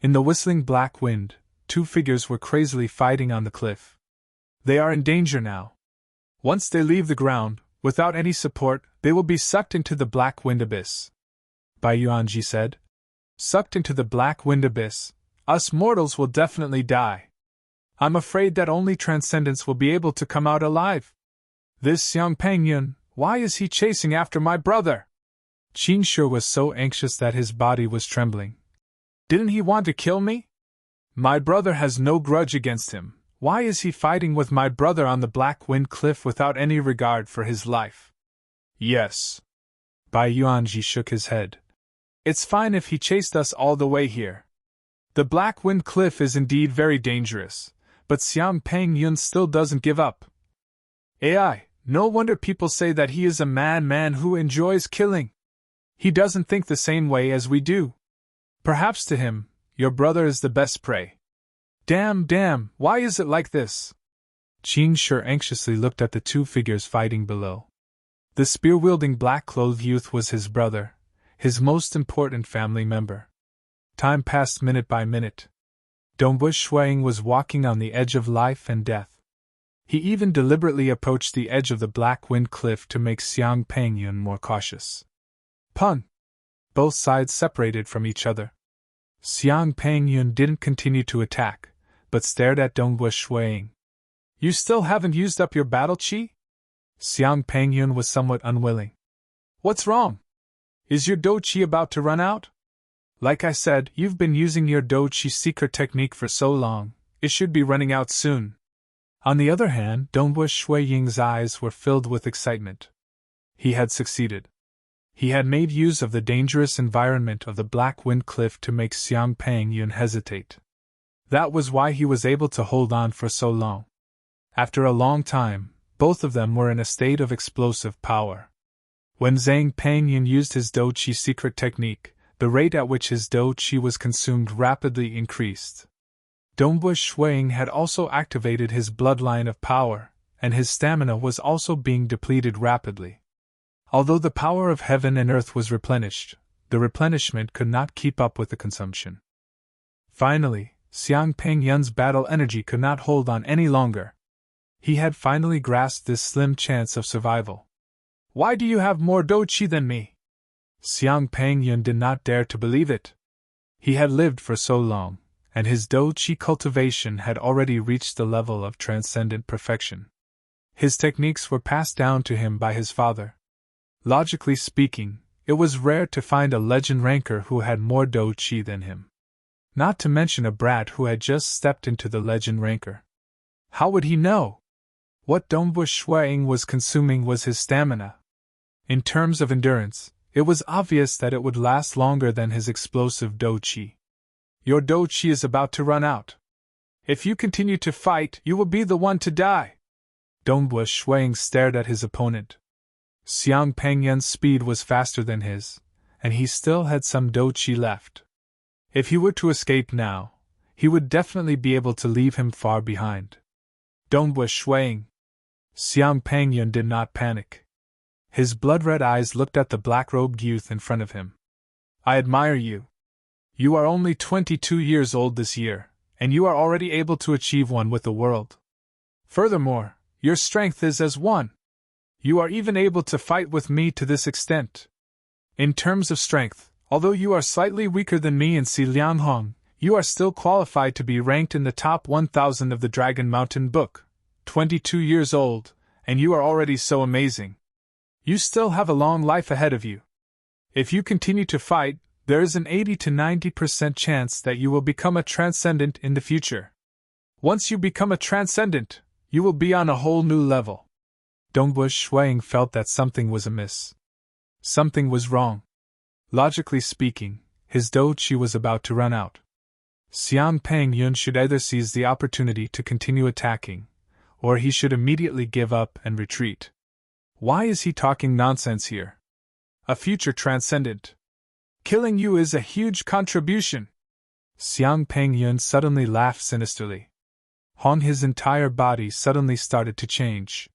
In the whistling black wind, two figures were crazily fighting on the cliff. They are in danger now. Once they leave the ground, without any support, they will be sucked into the black wind abyss. Bai Yuanji said. Sucked into the black wind abyss, us mortals will definitely die. I'm afraid that only transcendents will be able to come out alive. This Xiang Pengyun, why is he chasing after my brother? Qingshi was so anxious that his body was trembling. Didn't he want to kill me? My brother has no grudge against him. Why is he fighting with my brother on the Black Wind Cliff without any regard for his life? Yes. Bai Yuanji shook his head. It's fine if he chased us all the way here. The Black Wind Cliff is indeed very dangerous, but Xiang Pengyun still doesn't give up. AI, no wonder people say that he is a man who enjoys killing. He doesn't think the same way as we do. Perhaps to him, your brother is the best prey. Damn, why is it like this? Qingshi anxiously looked at the two figures fighting below. The spear-wielding black-clothed youth was his brother, his most important family member. Time passed minute by minute. Dongbu Shuang was walking on the edge of life and death. He even deliberately approached the edge of the Black Wind Cliff to make Xiang Pengyun more cautious. Pun! Both sides separated from each other. Xiang Pengyun didn't continue to attack, but stared at Dongbu Shuang. You still haven't used up your battle chi? Xiang Pengyun was somewhat unwilling. What's wrong? Is your do chi about to run out? Like I said, you've been using your do chi secret technique for so long, it should be running out soon. On the other hand, Dongbu Shuiying's eyes were filled with excitement. He had succeeded. He had made use of the dangerous environment of the Black Wind Cliff to make Xiang Pengyun hesitate. That was why he was able to hold on for so long. After a long time, both of them were in a state of explosive power. When Xiang Pengyun used his do chi secret technique, the rate at which his do chi was consumed rapidly increased. Dongbu Shuiying had also activated his bloodline of power, and his stamina was also being depleted rapidly. Although the power of heaven and earth was replenished, the replenishment could not keep up with the consumption. Finally, Xiang Pengyun's battle energy could not hold on any longer. He had finally grasped this slim chance of survival. Why do you have more do chi than me? Xiang Pengyun did not dare to believe it. He had lived for so long, and his do chi cultivation had already reached the level of transcendent perfection. His techniques were passed down to him by his father. Logically speaking, it was rare to find a legend ranker who had more do chi than him. Not to mention a brat who had just stepped into the legend ranker. How would he know? What Dongbu Shuiying was consuming was his stamina. In terms of endurance, it was obvious that it would last longer than his explosive do chi. Your do chi is about to run out. If you continue to fight, you will be the one to die. Dongbu Shuiying stared at his opponent. Xiang Pengyun's speed was faster than his, and he still had some do chi left. If he were to escape now, he would definitely be able to leave him far behind. Dongbu Shuiying. Xiang Pengyun did not panic. His blood-red eyes looked at the black-robed youth in front of him. I admire you. You are only 22 years old this year, and you are already able to achieve one with the world. Furthermore, your strength is as one. You are even able to fight with me to this extent. In terms of strength, although you are slightly weaker than me in Xilianghong, you are still qualified to be ranked in the top 1,000 of the Dragon Mountain book. 22 years old, and you are already so amazing. You still have a long life ahead of you. If you continue to fight, there is an 80 to 90% chance that you will become a transcendent in the future. Once you become a transcendent, you will be on a whole new level. Dongbu Shuang felt that something was amiss. Something was wrong. Logically speaking, his doqi was about to run out. Xiang Pengyun should either seize the opportunity to continue attacking, or he should immediately give up and retreat. Why is he talking nonsense here? A future transcendent. Killing you is a huge contribution. Xiang Pengyun suddenly laughed sinisterly. His entire body suddenly started to change.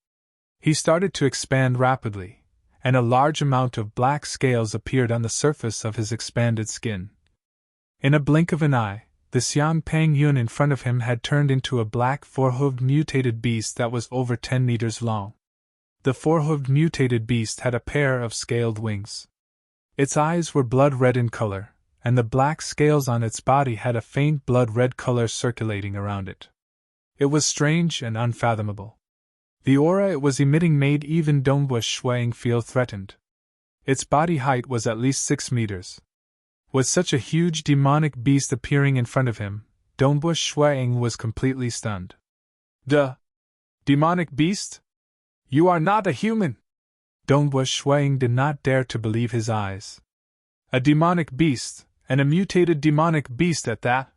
He started to expand rapidly, and a large amount of black scales appeared on the surface of his expanded skin. In a blink of an eye, the Xiang Pengyun in front of him had turned into a black four-hooved mutated beast that was over 10 meters long. The four-hooved mutated beast had a pair of scaled wings. Its eyes were blood red in color, and the black scales on its body had a faint blood red color circulating around it. It was strange and unfathomable. The aura it was emitting made even Dongbu Shuang feel threatened. Its body height was at least 6 meters. With such a huge demonic beast appearing in front of him, Dongbu Shuang was completely stunned. Duh! Demonic beast? You are not a human! Dongbu Shuang did not dare to believe his eyes. A demonic beast, and a mutated demonic beast at that?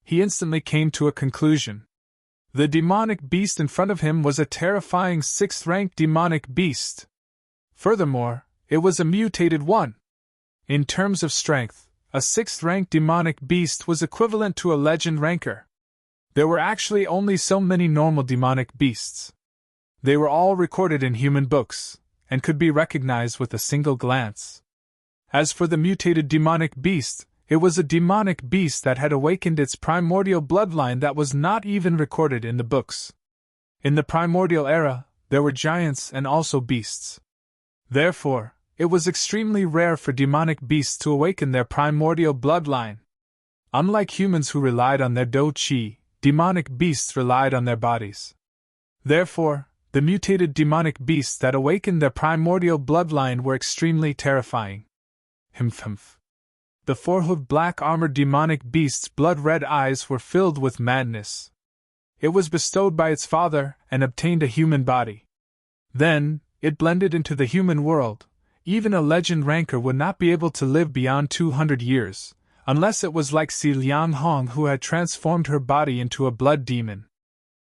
He instantly came to a conclusion. The demonic beast in front of him was a terrifying 6th-rank demonic beast. Furthermore, it was a mutated one. In terms of strength, a 6th-rank demonic beast was equivalent to a legend ranker. There were actually only so many normal demonic beasts. They were all recorded in human books, and could be recognized with a single glance. As for the mutated demonic beast, it was a demonic beast that had awakened its primordial bloodline that was not even recorded in the books. In the primordial era, there were giants and also beasts. Therefore, it was extremely rare for demonic beasts to awaken their primordial bloodline. Unlike humans who relied on their doqi, demonic beasts relied on their bodies. Therefore, the mutated demonic beasts that awakened their primordial bloodline were extremely terrifying. Humph. The four-hooved black-armored demonic beast's blood-red eyes were filled with madness. It was bestowed by its father and obtained a human body. Then, it blended into the human world. Even a legend ranker would not be able to live beyond 200 years, unless it was like Si Liang Hong who had transformed her body into a blood demon.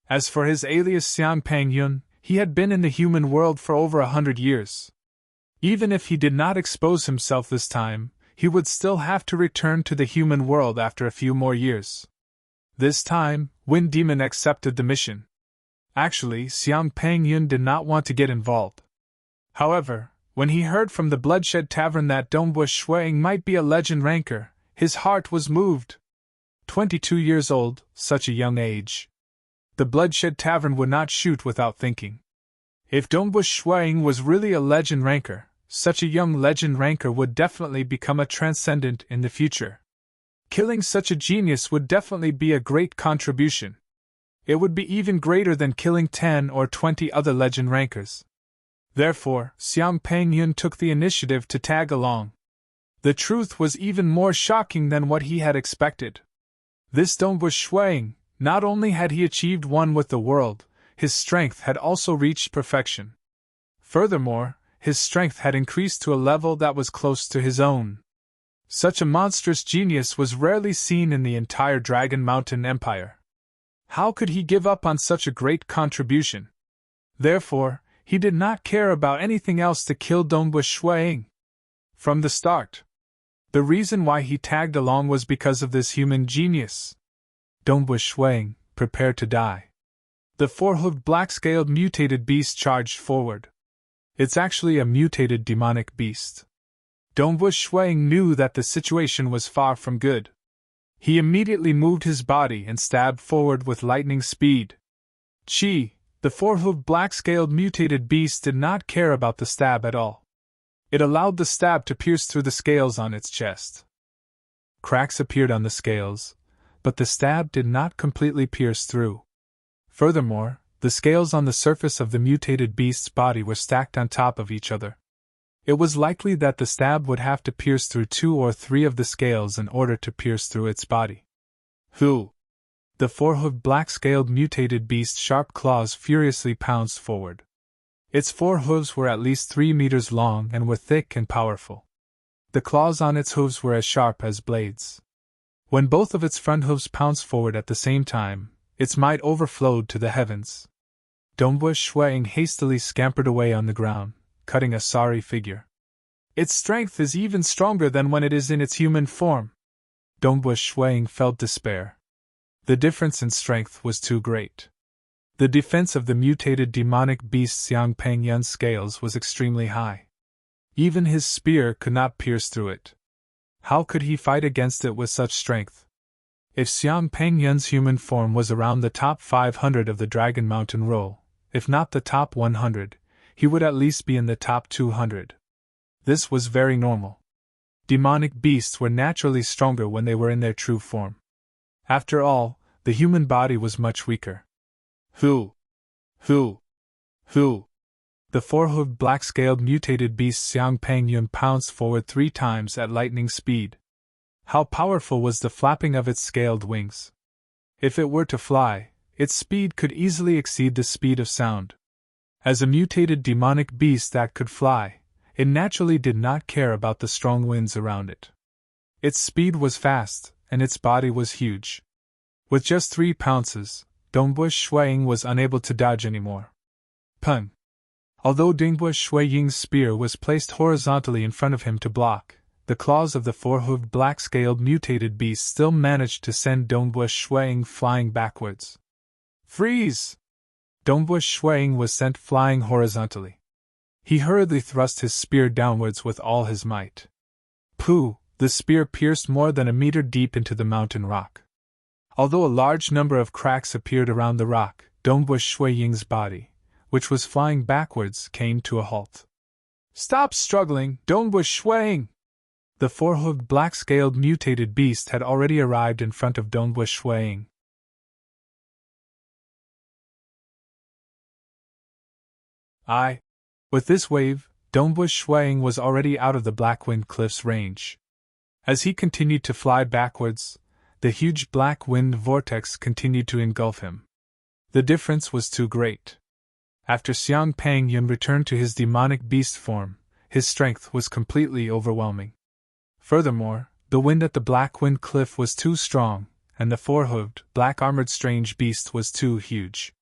As for his alias Xiang Pengyun, he had been in the human world for over 100 years. Even if he did not expose himself this time, he would still have to return to the human world after a few more years. This time, Wind Demon accepted the mission. Actually, Xiang Pengyun did not want to get involved. However, when he heard from the Bloodshed Tavern that Dongbu Shuang might be a legend ranker, his heart was moved. 22 years old, such a young age. The Bloodshed Tavern would not shoot without thinking. If Dongbu Shuang was really a legend ranker, such a young legend ranker would definitely become a transcendent in the future. Killing such a genius would definitely be a great contribution. It would be even greater than killing 10 or 20 other legend rankers. Therefore, Xiang Pengyun took the initiative to tag along. The truth was even more shocking than what he had expected. This Dongbu Shuang, not only had he achieved one with the world, his strength had also reached perfection. Furthermore, his strength had increased to a level that was close to his own. Such a monstrous genius was rarely seen in the entire Dragon Mountain Empire. How could he give up on such a great contribution? Therefore, he did not care about anything else to kill Dongbu Shuang. From the start, the reason why he tagged along was because of this human genius. Dongbu Shuang, prepare to die. The four-hooved black-scaled mutated beast charged forward. It's actually a mutated demonic beast. Dongbu Shuang knew that the situation was far from good. He immediately moved his body and stabbed forward with lightning speed. The four-hooved black-scaled mutated beast did not care about the stab at all. It allowed the stab to pierce through the scales on its chest. Cracks appeared on the scales, but the stab did not completely pierce through. Furthermore, The scales on the surface of the mutated beast's body were stacked on top of each other. It was likely that the stab would have to pierce through 2 or 3 of the scales in order to pierce through its body. Who? The four-hooved black-scaled mutated beast's sharp claws furiously pounced forward. Its 4 hooves were at least 3 meters long and were thick and powerful. The claws on its hooves were as sharp as blades. When both of its front hooves pounced forward at the same time, its might overflowed to the heavens. Dongbua Shuang hastily scampered away on the ground, cutting a sorry figure. Its strength is even stronger than when it is in its human form. Dongbua Shuang felt despair. The difference in strength was too great. The defense of the mutated demonic beast Xiang Pengyun's scales was extremely high. Even his spear could not pierce through it. How could he fight against it with such strength? If Xiang Pengyun's human form was around the top 500 of the Dragon Mountain roll, if not the top 100, he would at least be in the top 200. This was very normal. Demonic beasts were naturally stronger when they were in their true form. After all, the human body was much weaker. Who? The four-hooved black-scaled mutated beast Xiang Pengyun pounced forward 3 times at lightning speed. How powerful was the flapping of its scaled wings! If it were to fly, its speed could easily exceed the speed of sound. As a mutated demonic beast that could fly, it naturally did not care about the strong winds around it. Its speed was fast, and its body was huge. With just 3 pounces, Dongbua Shuang was unable to dodge anymore. Pun. Although Dongbua Shuang's spear was placed horizontally in front of him to block, the claws of the four-hooved black-scaled mutated beast still managed to send Dongbua Shuang flying backwards. Freeze! Dongbua Shuang was sent flying horizontally. He hurriedly thrust his spear downwards with all his might. Pooh! The spear pierced more than a meter deep into the mountain rock. Although a large number of cracks appeared around the rock, Dongbua Shuang's body, which was flying backwards, came to a halt. Stop struggling, Dongbua Shuang! The four-hooved black-scaled mutated beast had already arrived in front of Dongbua Shuang. With this wave, Dongbua Shuang was already out of the Black-Wind Cliff's range. As he continued to fly backwards, the huge black wind vortex continued to engulf him. The difference was too great. After Xiang Pengyun returned to his demonic beast form, his strength was completely overwhelming. Furthermore, the wind at the Black-Wind Cliff was too strong, and the four-hooved, black-armored strange beast was too huge.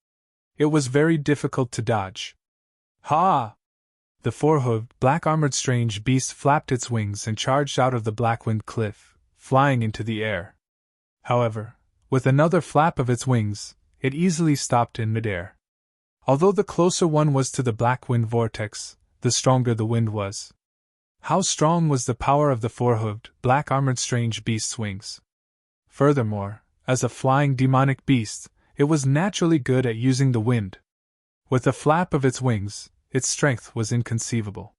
It was very difficult to dodge. Ha! The four-hooved, black-armored strange beast flapped its wings and charged out of the Black-Wind Cliff, flying into the air. However, with another flap of its wings, it easily stopped in midair. Although the closer one was to the Black-Wind vortex, the stronger the wind was. How strong was the power of the four-hooved, black-armored strange beast's wings! Furthermore, as a flying demonic beast, it was naturally good at using the wind. With a flap of its wings, its strength was inconceivable.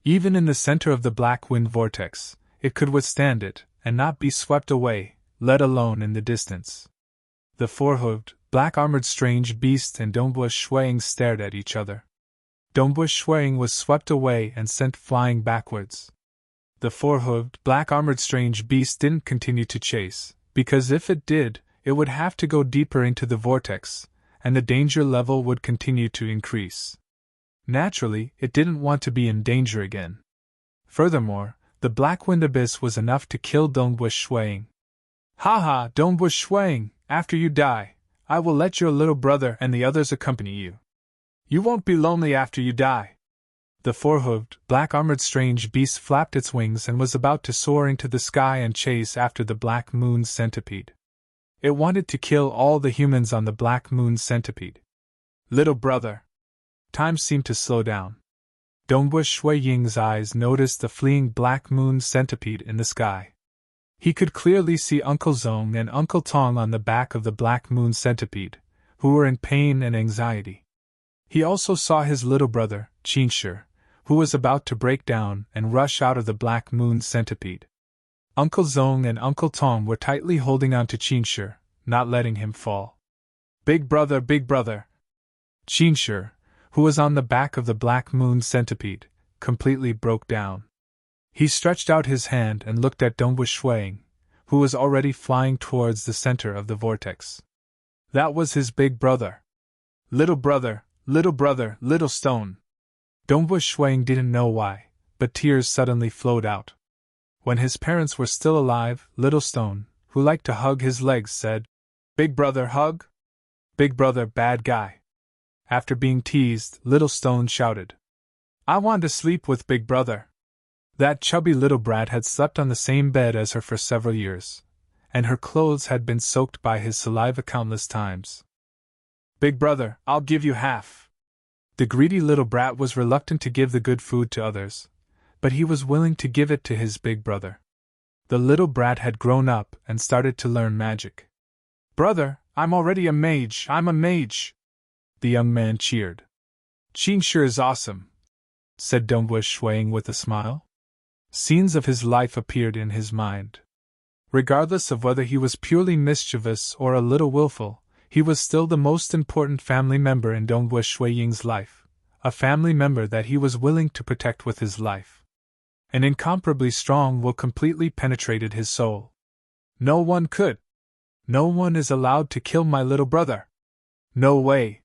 Even in the center of the black wind vortex, it could withstand it and not be swept away, let alone in the distance. The four-hooved, black-armored strange beast and Dongbua Shuang stared at each other. Dongbua Shuang was swept away and sent flying backwards. The four-hooved, black-armored strange beast didn't continue to chase, because if it did, it would have to go deeper into the vortex, and the danger level would continue to increase. Naturally, it didn't want to be in danger again. Furthermore, the black wind abyss was enough to kill Dongbua Shuang. Ha, Dongbua Shuang, after you die, I will let your little brother and the others accompany you. You won't be lonely after you die. The four-hooved, black-armored strange beast flapped its wings and was about to soar into the sky and chase after the Black Moon Centipede. It wanted to kill all the humans on the Black Moon Centipede. Little brother. Time seemed to slow down. Dongbua Shuang's eyes noticed the fleeing Black Moon Centipede in the sky. He could clearly see Uncle Zong and Uncle Tong on the back of the Black Moon Centipede, who were in pain and anxiety. He also saw his little brother, Qinshi, who was about to break down and rush out of the Black Moon Centipede. Uncle Zong and Uncle Tong were tightly holding on to Qinshi, not letting him fall. Big brother, Qingshi, who was on the back of the black moon centipede, completely broke down. He stretched out his hand and looked at Dongwu Shuang, who was already flying towards the center of the vortex. That was his big brother. Little brother, little brother, little stone. Dongwu Shuang didn't know why, but tears suddenly flowed out. When his parents were still alive, Little Stone, who liked to hug his legs, said, "Big brother, hug? Big brother, bad guy." After being teased, Little Stone shouted, "I want to sleep with Big brother." That chubby little brat had slept on the same bed as her for several years, and her clothes had been soaked by his saliva countless times. "Big brother, I'll give you half." The greedy little brat was reluctant to give the good food to others, but he was willing to give it to his big brother. The little brat had grown up and started to learn magic. "Brother, I'm already a mage, I'm a mage!" The young man cheered. "Qingshi is awesome," said Dongwu Shuang with a smile. Scenes of his life appeared in his mind. Regardless of whether he was purely mischievous or a little willful, he was still the most important family member in Dongwu Shuang's life, a family member that he was willing to protect with his life. An incomparably strong will completely penetrated his soul. "No one could. No one is allowed to kill my little brother. No way.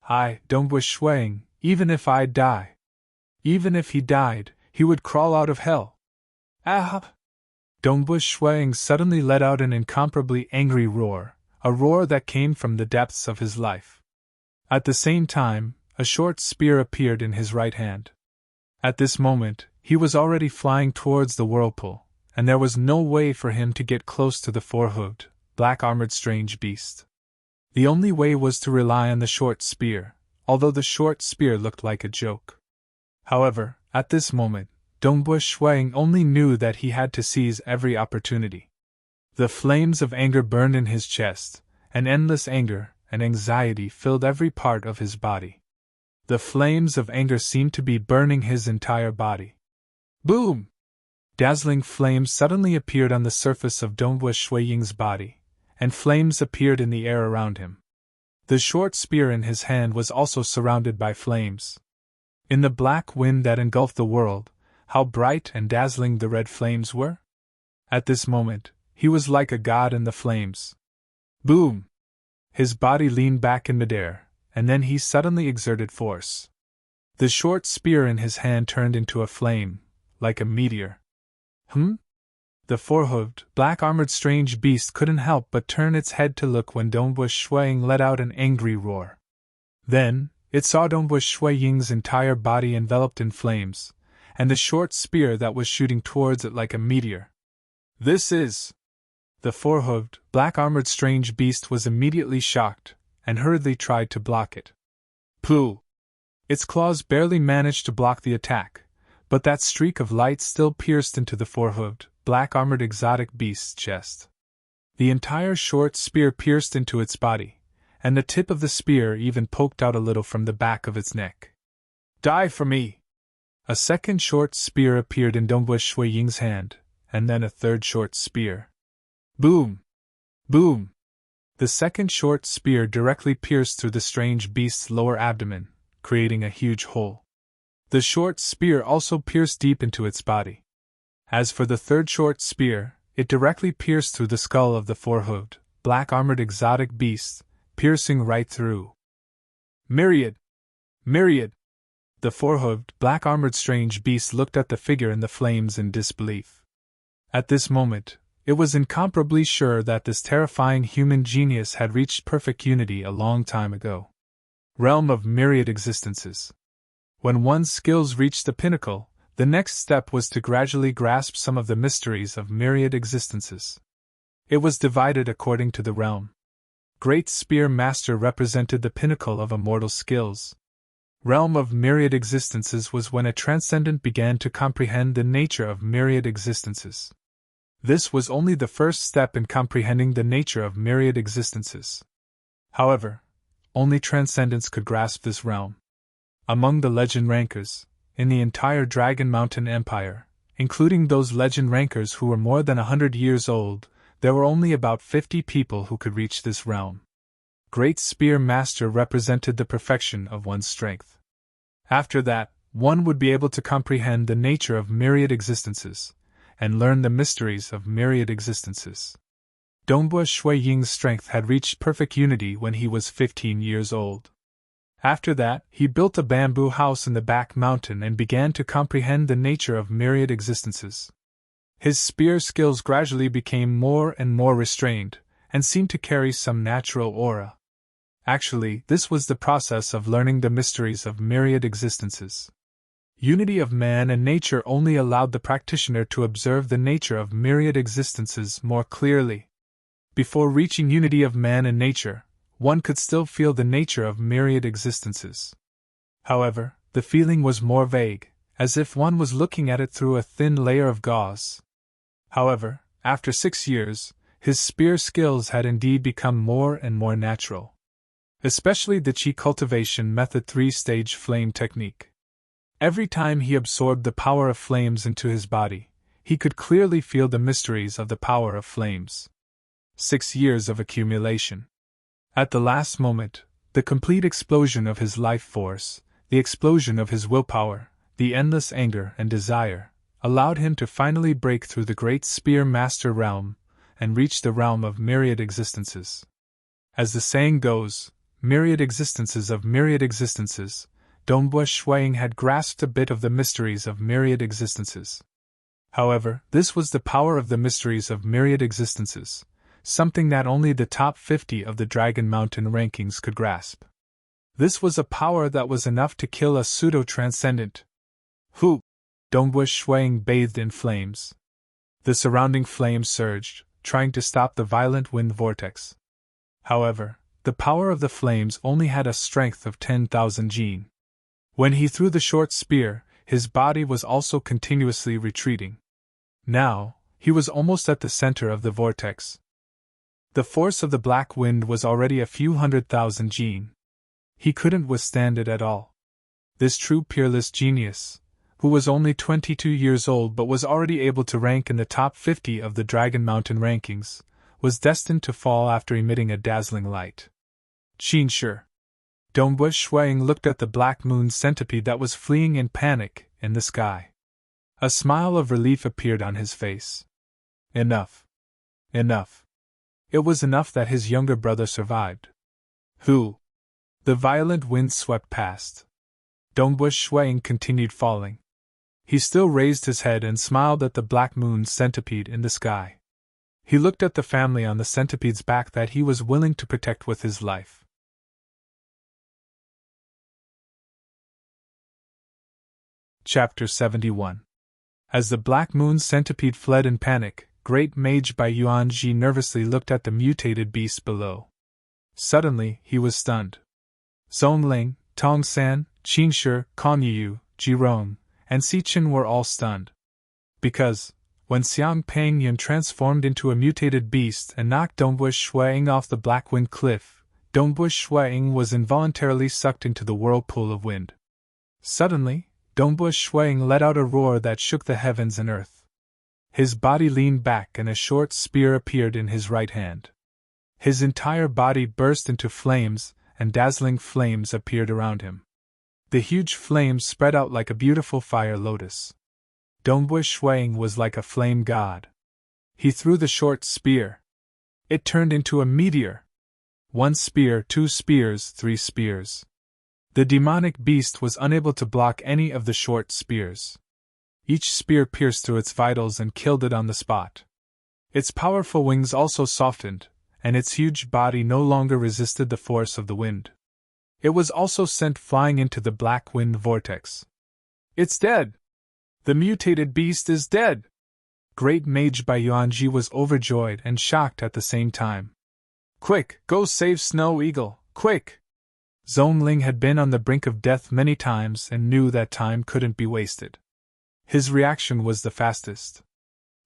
I, Dongwu Shuang, even if I die. Even if he died, he would crawl out of hell. Ah!" Dongwu Shuang suddenly let out an incomparably angry roar, a roar that came from the depths of his life. At the same time, a short spear appeared in his right hand. At this moment, he was already flying towards the whirlpool, and there was no way for him to get close to the four-hooved, black-armored strange beast. The only way was to rely on the short spear, although the short spear looked like a joke. However, at this moment, Dongwu Shuang only knew that he had to seize every opportunity. The flames of anger burned in his chest, and endless anger and anxiety filled every part of his body. The flames of anger seemed to be burning his entire body. Boom! Dazzling flames suddenly appeared on the surface of Dongwu Shuang's body, and flames appeared in the air around him. The short spear in his hand was also surrounded by flames. In the black wind that engulfed the world, how bright and dazzling the red flames were! At this moment, he was like a god in the flames. Boom! His body leaned back in midair, and then he suddenly exerted force. The short spear in his hand turned into a flame, like a meteor. The four-hooved, black-armored strange beast couldn't help but turn its head to look when Dongwu Shuang let out an angry roar. Then, it saw Dongwu Shuang's entire body enveloped in flames, and the short spear that was shooting towards it like a meteor. "This is..." The four-hooved, black-armored strange beast was immediately shocked, and hurriedly tried to block it. Pooh! Its claws barely managed to block the attack, but that streak of light still pierced into the four-hooved, black-armored exotic beast's chest. The entire short spear pierced into its body, and the tip of the spear even poked out a little from the back of its neck. "Die for me!" A second short spear appeared in Dongwu Shuang's hand, and then a third short spear. Boom! Boom! The second short spear directly pierced through the strange beast's lower abdomen, creating a huge hole. The short spear also pierced deep into its body. As for the third short spear, it directly pierced through the skull of the four-hooved, black-armored exotic beast, piercing right through. Myriad! Myriad! The four-hooved, black-armored strange beast looked at the figure in the flames in disbelief. At this moment, it was incomparably sure that this terrifying human genius had reached perfect unity a long time ago. Realm of myriad existences. When one's skills reached the pinnacle, the next step was to gradually grasp some of the mysteries of myriad existences. It was divided according to the realm. Great Spear Master represented the pinnacle of immortal skills. Realm of myriad existences was when a transcendent began to comprehend the nature of myriad existences. This was only the first step in comprehending the nature of myriad existences. However, only transcendents could grasp this realm. Among the legend rankers, in the entire Dragon Mountain Empire, including those legend rankers who were more than 100 years old, there were only about 50 people who could reach this realm. Great Spear Master represented the perfection of one's strength. After that, one would be able to comprehend the nature of myriad existences, and learn the mysteries of myriad existences. Dongbua Shui Ying's strength had reached perfect unity when he was 15 years old. After that, he built a bamboo house in the back mountain and began to comprehend the nature of myriad existences. His spear skills gradually became more and more restrained, and seemed to carry some natural aura. Actually, this was the process of learning the mysteries of myriad existences. Unity of man and nature only allowed the practitioner to observe the nature of myriad existences more clearly. Before reaching unity of man and nature, one could still feel the nature of myriad existences. However, the feeling was more vague, as if one was looking at it through a thin layer of gauze. However, after 6 years, his spear skills had indeed become more and more natural. Especially the Qi cultivation method 3-stage flame technique. Every time he absorbed the power of flames into his body, he could clearly feel the mysteries of the power of flames. 6 years of accumulation. At the last moment, the complete explosion of his life force, the explosion of his willpower, the endless anger and desire, allowed him to finally break through the Great Spear Master realm and reach the realm of myriad existences. As the saying goes, myriad existences of myriad existences, Dongbua Shuiying had grasped a bit of the mysteries of myriad existences. However, this was the power of the mysteries of myriad existences, something that only the top 50 of the Dragon Mountain rankings could grasp. This was a power that was enough to kill a pseudo-transcendent. Who? Dongbua Shuiying bathed in flames. The surrounding flames surged, trying to stop the violent wind vortex. However, the power of the flames only had a strength of 10,000 jin. When he threw the short spear, his body was also continuously retreating. Now, he was almost at the center of the vortex. The force of the black wind was already a few 100,000 jin. He couldn't withstand it at all. This true peerless genius, who was only 22 years old but was already able to rank in the top 50 of the Dragon Mountain rankings, was destined to fall after emitting a dazzling light. Qin Shi. Dongbua Shuiying looked at the black moon centipede that was fleeing in panic in the sky. A smile of relief appeared on his face. Enough. Enough. It was enough that his younger brother survived. Who? The violent wind swept past. Dongbua Shuiying continued falling. He still raised his head and smiled at the black moon centipede in the sky. He looked at the family on the centipede's back that he was willing to protect with his life. Chapter 71. As the black moon centipede fled in panic, Great Mage Bai Yuanji nervously looked at the mutated beast below. Suddenly, he was stunned. Zhongling, Tongsan, Qingshi, Kongyu, Jirong, and Xichen were all stunned. Because, when Xiang Pengyan transformed into a mutated beast and knocked Dongbua Shuiying off the black wind cliff, Dongbua Shuiying was involuntarily sucked into the whirlpool of wind. Suddenly, Dongbua Shuiying let out a roar that shook the heavens and earth. His body leaned back and a short spear appeared in his right hand. His entire body burst into flames, and dazzling flames appeared around him. The huge flames spread out like a beautiful fire lotus. Dongbua Shuiying was like a flame god. He threw the short spear. It turned into a meteor. 1 spear, 2 spears, 3 spears. The demonic beast was unable to block any of the short spears. Each spear pierced through its vitals and killed it on the spot. Its powerful wings also softened, and its huge body no longer resisted the force of the wind. It was also sent flying into the black wind vortex. It's dead! The mutated beast is dead! Great Mage Bai Yuanji was overjoyed and shocked at the same time. Quick, go save Snow Eagle, quick! Zhongling had been on the brink of death many times and knew that time couldn't be wasted. His reaction was the fastest.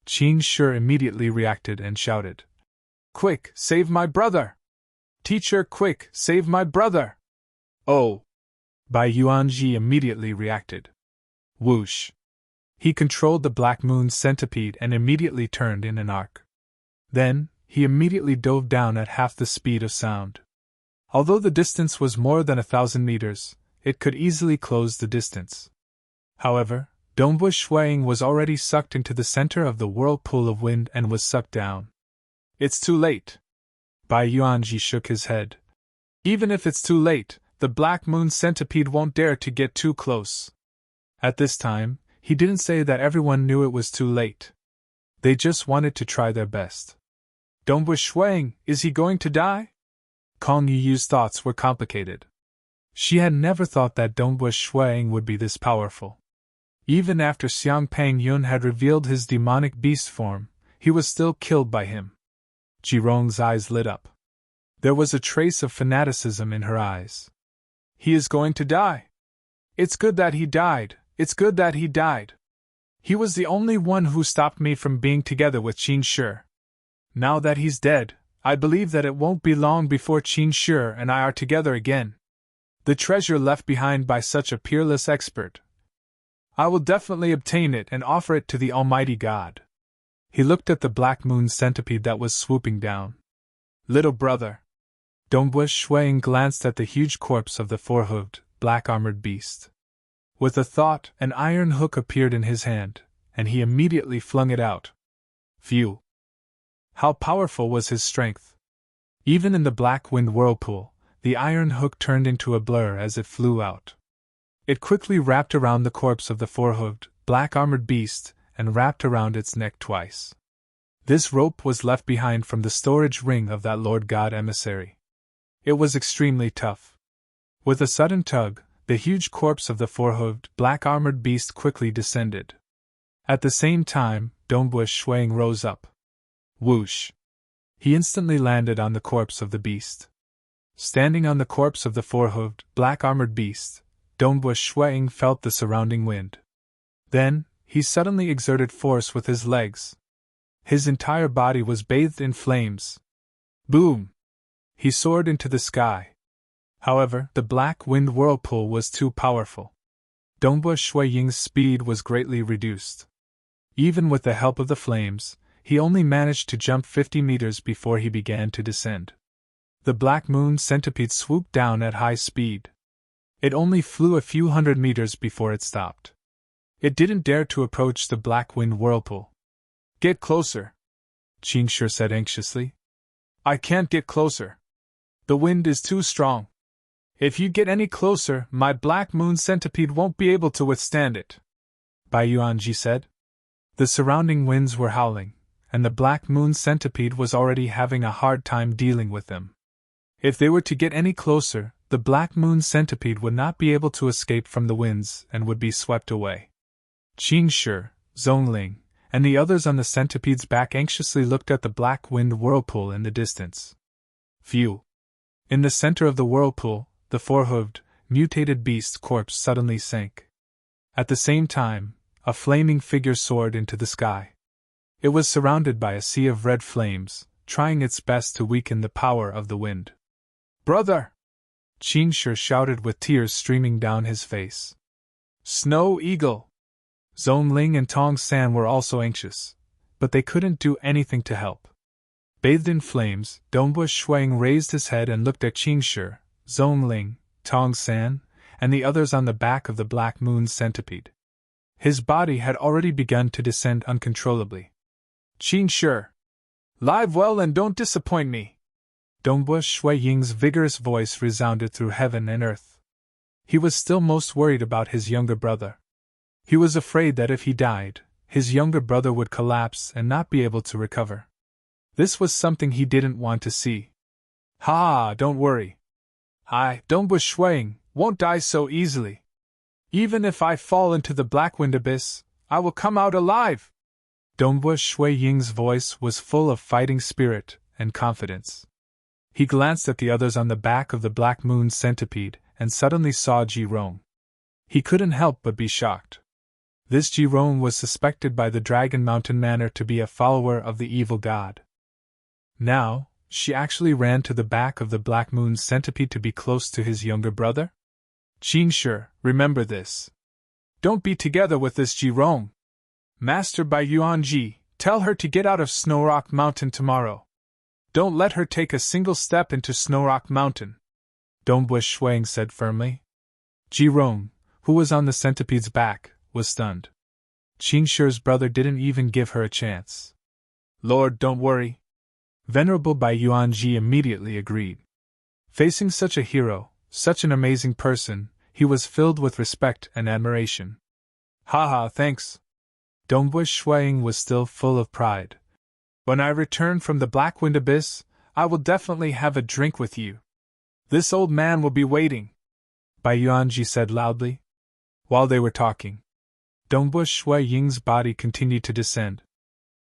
Qin Shi immediately reacted and shouted, Quick, save my brother! Teacher, quick, save my brother! Oh! Bai Yuanji immediately reacted. Whoosh! He controlled the black moon centipede and immediately turned in an arc. Then, he immediately dove down at half the speed of sound. Although the distance was more than 1,000 meters, it could easily close the distance. However, Dongbu Shuang was already sucked into the center of the whirlpool of wind and was sucked down. It's too late. Bai Yuanji shook his head. Even if it's too late, the Black Moon Centipede won't dare to get too close. At this time, he didn't say that everyone knew it was too late. They just wanted to try their best. Dongbu Shuang, is he going to die? Kong Yuyu's thoughts were complicated. She had never thought that Dongbu Shuang would be this powerful. Even after Xiang Peng Yun had revealed his demonic beast form, he was still killed by him. Jirong's eyes lit up. There was a trace of fanaticism in her eyes. He is going to die. It's good that he died, it's good that he died. He was the only one who stopped me from being together with Qin Shi. Now that he's dead, I believe that it won't be long before Qin Shi and I are together again. The treasure left behind by such a peerless expert. I will definitely obtain it and offer it to the Almighty God. He looked at the Black Moon Centipede that was swooping down. Little brother. Dongbu Shuang glanced at the huge corpse of the four-hooved, black-armored beast. With a thought, an iron hook appeared in his hand, and he immediately flung it out. Phew! How powerful was his strength! Even in the black wind whirlpool, the iron hook turned into a blur as it flew out. It quickly wrapped around the corpse of the four-hooved, black-armored beast, and wrapped around its neck twice. This rope was left behind from the storage ring of that Lord God emissary. It was extremely tough. With a sudden tug, the huge corpse of the four-hooved, black-armored beast quickly descended. At the same time, Dongbu Shuang rose up. Whoosh! He instantly landed on the corpse of the beast. Standing on the corpse of the four-hooved, black-armored beast, Dongbu Shuang felt the surrounding wind. Then, he suddenly exerted force with his legs. His entire body was bathed in flames. Boom! He soared into the sky. However, the black wind whirlpool was too powerful. Dongbu Shuang's speed was greatly reduced. Even with the help of the flames, he only managed to jump 50 meters before he began to descend. The Black Moon Centipede swooped down at high speed. It only flew a few hundred meters before it stopped. It didn't dare to approach the black wind whirlpool. Get closer, Qin Shi said anxiously. I can't get closer. The wind is too strong. If you get any closer, my Black Moon Centipede won't be able to withstand it, Bai Yuanji said. The surrounding winds were howling, and the Black Moon Centipede was already having a hard time dealing with them. If they were to get any closer, the Black Moon Centipede would not be able to escape from the winds and would be swept away. Qin Shi, Zhongling, and the others on the centipede's back anxiously looked at the black wind whirlpool in the distance. Phew! In the center of the whirlpool, the four-hooved, mutated beast's corpse suddenly sank. At the same time, a flaming figure soared into the sky. It was surrounded by a sea of red flames, trying its best to weaken the power of the wind. Brother! Qin Shi shouted with tears streaming down his face. Snow Eagle! Zhongling and Tong San were also anxious, but they couldn't do anything to help. Bathed in flames, Dongbu Shuang raised his head and looked at Qin Shi, Zhongling, Tong San, and the others on the back of the Black Moon Centipede. His body had already begun to descend uncontrollably. Qin Shi! Live well and don't disappoint me! Dongbu Shuang's vigorous voice resounded through heaven and earth. He was still most worried about his younger brother. He was afraid that if he died, his younger brother would collapse and not be able to recover. This was something he didn't want to see. Ha! Don't worry. I, Dongbu Shuang, won't die so easily. Even if I fall into the black wind abyss, I will come out alive! Dongbu Shuang's voice was full of fighting spirit and confidence. He glanced at the others on the back of the Black Moon Centipede and suddenly saw Jirong. He couldn't help but be shocked. This Jirong was suspected by the Dragon Mountain Manor to be a follower of the evil god. Now, she actually ran to the back of the Black Moon Centipede to be close to his younger brother? Qin Shi, remember this. Don't be together with this Jirong. Master Bai Yuanji, tell her to get out of Snow Rock Mountain tomorrow. Don't let her take a single step into Snow Rock Mountain. Dongbush Shuang said firmly. Ji Rong, who was on the centipede's back, was stunned. Qing Shi's brother didn't even give her a chance. Lord, don't worry. Venerable Bai Yuanji immediately agreed. Facing such a hero, such an amazing person, he was filled with respect and admiration. Haha, thanks. Dongbush Shuang was still full of pride. When I return from the Black Wind Abyss, I will definitely have a drink with you. This old man will be waiting, Bai Yuanji said loudly. While they were talking, Dongbush Shui Ying's body continued to descend.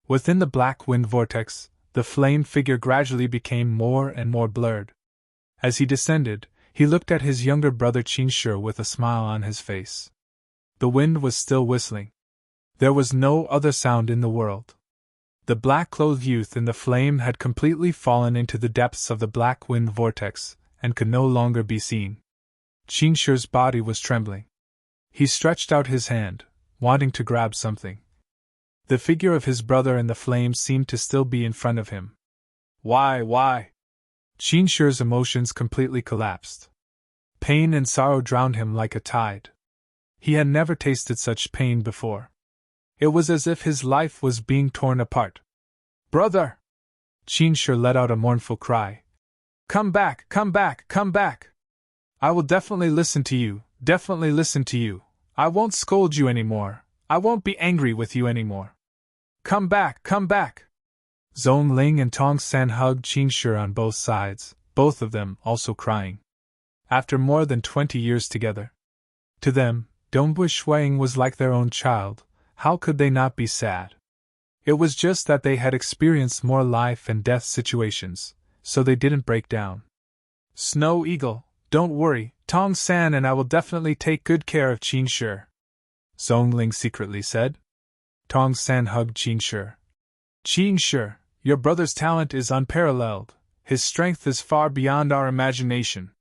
Within the black wind vortex, the flame figure gradually became more and more blurred. As he descended, he looked at his younger brother Qin Shi with a smile on his face. The wind was still whistling. There was no other sound in the world. The black-clothed youth in the flame had completely fallen into the depths of the black wind vortex, and could no longer be seen. Qin Shi's body was trembling. He stretched out his hand, wanting to grab something. The figure of his brother in the flame seemed to still be in front of him. Why? Qin Shi's emotions completely collapsed. Pain and sorrow drowned him like a tide. He had never tasted such pain before. It was as if his life was being torn apart. Brother! Qin Shi let out a mournful cry. Come back, come back, come back! I will definitely listen to you, definitely listen to you. I won't scold you anymore. I won't be angry with you anymore. Come back, come back! Zhong Ling and Tong San hugged Qin Shi on both sides, both of them also crying. After more than 20 years together. To them, Dongbush Shuang was like their own child. How could they not be sad? It was just that they had experienced more life and death situations, so they didn't break down. Snow Eagle, don't worry, Tong San and I will definitely take good care of Qin Shi, Zhong Ling secretly said. Tong San hugged Qin Shi. Qin Shi, your brother's talent is unparalleled, his strength is far beyond our imagination.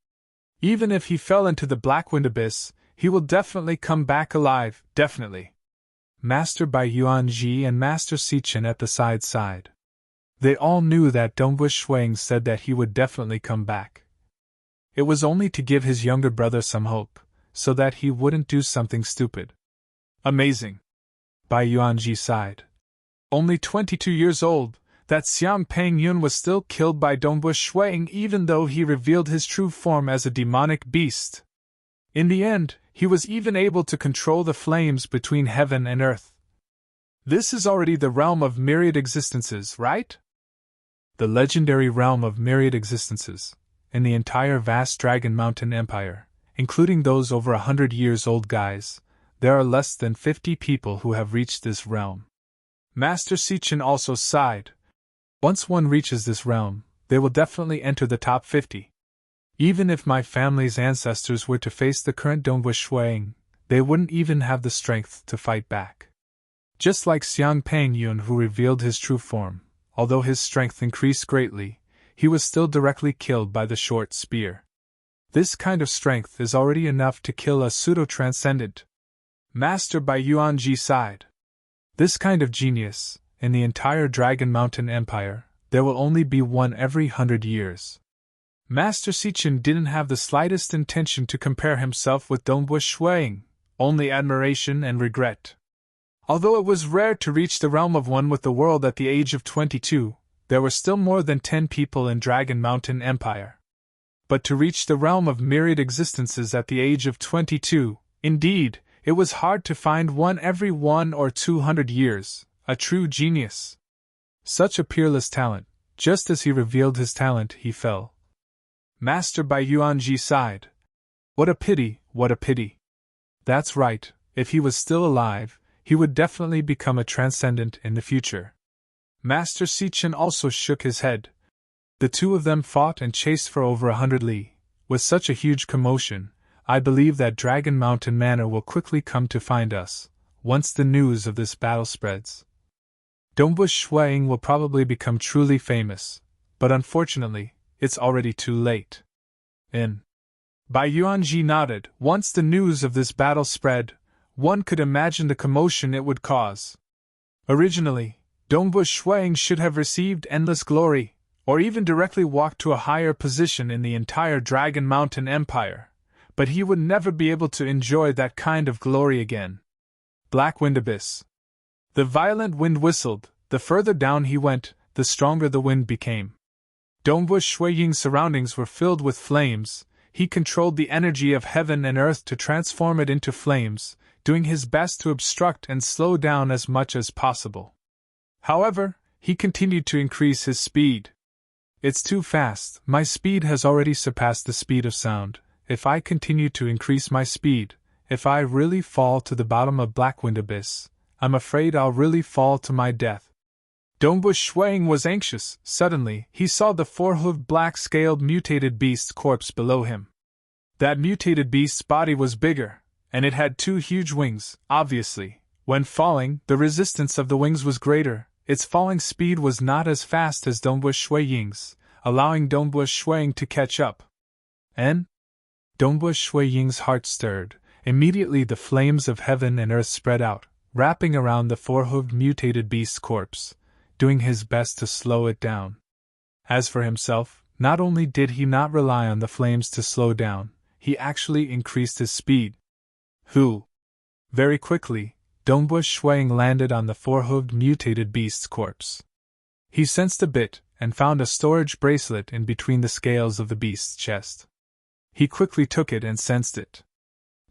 Even if he fell into the Black Wind Abyss, he will definitely come back alive, definitely. Master Bai Yuanji and Master Sichen at the side. They all knew that Dongbush Shuang said that he would definitely come back. It was only to give his younger brother some hope, so that he wouldn't do something stupid. Amazing. Bai Yuanji sighed. Only 22 years old, that Xiang Peng Yun was still killed by Dongbush Shuang even though he revealed his true form as a demonic beast. In the end, he was even able to control the flames between heaven and earth. This is already the realm of myriad existences, right? The legendary realm of myriad existences, in the entire vast Dragon Mountain Empire, including those over 100 years old guys, there are less than 50 people who have reached this realm. Master Sichen also sighed. Once one reaches this realm, they will definitely enter the top 50. Even if my family's ancestors were to face the current Dongbush Shuang, they wouldn't even have the strength to fight back. Just like Xiang Peng Yun, who revealed his true form, although his strength increased greatly, he was still directly killed by the short spear. This kind of strength is already enough to kill a pseudo-transcendent. Master Bai Yuanji sighed. This kind of genius, in the entire Dragon Mountain Empire, there will only be one every 100 years. Master Sichen didn't have the slightest intention to compare himself with Dongbush Shuang, only admiration and regret. Although it was rare to reach the realm of one with the world at the age of 22, there were still more than 10 people in Dragon Mountain Empire. But to reach the realm of myriad existences at the age of 22, indeed, it was hard to find one every 100 or 200 years, a true genius. Such a peerless talent, just as he revealed his talent, he fell. Master Bai Yuanji sighed. What a pity, what a pity. That's right, if he was still alive, he would definitely become a transcendent in the future. Master Sichen also shook his head. The two of them fought and chased for over 100 li. With such a huge commotion, I believe that Dragon Mountain Manor will quickly come to find us, once the news of this battle spreads. Dongbush Shuang will probably become truly famous, but unfortunately, it's already too late. Bai Yuanji nodded. Once the news of this battle spread, one could imagine the commotion it would cause. Originally, Dongbush Shuang should have received endless glory, or even directly walk to a higher position in the entire Dragon Mountain Empire, but he would never be able to enjoy that kind of glory again. Black Wind Abyss. The violent wind whistled. The further down he went, the stronger the wind became. Dongbu Shuiying's surroundings were filled with flames. He controlled the energy of heaven and earth to transform it into flames, doing his best to obstruct and slow down as much as possible. However, he continued to increase his speed. It's too fast. My speed has already surpassed the speed of sound. If I continue to increase my speed, if I really fall to the bottom of Black Wind Abyss, I'm afraid I'll really fall to my death. Dongbu Shuiying was anxious. Suddenly, he saw the four-hooved black-scaled mutated beast's corpse below him. That mutated beast's body was bigger, and it had 2 huge wings, obviously. When falling, the resistance of the wings was greater. Its falling speed was not as fast as Dongbu Shuiying's, allowing Dongbu Shuiying to catch up. And? Dongbu Shuiying's heart stirred. Immediately the flames of heaven and earth spread out, wrapping around the four-hooved mutated beast's corpse, doing his best to slow it down. As for himself, not only did he not rely on the flames to slow down, he actually increased his speed. Very quickly, Dongbu Shuiying landed on the four-hooved mutated beast's corpse. He sensed a bit, and found a storage bracelet in between the scales of the beast's chest. He quickly took it and sensed it.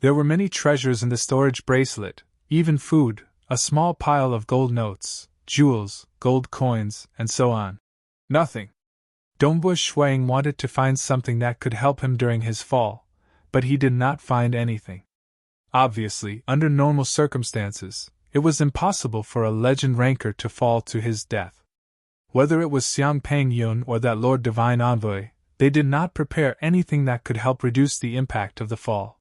There were many treasures in the storage bracelet, even food, a small pile of gold notes, jewels, gold coins, and so on. Nothing. Dongbu Shuiying wanted to find something that could help him during his fall, but he did not find anything. Obviously, under normal circumstances, it was impossible for a legend ranker to fall to his death. Whether it was Xiang Pangyun or that Lord Divine Envoy, they did not prepare anything that could help reduce the impact of the fall.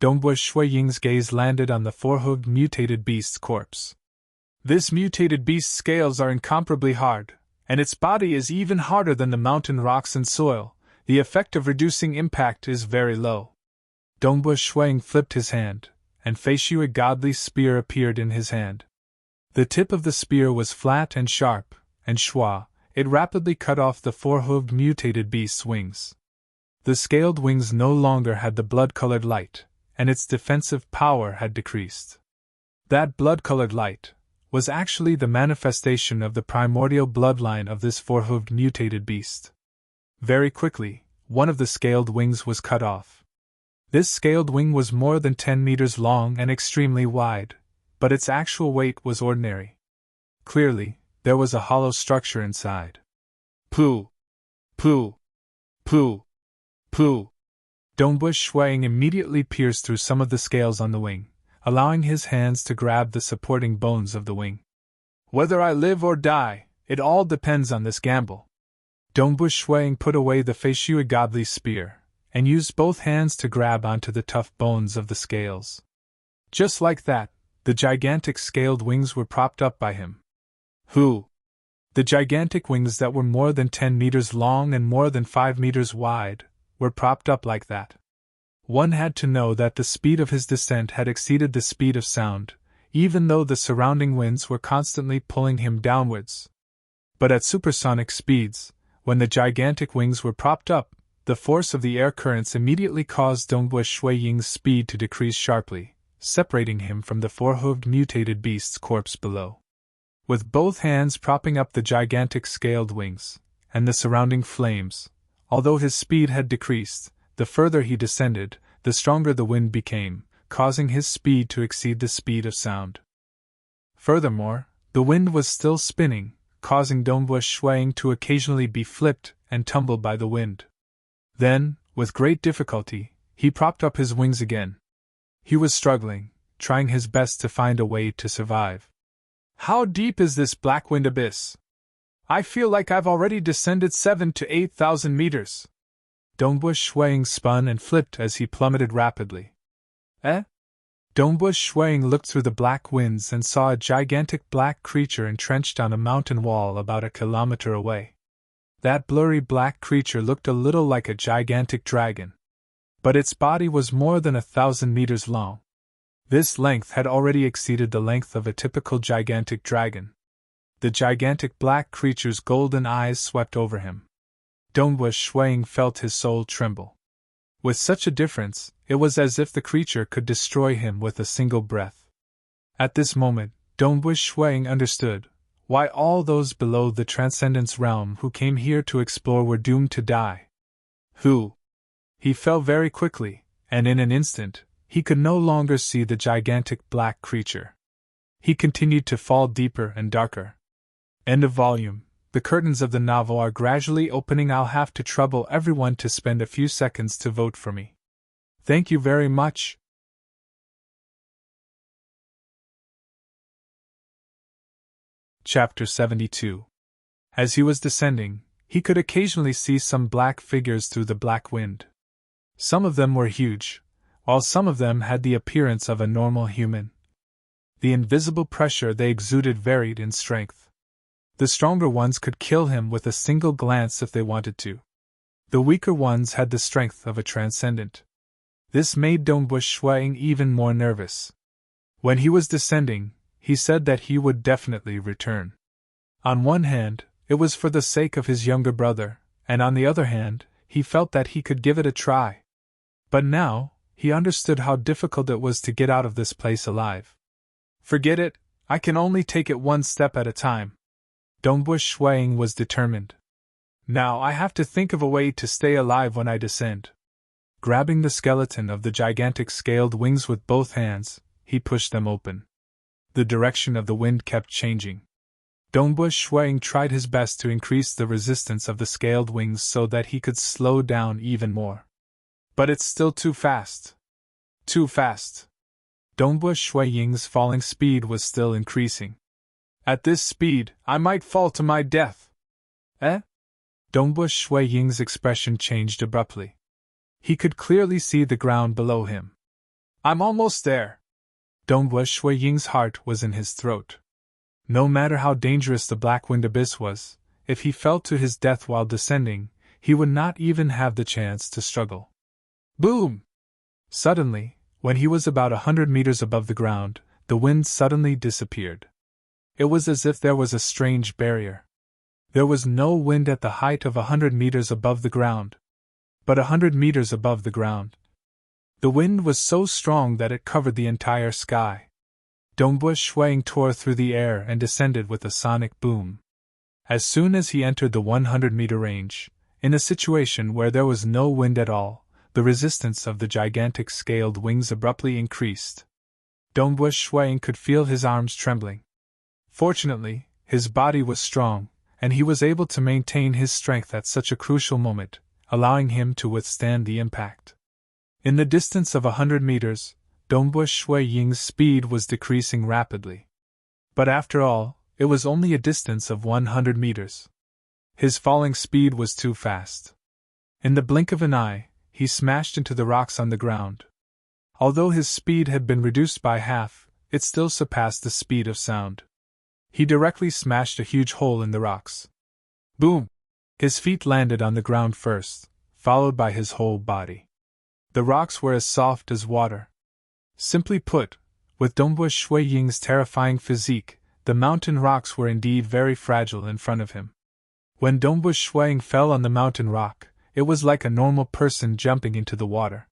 Dongbu Shuiying's gaze landed on the four-hooved mutated beast's corpse. This mutated beast's scales are incomparably hard, and its body is even harder than the mountain rocks and soil. The effect of reducing impact is very low. Dongbu Shuiying flipped his hand, and Feishu, a godly spear, appeared in his hand. The tip of the spear was flat and sharp, and shua, it rapidly cut off the four-hooved mutated beast's wings. The scaled wings no longer had the blood-colored light, and its defensive power had decreased. That blood-colored light was actually the manifestation of the primordial bloodline of this four-hooved mutated beast. Very quickly, one of the scaled wings was cut off. This scaled wing was more than 10 meters long and extremely wide, but its actual weight was ordinary. Clearly, there was a hollow structure inside. Pooh! Pooh! Pooh! Pooh! Dongbu Shuiying immediately pierced through some of the scales on the wing, allowing his hands to grab the supporting bones of the wing. Whether I live or die, it all depends on this gamble. Dongbu Shuiying put away the Feishu, a godly spear, and used both hands to grab onto the tough bones of the scales. Just like that, the gigantic scaled wings were propped up by him. The gigantic wings that were more than 10 meters long and more than 5 meters wide were propped up like that. One had to know that the speed of his descent had exceeded the speed of sound, even though the surrounding winds were constantly pulling him downwards. But at supersonic speeds, when the gigantic wings were propped up, the force of the air currents immediately caused Dongbu Shuiying's speed to decrease sharply, separating him from the four-hooved mutated beast's corpse below. With both hands propping up the gigantic scaled wings, and the surrounding flames, although his speed had decreased, the further he descended, the stronger the wind became, causing his speed to exceed the speed of sound. Furthermore, the wind was still spinning, causing Dongbu Shuiying to occasionally be flipped and tumbled by the wind. Then, with great difficulty, he propped up his wings again. He was struggling, trying his best to find a way to survive. How deep is this Black Wind Abyss? I feel like I've already descended 7,000 to 8,000 meters. Dongbu Shuiying spun and flipped as he plummeted rapidly. Dongbu Shuiying looked through the black winds and saw a gigantic black creature entrenched on a mountain wall about a kilometer away. That blurry black creature looked a little like a gigantic dragon. But its body was more than 1,000 meters long. This length had already exceeded the length of a typical gigantic dragon. The gigantic black creature's golden eyes swept over him. Dongwu Shuang felt his soul tremble. With such a difference, it was as if the creature could destroy him with a single breath. At this moment, Dongwu Shuang understood why all those below the transcendence realm who came here to explore were doomed to die. Who? He fell very quickly, and in an instant, he could no longer see the gigantic black creature. He continued to fall deeper and darker. End of volume. The curtains of the novel are gradually opening. I'll have to trouble everyone to spend a few seconds to vote for me. Thank you very much. Chapter 72. As he was descending, he could occasionally see some black figures through the black wind. Some of them were huge, while some of them had the appearance of a normal human. The invisible pressure they exuded varied in strength. The stronger ones could kill him with a single glance if they wanted to. The weaker ones had the strength of a transcendent. This made Dongwu Shuang even more nervous. When he was descending, he said that he would definitely return. On one hand, it was for the sake of his younger brother, and on the other hand, he felt that he could give it a try. But now, he understood how difficult it was to get out of this place alive. Forget it, I can only take it one step at a time. Dongwu Shuang was determined. Now I have to think of a way to stay alive when I descend. Grabbing the skeleton of the gigantic scaled wings with both hands, he pushed them open. The direction of the wind kept changing. Dongwu Shuang tried his best to increase the resistance of the scaled wings so that he could slow down even more. But it's still too fast. Too fast. Dongwu Shuang's falling speed was still increasing. At this speed, I might fall to my death. Eh? Dongwu Shuang's expression changed abruptly. He could clearly see the ground below him. I'm almost there. Dongwu Shuang's heart was in his throat. No matter how dangerous the black wind abyss was, if he fell to his death while descending, he would not even have the chance to struggle. Boom! Suddenly, when he was about 100 meters above the ground, the wind suddenly disappeared. It was as if there was a strange barrier. There was no wind at the height of 100 meters above the ground. But 100 meters above the ground. The wind was so strong that it covered the entire sky. Dongwu Shuang tore through the air and descended with a sonic boom. As soon as he entered the 100-meter range, in a situation where there was no wind at all, the resistance of the gigantic scaled wings abruptly increased. Dongwu Shuang could feel his arms trembling. Fortunately, his body was strong, and he was able to maintain his strength at such a crucial moment, allowing him to withstand the impact. In the distance of 100 meters, Dongwu Shuang's speed was decreasing rapidly. But after all, it was only a distance of 100 meters. His falling speed was too fast. In the blink of an eye, he smashed into the rocks on the ground. Although his speed had been reduced by half, it still surpassed the speed of sound. He directly smashed a huge hole in the rocks. Boom! His feet landed on the ground first, followed by his whole body. The rocks were as soft as water. Simply put, with Dongwu Shuang's terrifying physique, the mountain rocks were indeed very fragile in front of him. When Dongwu Shuang fell on the mountain rock, it was like a normal person jumping into the water.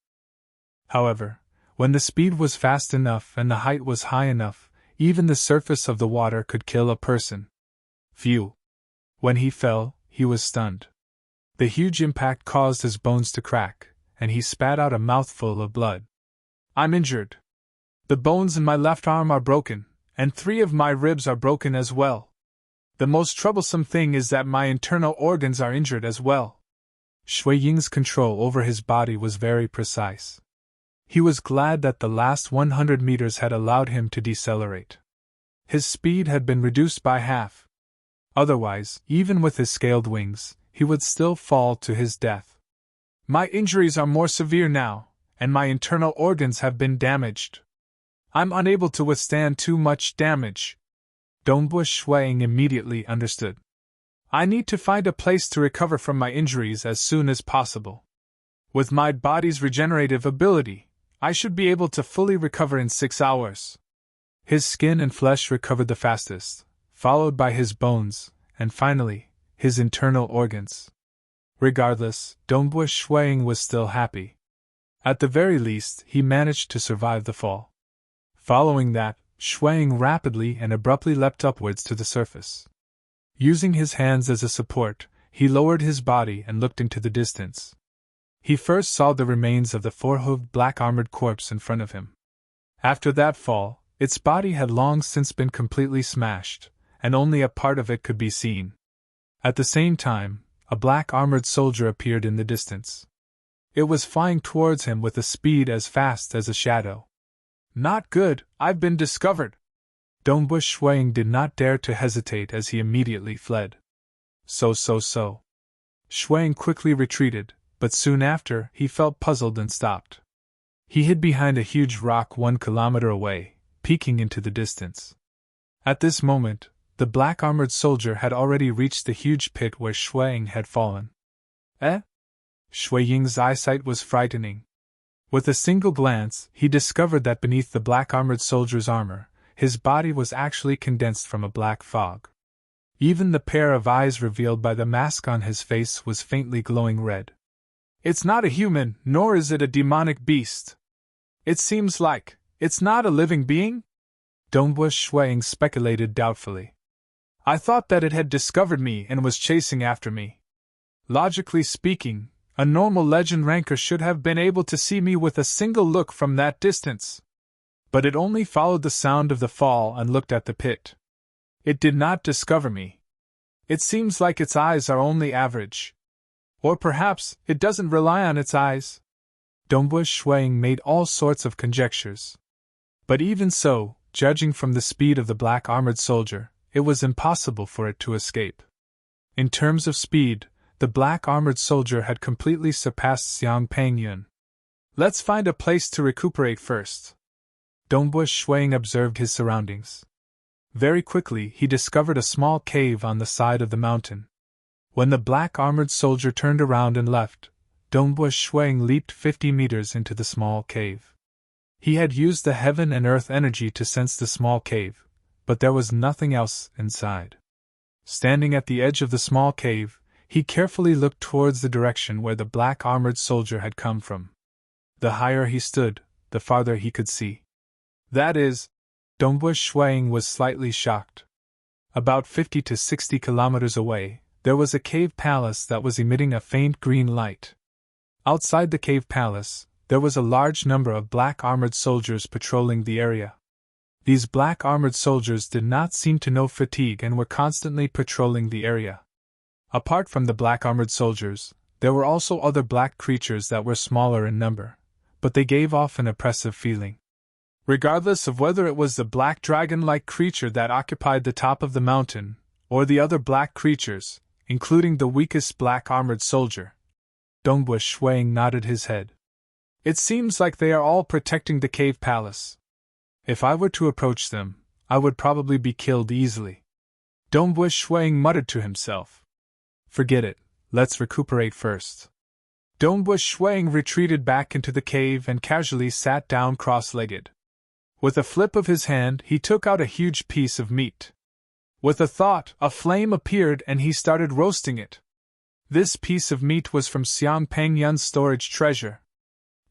However, when the speed was fast enough and the height was high enough, even the surface of the water could kill a person. Phew! When he fell, he was stunned. The huge impact caused his bones to crack, and he spat out a mouthful of blood. I'm injured. The bones in my left arm are broken, and 3 of my ribs are broken as well. The most troublesome thing is that my internal organs are injured as well. Shuang's control over his body was very precise. He was glad that the last 100 meters had allowed him to decelerate. His speed had been reduced by half. Otherwise, even with his scaled wings, he would still fall to his death. My injuries are more severe now, and my internal organs have been damaged. I'm unable to withstand too much damage. Dongwu Shuang immediately understood. I need to find a place to recover from my injuries as soon as possible. With my body's regenerative ability, I should be able to fully recover in 6 hours. His skin and flesh recovered the fastest, followed by his bones, and finally, his internal organs. Regardless, Dongbu Shuang was still happy. At the very least, he managed to survive the fall. Following that, Shuang rapidly and abruptly leapt upwards to the surface. Using his hands as a support, he lowered his body and looked into the distance. He first saw the remains of the four-hooved black-armored corpse in front of him. After that fall, its body had long since been completely smashed, and only a part of it could be seen. At the same time, a black-armored soldier appeared in the distance. It was flying towards him with a speed as fast as a shadow. "Not good, I've been discovered!" Dongbu Shuang did not dare to hesitate as he immediately fled. So. Shuang quickly retreated, but soon after, he felt puzzled and stopped. He hid behind a huge rock 1 kilometer away, peeking into the distance. At this moment, the black-armored soldier had already reached the huge pit where Shuang had fallen. Shui Ying's eyesight was frightening. With a single glance, he discovered that beneath the black-armored soldier's armor, his body was actually condensed from a black fog. Even the pair of eyes revealed by the mask on his face was faintly glowing red. "It's not a human, nor is it a demonic beast. It seems like it's not a living being?" Dongbu Shuang speculated doubtfully. "I thought that it had discovered me and was chasing after me. Logically speaking, a normal legend ranker should have been able to see me with a single look from that distance. But it only followed the sound of the fall and looked at the pit. It did not discover me. It seems like its eyes are only average. Or perhaps it doesn't rely on its eyes." Dongbu Shuang made all sorts of conjectures. But even so, judging from the speed of the black-armored soldier, it was impossible for it to escape. In terms of speed, the black-armored soldier had completely surpassed Xiang Pangyun. "Let's find a place to recuperate first." Dongbu Shuang observed his surroundings. Very quickly he discovered a small cave on the side of the mountain. When the black-armored soldier turned around and left, Dongbu Shuang leaped 50 meters into the small cave. He had used the heaven and earth energy to sense the small cave, but there was nothing else inside. Standing at the edge of the small cave, he carefully looked towards the direction where the black-armored soldier had come from. The higher he stood, the farther he could see. That is, Dongbu Shuang was slightly shocked. About 50 to 60 kilometers away, there was a cave palace that was emitting a faint green light. Outside the cave palace, there was a large number of black-armored soldiers patrolling the area. These black-armored soldiers did not seem to know fatigue and were constantly patrolling the area. Apart from the black-armored soldiers, there were also other black creatures that were smaller in number, but they gave off an oppressive feeling. Regardless of whether it was the black dragon-like creature that occupied the top of the mountain, or the other black creatures, including the weakest black-armored soldier, Dongbu Shuang nodded his head. "It seems like they are all protecting the cave palace. If I were to approach them, I would probably be killed easily." Dongbu Shuang muttered to himself. "Forget it, let's recuperate first." Dongbu Shuang retreated back into the cave and casually sat down cross-legged. With a flip of his hand, he took out a huge piece of meat. With a thought, a flame appeared and he started roasting it. This piece of meat was from Xiang Pangyun's storage treasure.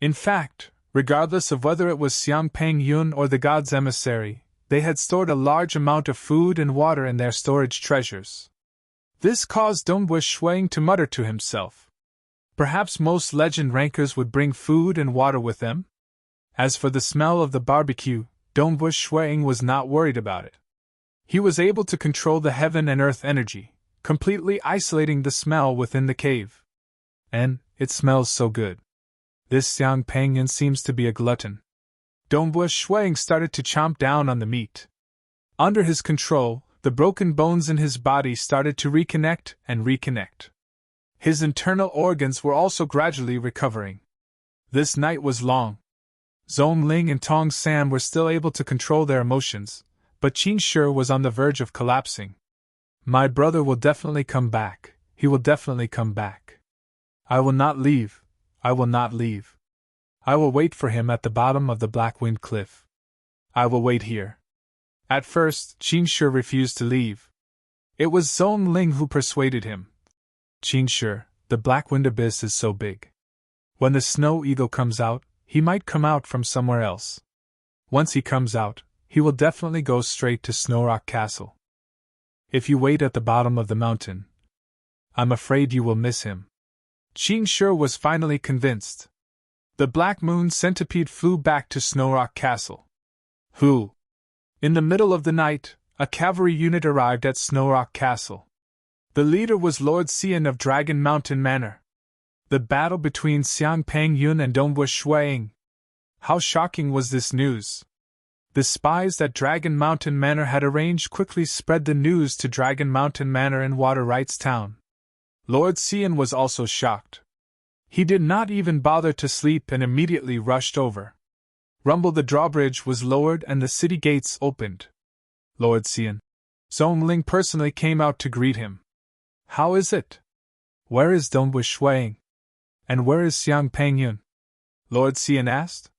In fact, regardless of whether it was Xiang Pangyun or the god's emissary, they had stored a large amount of food and water in their storage treasures. This caused Dongbu Shuang to mutter to himself. Perhaps most legend rankers would bring food and water with them? As for the smell of the barbecue, Dongbu Shuang was not worried about it. He was able to control the heaven and earth energy, completely isolating the smell within the cave. And it smells so good. This Xiang Pangyun seems to be a glutton. Dongbu Shuang started to chomp down on the meat. Under his control, the broken bones in his body started to reconnect and reconnect. His internal organs were also gradually recovering. This night was long. Zhong Ling and Tong San were still able to control their emotions, but Qin Shi was on the verge of collapsing. "My brother will definitely come back, he will definitely come back. I will not leave, I will not leave. I will wait for him at the bottom of the Black Wind Cliff. I will wait here." At first, Qin Shi refused to leave. It was Zhong Ling who persuaded him. Qin Shi, the Black Wind Abyss is so big. When the Snow Eagle comes out, he might come out from somewhere else. Once he comes out, he will definitely go straight to Snow Rock Castle. If you wait at the bottom of the mountain, I'm afraid you will miss him. Qin Shi was finally convinced. The Black Moon Centipede flew back to Snow Rock Castle. Who? In the middle of the night, a cavalry unit arrived at Snow Rock Castle. The leader was Lord Xian of Dragon Mountain Manor. The battle between Xiang Pangyun and Dongwu Shuiying. How shocking was this news! The spies at Dragon Mountain Manor had arranged quickly spread the news to Dragon Mountain Manor in Water Rights Town. Lord Xian was also shocked. He did not even bother to sleep and immediately rushed over. Rumble the drawbridge was lowered and the city gates opened. Lord Xian. Zhong Ling personally came out to greet him. How is it? Where is Dongwu Shuiying? And where is Xiang Pangyun? Lord Xian asked.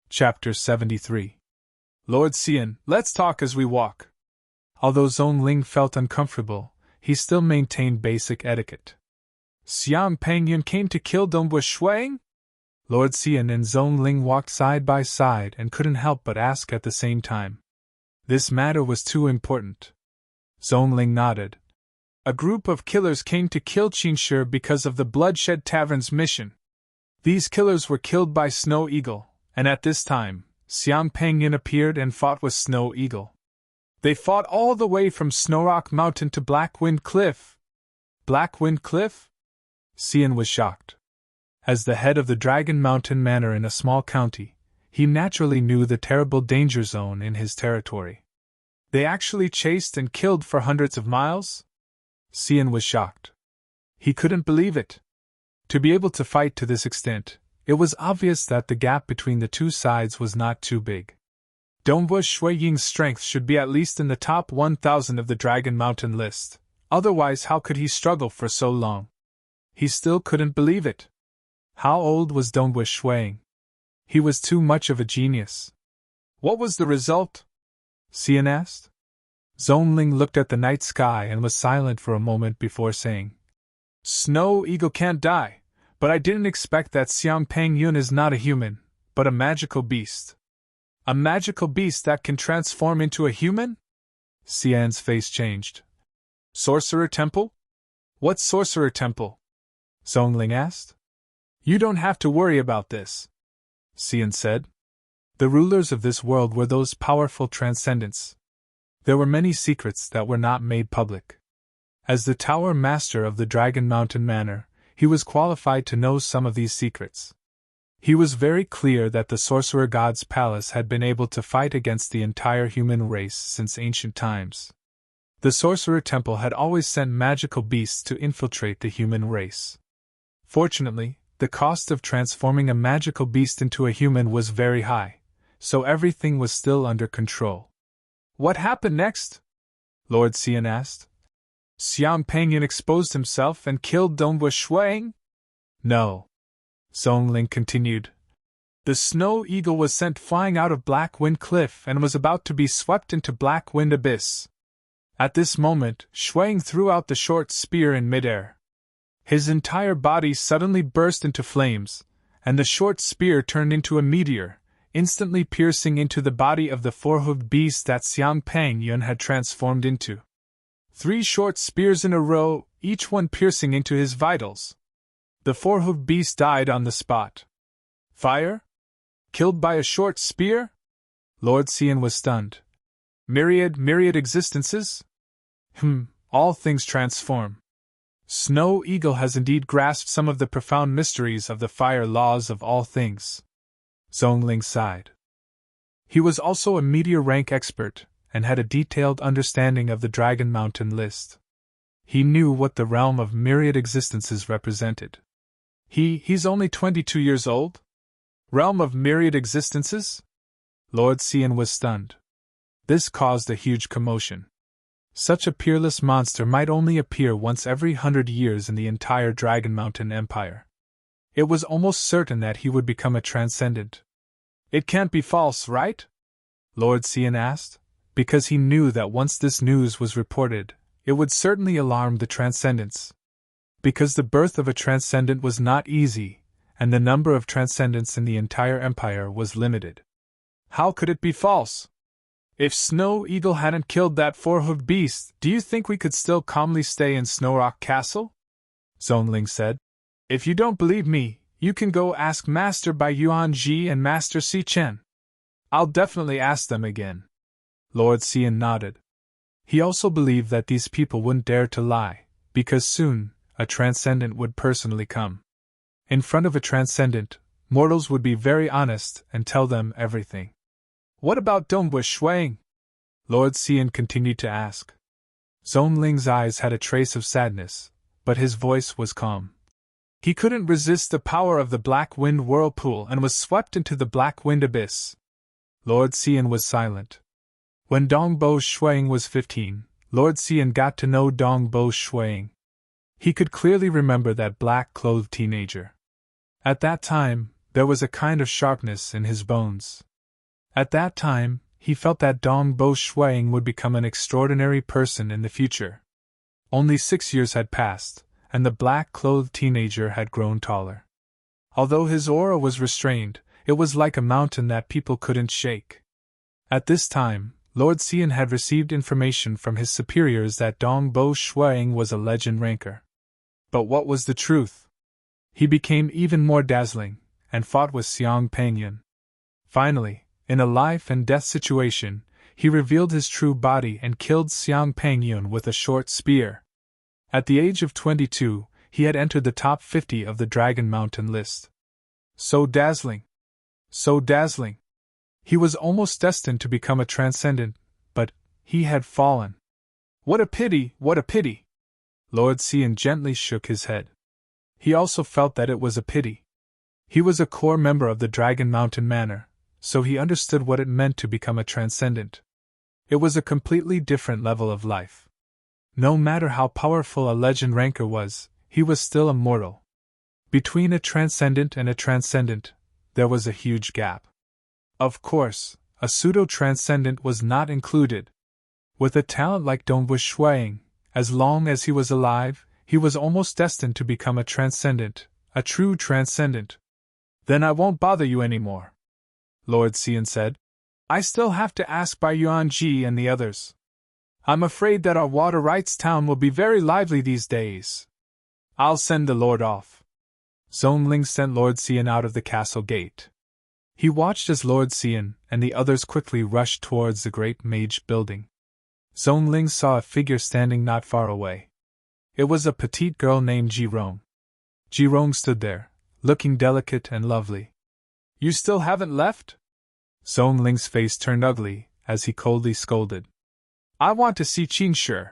Chapter 73. Lord Xian, let's talk as we walk. Although Zhong Ling felt uncomfortable, he still maintained basic etiquette. Xiang Pangyun came to kill Dongwu Shuiying? Lord Xian and Zhong Ling walked side by side and couldn't help but ask at the same time. This matter was too important. Zhong Ling nodded. A group of killers came to kill Qin Shi because of the Bloodshed Tavern's mission. These killers were killed by Snow Eagle, and at this time, Xiang Pangyun appeared and fought with Snow Eagle. They fought all the way from Snow Rock Mountain to Black Wind Cliff. Black Wind Cliff? Xian was shocked. As the head of the Dragon Mountain Manor in a small county, he naturally knew the terrible danger zone in his territory. They actually chased and killed for hundreds of miles? Xian was shocked. He couldn't believe it. To be able to fight to this extent, it was obvious that the gap between the two sides was not too big. Dongwu Shuiying's strength should be at least in the top 1,000 of the Dragon Mountain list, otherwise how could he struggle for so long? He still couldn't believe it. How old was Dongwu Shuiying? He was too much of a genius. What was the result? Xian asked. Zhong Ling looked at the night sky and was silent for a moment before saying, Snow Eagle can't die, but I didn't expect that Xiang Pangyun is not a human, but a magical beast. A magical beast that can transform into a human? Xian's face changed. Sorcerer Temple? What Sorcerer Temple? Zhong Ling asked. You don't have to worry about this, Xian said. The rulers of this world were those powerful transcendents. There were many secrets that were not made public. As the Tower Master of the Dragon Mountain Manor, he was qualified to know some of these secrets. He was very clear that the Sorcerer God's palace had been able to fight against the entire human race since ancient times. The Sorcerer Temple had always sent magical beasts to infiltrate the human race. Fortunately, the cost of transforming a magical beast into a human was very high, so everything was still under control. What happened next? Lord Xian asked. Xiang Pangyun exposed himself and killed Dongwu Shuiying? No. Zhong Ling continued. The Snow Eagle was sent flying out of Black Wind Cliff and was about to be swept into Black Wind Abyss. At this moment, Shuiying threw out the short spear in midair. His entire body suddenly burst into flames, and the short spear turned into a meteor, instantly piercing into the body of the four-hooved beast that Xiang Pangyun had transformed into. 3 short spears in a row, each one piercing into his vitals. The four-hooved beast died on the spot. Fire? Killed by a short spear? Lord Xian was stunned. Myriad existences? All things transform. Snow Eagle has indeed grasped some of the profound mysteries of the fire laws of all things. Zhong Ling sighed. He was also a meteor rank expert, and had a detailed understanding of the Dragon Mountain list. He knew what the realm of myriad existences represented. He's only 22 years old? Realm of myriad existences? Lord Xian was stunned. This caused a huge commotion. Such a peerless monster might only appear once every 100 years in the entire Dragon Mountain Empire. It was almost certain that he would become a transcendent. It can't be false, right? Lord Cian asked, because he knew that once this news was reported, it would certainly alarm the transcendents. Because the birth of a transcendent was not easy, and the number of transcendents in the entire empire was limited. How could it be false? If Snow Eagle hadn't killed that four-hoofed beast, do you think we could still calmly stay in Snow Rock Castle? Zonling said. If you don't believe me, you can go ask Master Bai Yuanji and Master Si Chen. I'll definitely ask them again. Lord Cian nodded. He also believed that these people wouldn't dare to lie, because soon, a transcendent would personally come. In front of a transcendent, mortals would be very honest and tell them everything. What about Dongbu Shuang? Lord Cian continued to ask. Zonling's eyes had a trace of sadness, but his voice was calm. He couldn't resist the power of the Black Wind Whirlpool and was swept into the Black Wind Abyss. Lord Cian was silent. When Dongbo Shuang was 15, Lord Cian got to know Dongbo Shuang. He could clearly remember that black-clothed teenager. At that time, there was a kind of sharpness in his bones. At that time, he felt that Dongbo Shuang would become an extraordinary person in the future. Only 6 years had passed, and the black-clothed teenager had grown taller. Although his aura was restrained, it was like a mountain that people couldn't shake. At this time, Lord Cian had received information from his superiors that Dongbo Shuang was a legend ranker. But what was the truth? He became even more dazzling, and fought with Xiang Pengyun. Finally, in a life-and-death situation, he revealed his true body and killed Xiang Pengyun with a short spear. At the age of 22, he had entered the top 50 of the Dragon Mountain list. So dazzling! So dazzling! He was almost destined to become a transcendent, but he had fallen. What a pity, what a pity! Lord Cian gently shook his head. He also felt that it was a pity. He was a core member of the Dragon Mountain Manor, so he understood what it meant to become a transcendent. It was a completely different level of life. No matter how powerful a legend ranker was, he was still a mortal. Between a transcendent and a transcendent, there was a huge gap. Of course, a pseudo-transcendent was not included. With a talent like Dongbu Shuang, as long as he was alive, he was almost destined to become a transcendent, a true transcendent. Then I won't bother you anymore, Lord Cian said. I still have to ask Bai Yuanji and the others. I'm afraid that our water rights town will be very lively these days. I'll send the Lord off. Zonling sent Lord Cian out of the castle gate. He watched as Lord Cian and the others quickly rushed towards the great mage building. Zonling saw a figure standing not far away. It was a petite girl named Jirong. Jirong stood there, looking delicate and lovely. You still haven't left? Zonling's face turned ugly as he coldly scolded. I want to see Qingshi,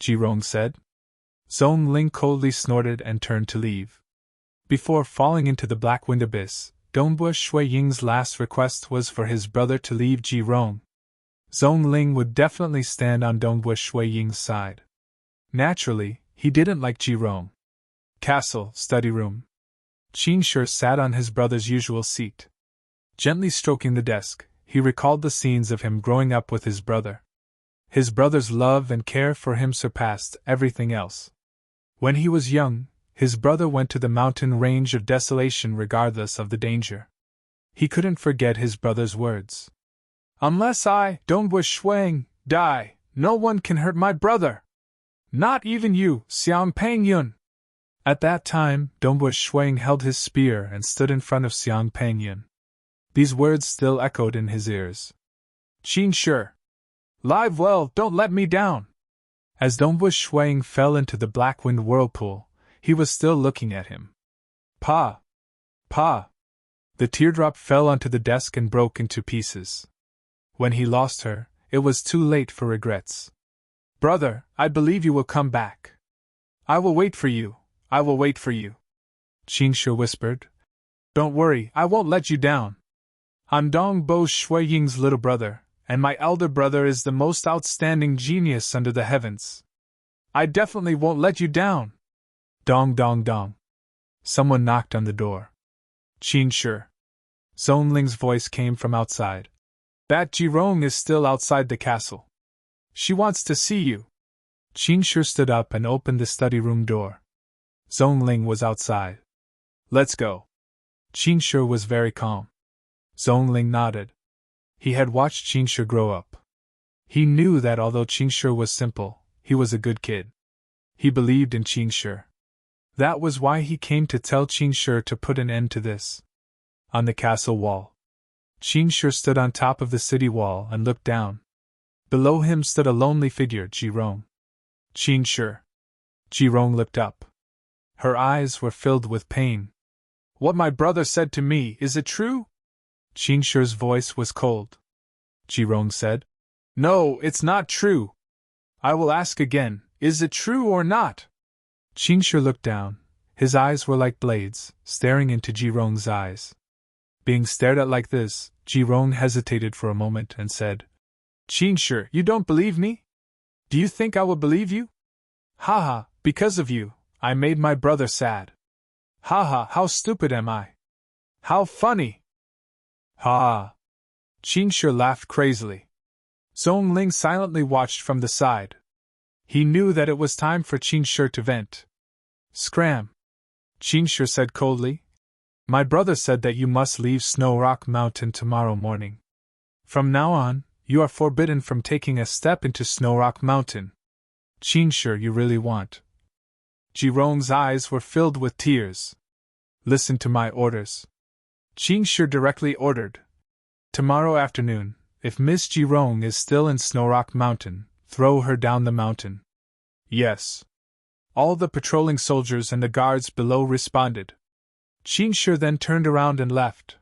Jirong said. Zonling coldly snorted and turned to leave. Before falling into the Black Wind Abyss, Dongbu Shuiying's last request was for his brother to leave Jirong. Zonling would definitely stand on Dongbu Shuiying's side. Naturally, he didn't like Jirong. Castle, study room. Qingshi sat on his brother's usual seat. Gently stroking the desk, he recalled the scenes of him growing up with his brother. His brother's love and care for him surpassed everything else. When he was young, his brother went to the mountain range of desolation regardless of the danger. He couldn't forget his brother's words. Unless I, Dongbu Shuang, die, no one can hurt my brother. Not even you, Xiang Pengyun. At that time, Dongbu Shuang held his spear and stood in front of Xiang Pengyun. These words still echoed in his ears. Qingshi, live well, don't let me down. As Dongbu Shuang fell into the Black Wind Whirlpool, he was still looking at him. Pa! Pa! The teardrop fell onto the desk and broke into pieces. When he lost her, it was too late for regrets. Brother, I believe you will come back. I will wait for you, I will wait for you. Qingshi whispered. Don't worry, I won't let you down. I'm Dongbo Shuiying's little brother, and my elder brother is the most outstanding genius under the heavens. I definitely won't let you down. Dong dong dong. Someone knocked on the door. Qin Shi. Zhong Ling's voice came from outside. That Jirong is still outside the castle. She wants to see you. Qin Shi stood up and opened the study room door. Zhong Ling was outside. Let's go. Qin Shi was very calm. Zhong Ling nodded. He had watched Qin Shi grow up. He knew that although Qin Shi was simple, he was a good kid. He believed in Qin Shi. That was why he came to tell Qin Shi to put an end to this. On the castle wall, Qin Shi stood on top of the city wall and looked down. Below him stood a lonely figure, Jirong. Qin Shi. Jirong looked up. Her eyes were filled with pain. What my brother said to me, is it true? Qin Shi's voice was cold. Jirong said, No, it's not true. I will ask again, is it true or not? Qin Shi looked down. His eyes were like blades, staring into Jirong's eyes. Being stared at like this, Jirong hesitated for a moment and said, Qin Shi, you don't believe me? Do you think I will believe you? Ha, because of you, I made my brother sad. Ha, how stupid am I? How funny! Ha! Qin Shi laughed crazily. Zhong Ling silently watched from the side. He knew that it was time for Qin Shi to vent. Scram! Qin Shi said coldly. My brother said that you must leave Snow Rock Mountain tomorrow morning. From now on, you are forbidden from taking a step into Snow Rock Mountain. Qin Shi, you really want? Jirong's eyes were filled with tears. Listen to my orders. Qin Shi directly ordered. Tomorrow afternoon, if Miss Jirong is still in Snow Rock Mountain, throw her down the mountain. Yes. All the patrolling soldiers and the guards below responded. Qin Shi then turned around and left.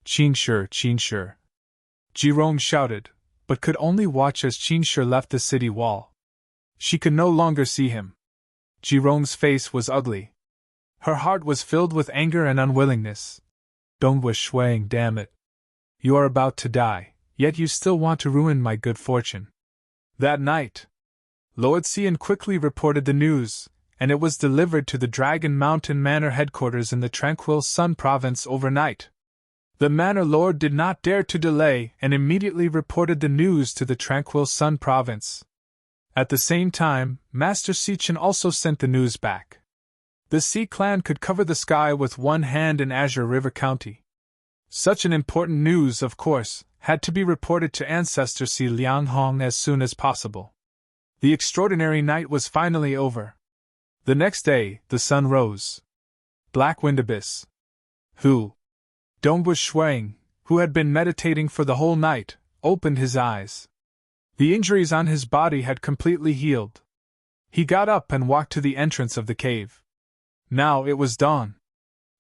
Qin Shi. Jirong shouted, but could only watch as Qin Shi left the city wall. She could no longer see him. Jirong's face was ugly. Her heart was filled with anger and unwillingness. Dongwu Shuang, damn it. You are about to die, yet you still want to ruin my good fortune. That night, Lord Xian quickly reported the news, and it was delivered to the Dragon Mountain Manor headquarters in the Tranquil Sun Province overnight. The Manor Lord did not dare to delay and immediately reported the news to the Tranquil Sun Province. At the same time, Master Sichin also sent the news back. The Sea Clan could cover the sky with one hand in Azure River County. Such an important news, of course, had to be reported to Ancestor Si Lianghong as soon as possible. The extraordinary night was finally over. The next day, the sun rose. Black Wind Abyss. Dongwu Shuang, who had been meditating for the whole night, opened his eyes. The injuries on his body had completely healed. He got up and walked to the entrance of the cave. Now it was dawn.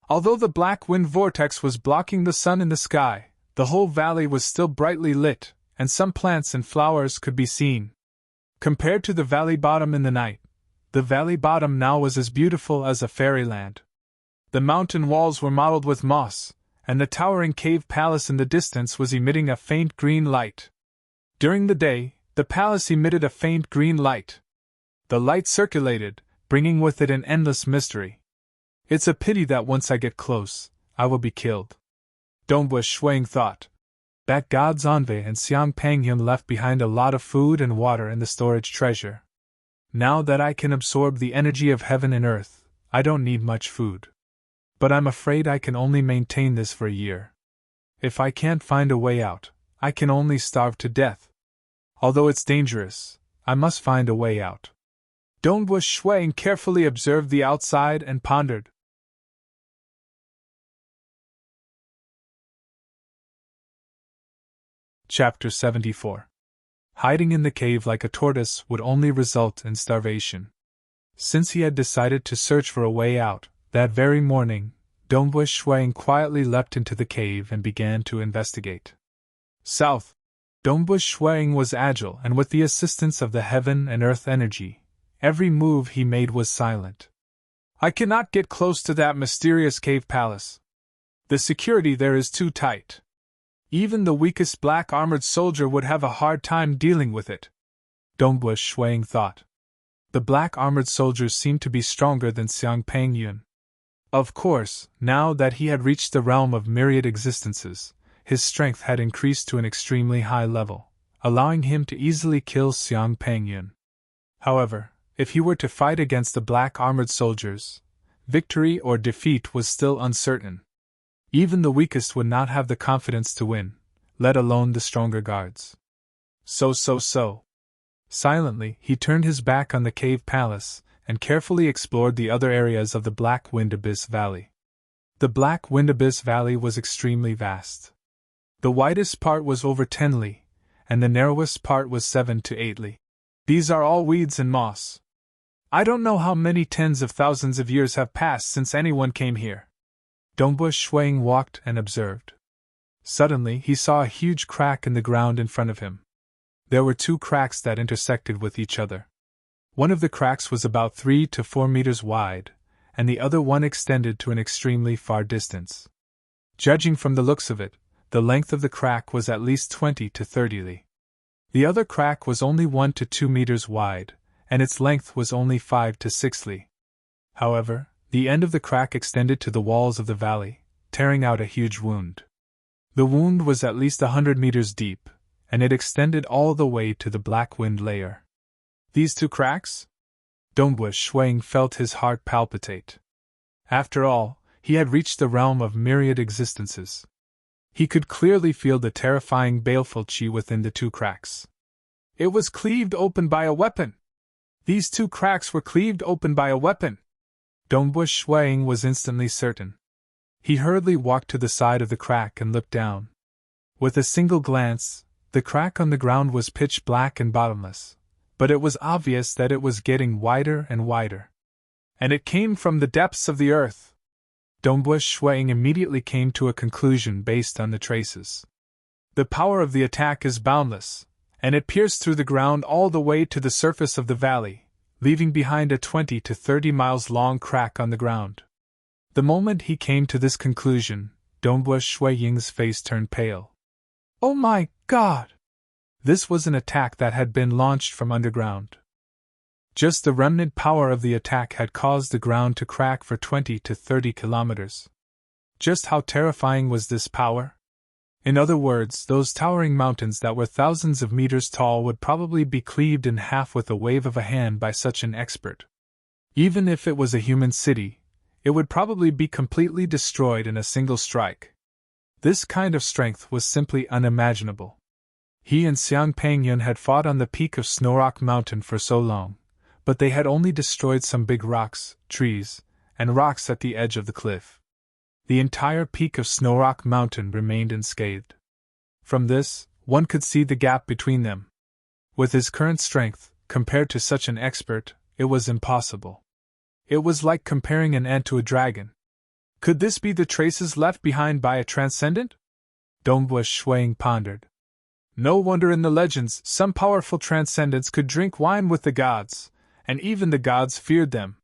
Although the black wind vortex was blocking the sun in the sky, the whole valley was still brightly lit, and some plants and flowers could be seen. Compared to the valley bottom in the night, the valley bottom now was as beautiful as a fairyland. The mountain walls were mottled with moss, and the towering cave palace in the distance was emitting a faint green light. During the day, the palace emitted a faint green light. The light circulated, bringing with it an endless mystery. It's a pity that once I get close, I will be killed. Dongwu Shuang thought. That gods Anvei and Xiang Pangyun left behind a lot of food and water in the storage treasure. Now that I can absorb the energy of heaven and earth, I don't need much food. But I'm afraid I can only maintain this for a year. If I can't find a way out, I can only starve to death. Although it's dangerous, I must find a way out. Dongwu Shuang carefully observed the outside and pondered. Chapter 74. Hiding in the cave like a tortoise would only result in starvation. Since he had decided to search for a way out, that very morning, Dongwu Shuang quietly leapt into the cave and began to investigate. South. Dongwu Shuang was agile, and with the assistance of the heaven and earth energy, every move he made was silent. I cannot get close to that mysterious cave palace. The security there is too tight. Even the weakest black-armored soldier would have a hard time dealing with it. Dongwu Shuang thought. The black-armored soldiers seemed to be stronger than Xiang Pangyun. Of course, now that he had reached the realm of myriad existences, his strength had increased to an extremely high level, allowing him to easily kill Xiang Pengyun. However, if he were to fight against the black armored soldiers, victory or defeat was still uncertain. Even the weakest would not have the confidence to win, let alone the stronger guards. So. Silently, he turned his back on the cave palace and carefully explored the other areas of the Black Wind Abyss Valley. The Black Wind Abyss Valley was extremely vast. The widest part was over 10 li, and the narrowest part was 7 to 8 li. These are all weeds and moss. I don't know how many tens of thousands of years have passed since anyone came here. Dongbu Shuang walked and observed. Suddenly, he saw a huge crack in the ground in front of him. There were 2 cracks that intersected with each other. One of the cracks was about 3 to 4 meters wide, and the other one extended to an extremely far distance. Judging from the looks of it, the length of the crack was at least 20 to 30 li. The other crack was only 1 to 2 meters wide, and its length was only 5 to 6 li. However, the end of the crack extended to the walls of the valley, tearing out a huge wound. The wound was at least 100 meters deep, and it extended all the way to the black wind layer. These 2 cracks? Dongbu Shuang felt his heart palpitate. After all, he had reached the realm of myriad existences. He could clearly feel the terrifying baleful qi within the 2 cracks. It was cleaved open by a weapon! These 2 cracks were cleaved open by a weapon! Dongbu Shuang was instantly certain. He hurriedly walked to the side of the crack and looked down. With a single glance, the crack on the ground was pitch black and bottomless, but it was obvious that it was getting wider and wider. And it came from the depths of the earth! Dongbu Shuang immediately came to a conclusion based on the traces. The power of the attack is boundless, and it pierced through the ground all the way to the surface of the valley, leaving behind a 20 to 30 miles long crack on the ground. The moment he came to this conclusion, Dongbu Shuiying's face turned pale. Oh my God! This was an attack that had been launched from underground. Just the remnant power of the attack had caused the ground to crack for 20 to 30 kilometers. Just how terrifying was this power? In other words, those towering mountains that were thousands of meters tall would probably be cleaved in half with a wave of a hand by such an expert. Even if it was a human city, it would probably be completely destroyed in a single strike. This kind of strength was simply unimaginable. He and Xiang Pengyun had fought on the peak of Snowrock Mountain for so long, but they had only destroyed some big rocks, trees, and rocks at the edge of the cliff. The entire peak of Snowrock Mountain remained unscathed. From this, one could see the gap between them. With his current strength, compared to such an expert, it was impossible. It was like comparing an ant to a dragon. Could this be the traces left behind by a transcendent? Dongbu Shuang pondered. No wonder in the legends some powerful transcendents could drink wine with the gods, and even the gods feared them.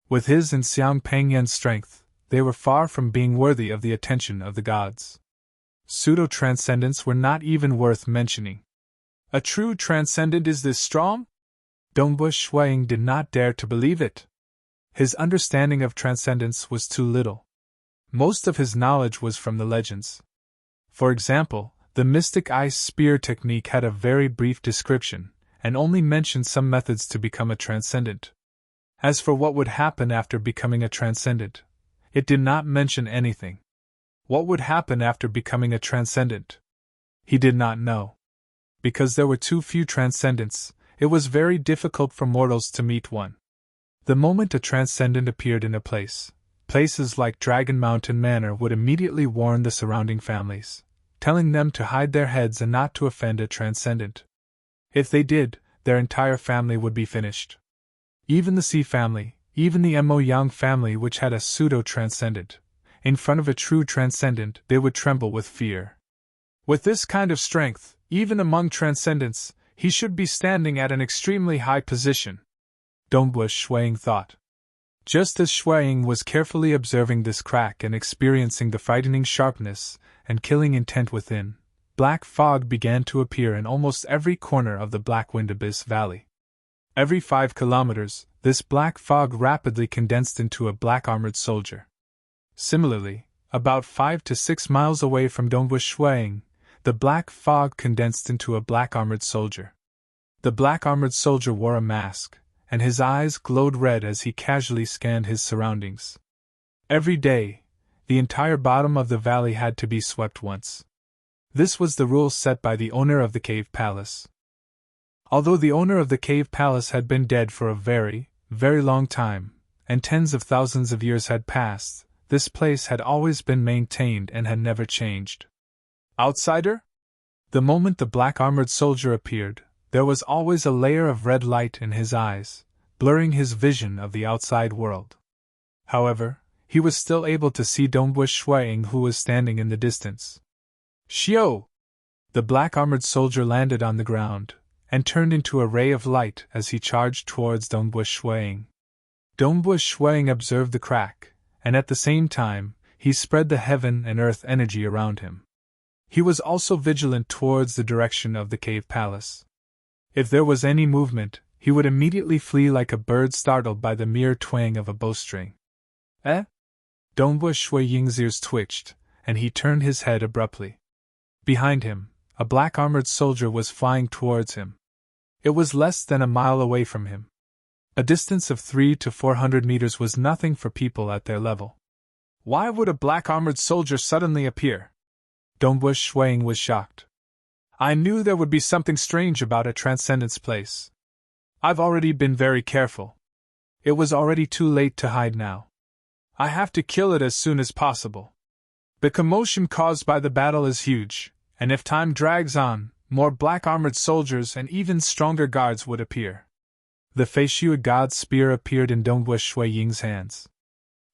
With his and Xiang Pengyun's strength, they were far from being worthy of the attention of the gods. Pseudo-transcendents were not even worth mentioning. A true transcendent is this strong? Dongbu Shuang did not dare to believe it. His understanding of transcendence was too little. Most of his knowledge was from the legends. For example, the mystic ice spear technique had a very brief description, and only mentioned some methods to become a transcendent. As for what would happen after becoming a transcendent, it did not mention anything. What would happen after becoming a transcendent? He did not know. Because there were too few transcendents, it was very difficult for mortals to meet one. The moment a transcendent appeared in a place, places like Dragon Mountain Manor would immediately warn the surrounding families, telling them to hide their heads and not to offend a transcendent. If they did, their entire family would be finished. Even the Sea family, even the Mo Yang family, which had a pseudo-transcendent, in front of a true transcendent, they would tremble with fear. With this kind of strength, even among transcendents, he should be standing at an extremely high position. Dongbu Shuang thought. Just as Shuang was carefully observing this crack and experiencing the frightening sharpness and killing intent within, black fog began to appear in almost every corner of the Black Wind Abyss Valley. Every 5 kilometers, this black fog rapidly condensed into a black armored soldier. Similarly, about 5 to 6 miles away from Dongbush Shuang, the black fog condensed into a black armored soldier. The black armored soldier wore a mask, and his eyes glowed red as he casually scanned his surroundings. Every day, the entire bottom of the valley had to be swept once. This was the rule set by the owner of the cave palace. Although the owner of the cave palace had been dead for a very, very long time, and tens of thousands of years had passed, this place had always been maintained and had never changed. Outsider? The moment the black armored soldier appeared, there was always a layer of red light in his eyes, blurring his vision of the outside world. However, he was still able to see Dongbush Shuang, who was standing in the distance. Xiao! The black armored soldier landed on the ground, and turned into a ray of light as he charged towards Dongbush Shuang. Dongbush Shuang observed the crack, and at the same time, he spread the heaven and earth energy around him. He was also vigilant towards the direction of the cave palace. If there was any movement, he would immediately flee like a bird startled by the mere twang of a bowstring. Eh? Dongbush Ying's ears twitched, and he turned his head abruptly. Behind him, a black armored soldier was flying towards him. It was less than a mile away from him. A distance of 300 to 400 meters was nothing for people at their level. Why would a black armored soldier suddenly appear? Dongbush Shuang was shocked. I knew there would be something strange about a transcendence place. I've already been very careful. It was already too late to hide now. I have to kill it as soon as possible. The commotion caused by the battle is huge, and if time drags on, more black armored soldiers and even stronger guards would appear. The Feishu god's spear appeared in Dongbush Ying's hands.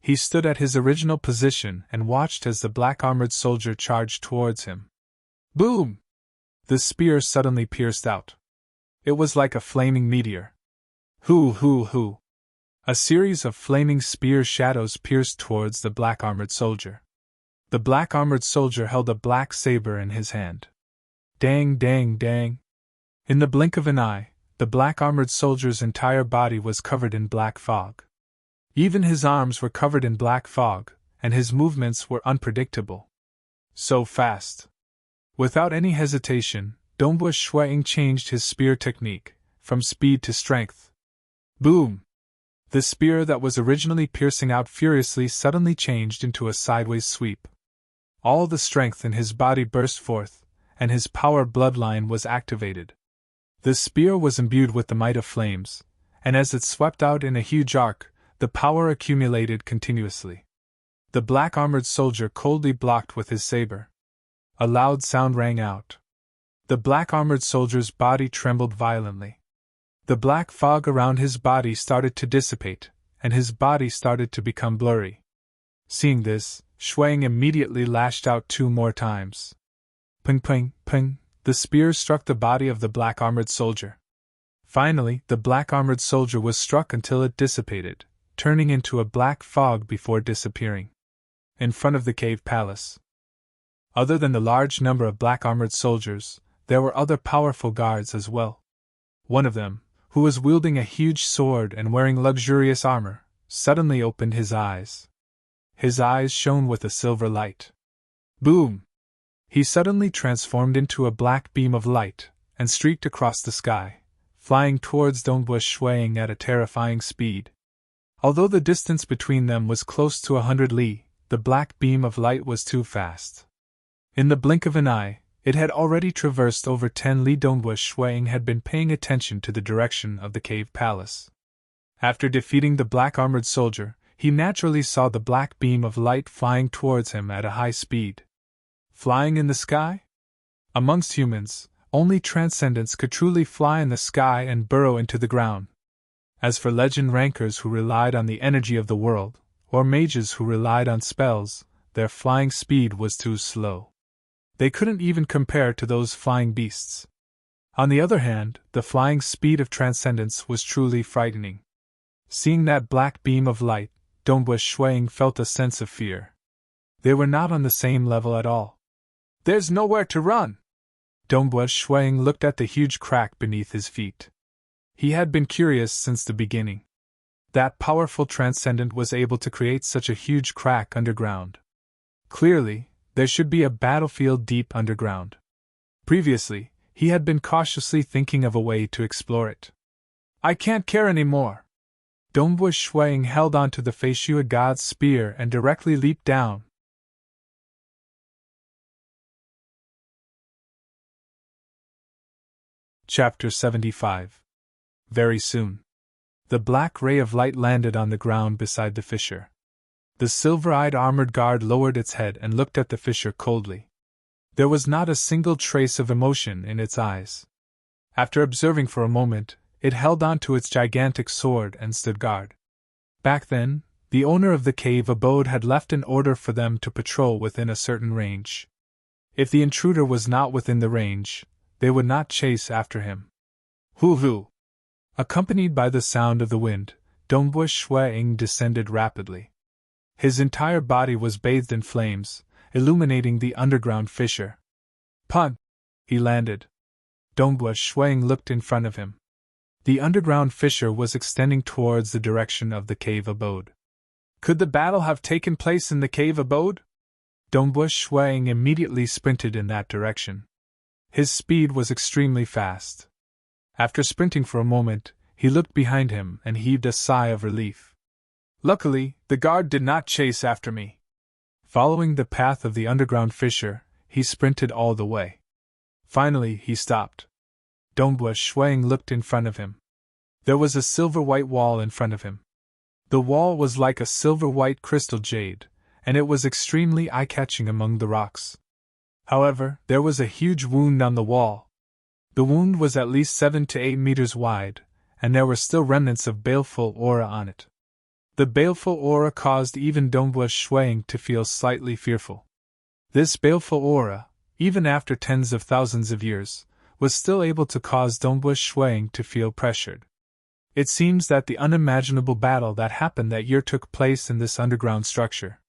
He stood at his original position and watched as the black armored soldier charged towards him. Boom! The spear suddenly pierced out. It was like a flaming meteor. Hoo! A series of flaming spear shadows pierced towards the black armored soldier. The black armored soldier held a black saber in his hand. Dang! In the blink of an eye, the black armored soldier's entire body was covered in black fog. Even his arms were covered in black fog, and his movements were unpredictable. So fast. Without any hesitation, Dongbush Shuang changed his spear technique, from speed to strength. Boom! The spear that was originally piercing out furiously suddenly changed into a sideways sweep. All the strength in his body burst forth, and his power bloodline was activated. The spear was imbued with the might of flames, and as it swept out in a huge arc, the power accumulated continuously. The black armored soldier coldly blocked with his saber. A loud sound rang out. The black armored soldier's body trembled violently. The black fog around his body started to dissipate, and his body started to become blurry. Seeing this, Shuang immediately lashed out 2 more times. Ping, ping, ping, the spear struck the body of the black armored soldier. Finally, the black armored soldier was struck until it dissipated, turning into a black fog before disappearing. In front of the cave palace. Other than the large number of black armored soldiers, there were other powerful guards as well. One of them, who was wielding a huge sword and wearing luxurious armor, suddenly opened his eyes. His eyes shone with a silver light. Boom! He suddenly transformed into a black beam of light, and streaked across the sky, flying towards Dongbush Shuang at a terrifying speed. Although the distance between them was close to 100 li, the black beam of light was too fast. In the blink of an eye, it had already traversed over 10 li. Dongbush Shuang had been paying attention to the direction of the cave palace. After defeating the black armored soldier, he naturally saw the black beam of light flying towards him at a high speed. Flying in the sky? Amongst humans, only transcendents could truly fly in the sky and burrow into the ground. As for legend rankers who relied on the energy of the world, or mages who relied on spells, their flying speed was too slow. They couldn't even compare to those flying beasts. On the other hand, the flying speed of transcendence was truly frightening. Seeing that black beam of light, Dongbush Shuang felt a sense of fear. They were not on the same level at all. There's nowhere to run! Dongbush Shuang looked at the huge crack beneath his feet. He had been curious since the beginning. that powerful transcendent was able to create such a huge crack underground. Clearly, there should be a battlefield deep underground. Previously, he had been cautiously thinking of a way to explore it. I can't care any more. Dongbu Shuang held onto the Feishua god's spear and directly leaped down. Chapter 75. Very soon. The black ray of light landed on the ground beside the fisher. The silver-eyed armored guard lowered its head and looked at the fisher coldly. There was not a single trace of emotion in its eyes. After observing for a moment, it held on to its gigantic sword and stood guard. Back then, the owner of the cave abode had left an order for them to patrol within a certain range. If the intruder was not within the range, they would not chase after him. Hoo-hoo! Accompanied by the sound of the wind, Dongbu Shuang descended rapidly. His entire body was bathed in flames, illuminating the underground fissure. Pun! He landed. Dongbu Shuang looked in front of him. The underground fissure was extending towards the direction of the cave abode. Could the battle have taken place in the cave abode? Dongbu Shuang immediately sprinted in that direction. His speed was extremely fast. After sprinting for a moment, he looked behind him and heaved a sigh of relief. Luckily, the guard did not chase after me. Following the path of the underground fissure, he sprinted all the way. Finally, he stopped. Dongbu Shuang looked in front of him. There was a silver-white wall in front of him. The wall was like a silver-white crystal jade, and it was extremely eye-catching among the rocks. However, there was a huge wound on the wall. The wound was at least 7 to 8 meters wide, and there were still remnants of baleful aura on it. The baleful aura caused even Dongbu Shuang to feel slightly fearful. This baleful aura, even after tens of thousands of years, was still able to cause Dongbu Shuang to feel pressured. It seems that the unimaginable battle that happened that year took place in this underground structure.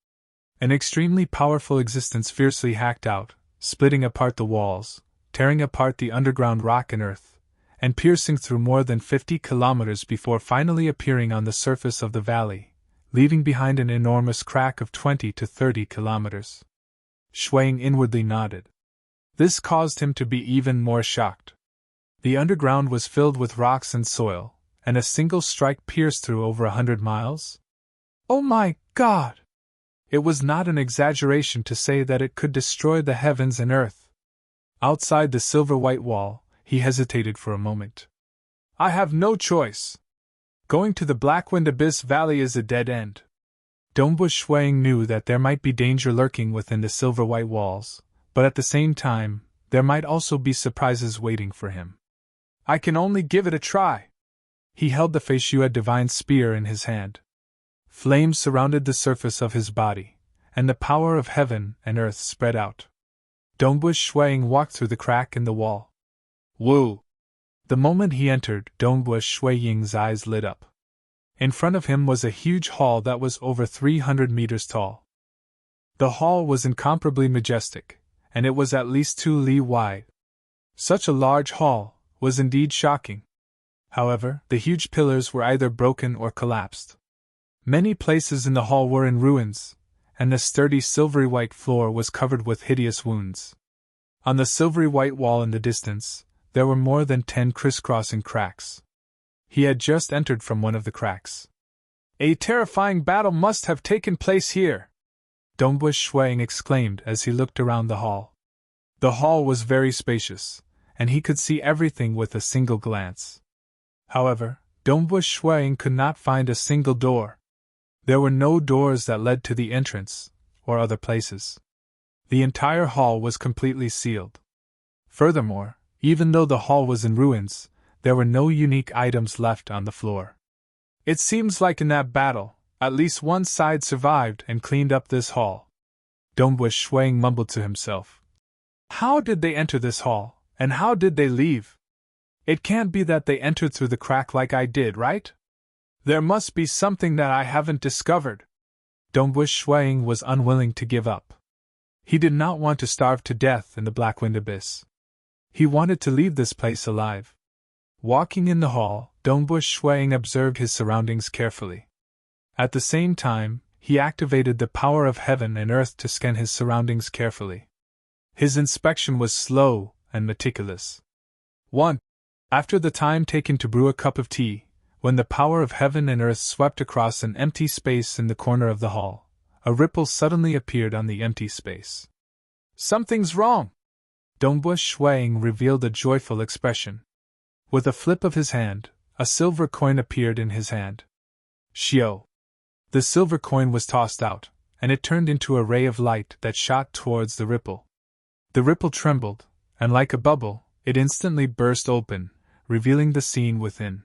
An extremely powerful existence fiercely hacked out, splitting apart the walls, tearing apart the underground rock and earth, and piercing through more than 50 kilometers before finally appearing on the surface of the valley, leaving behind an enormous crack of 20 to 30 kilometers. Shuang inwardly nodded. This caused him to be even more shocked. The underground was filled with rocks and soil, and a single strike pierced through over 100 miles? Oh my God! It was not an exaggeration to say that it could destroy the heavens and earth. Outside the silver-white wall, he hesitated for a moment. I have no choice. Going to the Blackwind Abyss Valley is a dead end. Dongbu Shuang knew that there might be danger lurking within the silver-white walls, but at the same time, there might also be surprises waiting for him. I can only give it a try. He held the Feishua divine spear in his hand. Flames surrounded the surface of his body, and the power of heaven and earth spread out. Dongbu Shuang walked through the crack in the wall. Woo! The moment he entered, Dongbu Shuang's eyes lit up. In front of him was a huge hall that was over 300 meters tall. The hall was incomparably majestic, and it was at least 2 li wide. Such a large hall was indeed shocking. However, the huge pillars were either broken or collapsed. Many places in the hall were in ruins, and the sturdy silvery white floor was covered with hideous wounds. On the silvery white wall in the distance, there were more than 10 crisscrossing cracks. He had just entered from one of the cracks. A terrifying battle must have taken place here, Dongbu Shuang exclaimed as he looked around the hall. The hall was very spacious, and he could see everything with a single glance. However, Dongbu Shuang could not find a single door. There were no doors that led to the entrance, or other places. The entire hall was completely sealed. Furthermore, even though the hall was in ruins, there were no unique items left on the floor. It seems like in that battle, at least one side survived and cleaned up this hall. Dongbu Shuang mumbled to himself. How did they enter this hall, and how did they leave? It can't be that they entered through the crack like I did, right? There must be something that I haven't discovered. Dongbu Shuang was unwilling to give up. He did not want to starve to death in the Blackwind Abyss. He wanted to leave this place alive. Walking in the hall, Dongbu Shuang observed his surroundings carefully. At the same time, he activated the power of heaven and earth to scan his surroundings carefully. His inspection was slow and meticulous. 1. After the time taken to brew a cup of tea, when the power of heaven and earth swept across an empty space in the corner of the hall, a ripple suddenly appeared on the empty space. Something's wrong! Dongbu Shuang revealed a joyful expression. With a flip of his hand, a silver coin appeared in his hand. Xiao! The silver coin was tossed out, and it turned into a ray of light that shot towards the ripple. The ripple trembled, and like a bubble, it instantly burst open, revealing the scene within.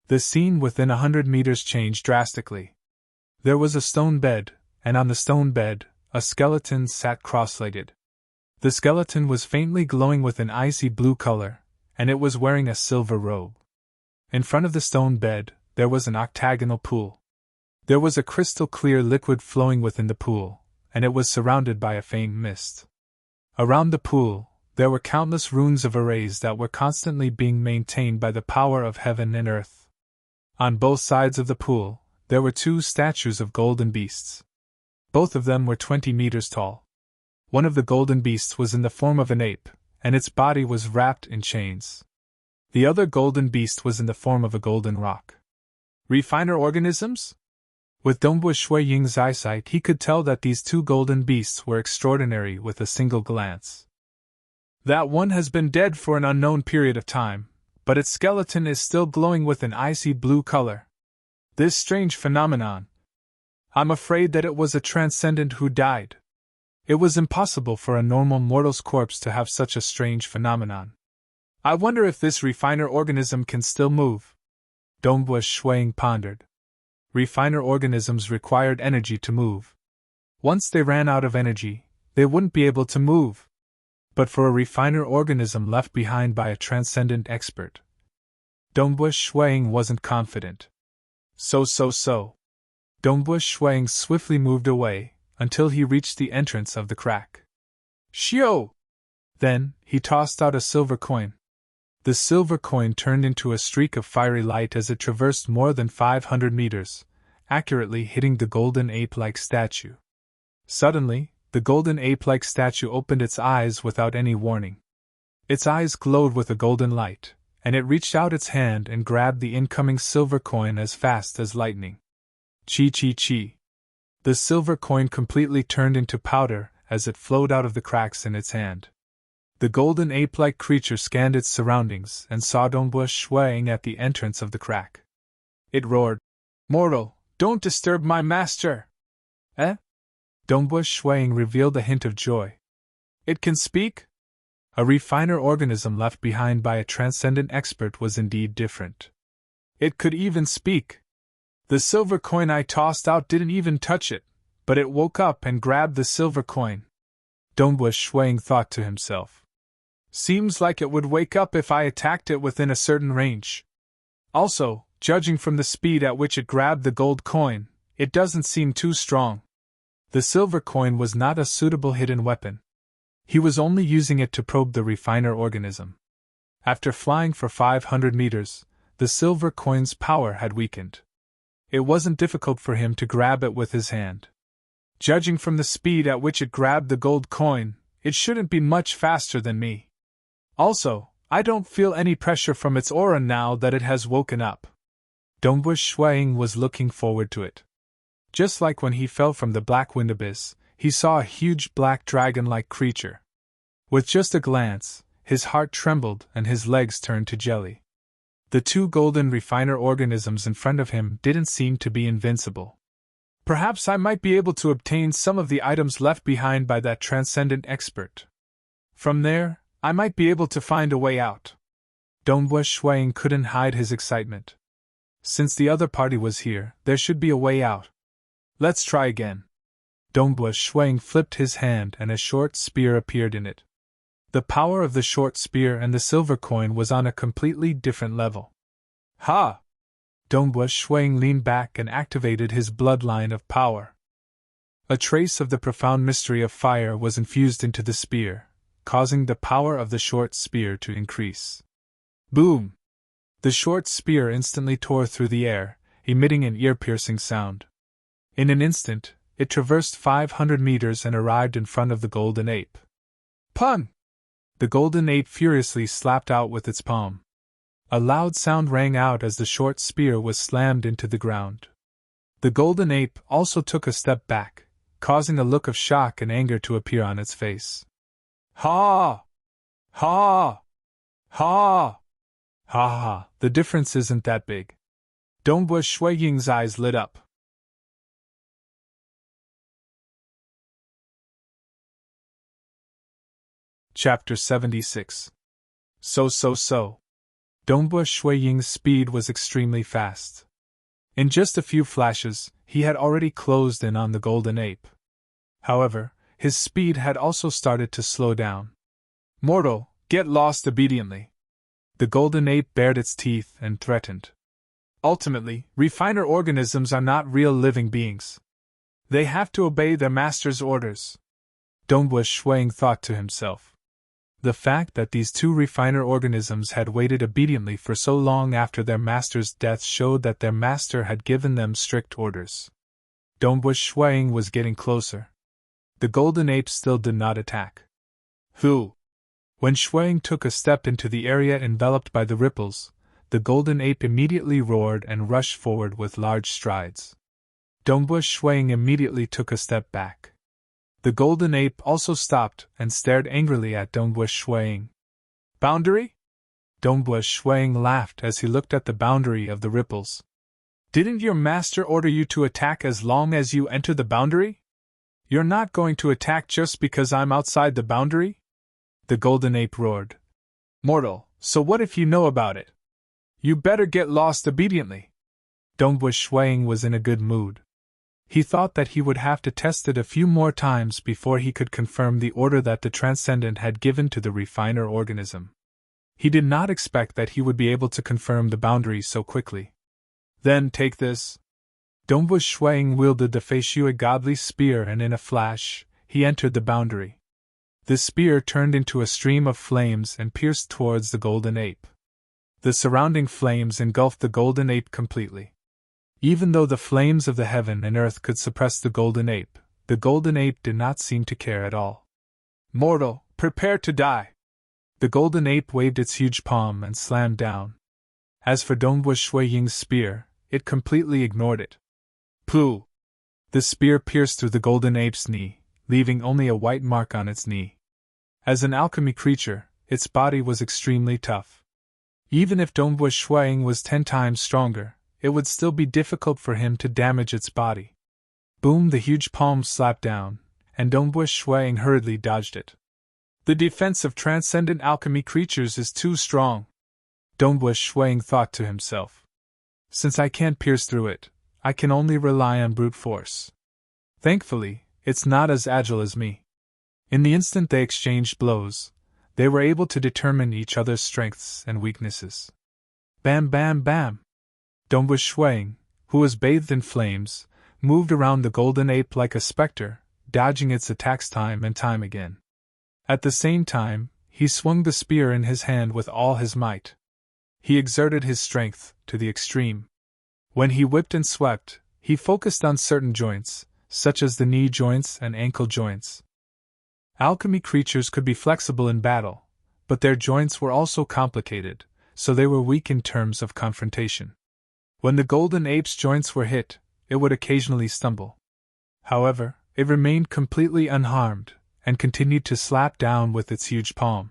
The scene within 100 meters changed drastically. There was a stone bed, and on the stone bed, a skeleton sat cross-legged. The skeleton was faintly glowing with an icy blue color, and it was wearing a silver robe. In front of the stone bed, there was an octagonal pool. There was a crystal-clear liquid flowing within the pool, and it was surrounded by a faint mist. Around the pool, there were countless runes of arrays that were constantly being maintained by the power of heaven and earth. On both sides of the pool, there were 2 statues of golden beasts. Both of them were 20 meters tall. One of the golden beasts was in the form of an ape, and its body was wrapped in chains. The other golden beast was in the form of a golden rock. Refiner organisms? With Dongbu Shuiying's eyesight, he could tell that these 2 golden beasts were extraordinary with a single glance. That one has been dead for an unknown period of time, but its skeleton is still glowing with an icy blue color. This strange phenomenon. I'm afraid that it was a transcendent who died. It was impossible for a normal mortal's corpse to have such a strange phenomenon. I wonder if this refiner organism can still move. Dongbu Shuang pondered. Refiner organisms required energy to move. Once they ran out of energy, they wouldn't be able to move. But for a refiner organism left behind by a transcendent expert, Dongbu Shuang wasn't confident. So. Dongbu Shuang swiftly moved away, until he reached the entrance of the crack. Xiao! Then, he tossed out a silver coin. The silver coin turned into a streak of fiery light as it traversed more than 500 meters, accurately hitting the golden ape-like statue. Suddenly, the golden ape-like statue opened its eyes without any warning. Its eyes glowed with a golden light, and it reached out its hand and grabbed the incoming silver coin as fast as lightning. Chi. The silver coin completely turned into powder as it flowed out of the cracks in its hand. The golden ape-like creature scanned its surroundings and saw Dongbu Shuang at the entrance of the crack. It roared, "Mortal, don't disturb my master!" Eh? Dongbu Shuang revealed a hint of joy. It can speak? A refiner organism left behind by a transcendent expert was indeed different. It could even speak. The silver coin I tossed out didn't even touch it, but it woke up and grabbed the silver coin. Dongbu Shuang thought to himself. Seems like it would wake up if I attacked it within a certain range. Also, judging from the speed at which it grabbed the gold coin, it doesn't seem too strong. The silver coin was not a suitable hidden weapon. He was only using it to probe the refiner organism. After flying for 500 meters, the silver coin's power had weakened. It wasn't difficult for him to grab it with his hand. Judging from the speed at which it grabbed the gold coin, it shouldn't be much faster than me. Also, I don't feel any pressure from its aura now that it has woken up. Dongbu Shuang was looking forward to it. Just like when he fell from the black wind abyss, he saw a huge black dragon-like creature. With just a glance, his heart trembled and his legs turned to jelly. The 2 golden refiner organisms in front of him didn't seem to be invincible. Perhaps I might be able to obtain some of the items left behind by that transcendent expert. From there, I might be able to find a way out. Dongbu Shuang couldn't hide his excitement. Since the other party was here, there should be a way out. Let's try again. Dongbu Shuang flipped his hand and a short spear appeared in it. The power of the short spear and the silver coin was on a completely different level. Ha! Dongbu Shuang leaned back and activated his bloodline of power. A trace of the profound mystery of fire was infused into the spear, causing the power of the short spear to increase. Boom! The short spear instantly tore through the air, emitting an ear-piercing sound. In an instant, it traversed 500 meters and arrived in front of the golden ape. Pun! The golden ape furiously slapped out with its palm. A loud sound rang out as the short spear was slammed into the ground. The golden ape also took a step back, causing a look of shock and anger to appear on its face. Ha! Ha! Ha! Ha ha, the difference isn't that big. Dongbu Shuiying's eyes lit up. Chapter 76. So. Dongbu Shuiying's speed was extremely fast. In just a few flashes, he had already closed in on the golden ape. However, his speed had also started to slow down. Mortal, get lost obediently. The golden ape bared its teeth and threatened. Ultimately, refiner organisms are not real living beings. They have to obey their master's orders. Dongbu Shuiying thought to himself. The fact that these two refiner organisms had waited obediently for so long after their master's death showed that their master had given them strict orders. Dongbu Shuiying was getting closer. The golden ape still did not attack. Who? When Shuiying took a step into the area enveloped by the ripples, the golden ape immediately roared and rushed forward with large strides. Dongbu Shuiying immediately took a step back. The golden ape also stopped and stared angrily at Dongbu Shuiying. Boundary? Dongbu Shuiying laughed as he looked at the boundary of the ripples. Didn't your master order you to attack as long as you enter the boundary? You're not going to attack just because I'm outside the boundary? The golden ape roared. Mortal, so what if you know about it? You better get lost obediently. Dongbu Shuiying was in a good mood. He thought that he would have to test it a few more times before he could confirm the order that the Transcendent had given to the refiner organism. He did not expect that he would be able to confirm the boundary so quickly. Then take this. Dongbu Shuiying wielded the Feishui godly spear and in a flash, he entered the boundary. The spear turned into a stream of flames and pierced towards the golden ape. The surrounding flames engulfed the golden ape completely. Even though the flames of the heaven and earth could suppress the golden ape did not seem to care at all. Mortal, prepare to die! The golden ape waved its huge palm and slammed down. As for Dongbu Shuiying's spear, it completely ignored it. Pooh! The spear pierced through the golden ape's knee, leaving only a white mark on its knee. As an alchemy creature, its body was extremely tough. Even if Dongbu Shuiying was 10 times stronger, it would still be difficult for him to damage its body. Boom! The huge palm slapped down, and Dongbu Shuiying hurriedly dodged it. The defense of transcendent alchemy creatures is too strong. Dongbu Shuiying thought to himself. Since I can't pierce through it, I can only rely on brute force. Thankfully, it's not as agile as me. In the instant they exchanged blows, they were able to determine each other's strengths and weaknesses. Bam bam bam! Dongbu Shuiying, who was bathed in flames, moved around the golden ape like a specter, dodging its attacks time and time again. At the same time, he swung the spear in his hand with all his might. He exerted his strength to the extreme. When he whipped and swept, he focused on certain joints, such as the knee joints and ankle joints. Alchemy creatures could be flexible in battle, but their joints were also complicated, so they were weak in terms of confrontation. When the golden ape's joints were hit, it would occasionally stumble. However, it remained completely unharmed, and continued to slap down with its huge palm.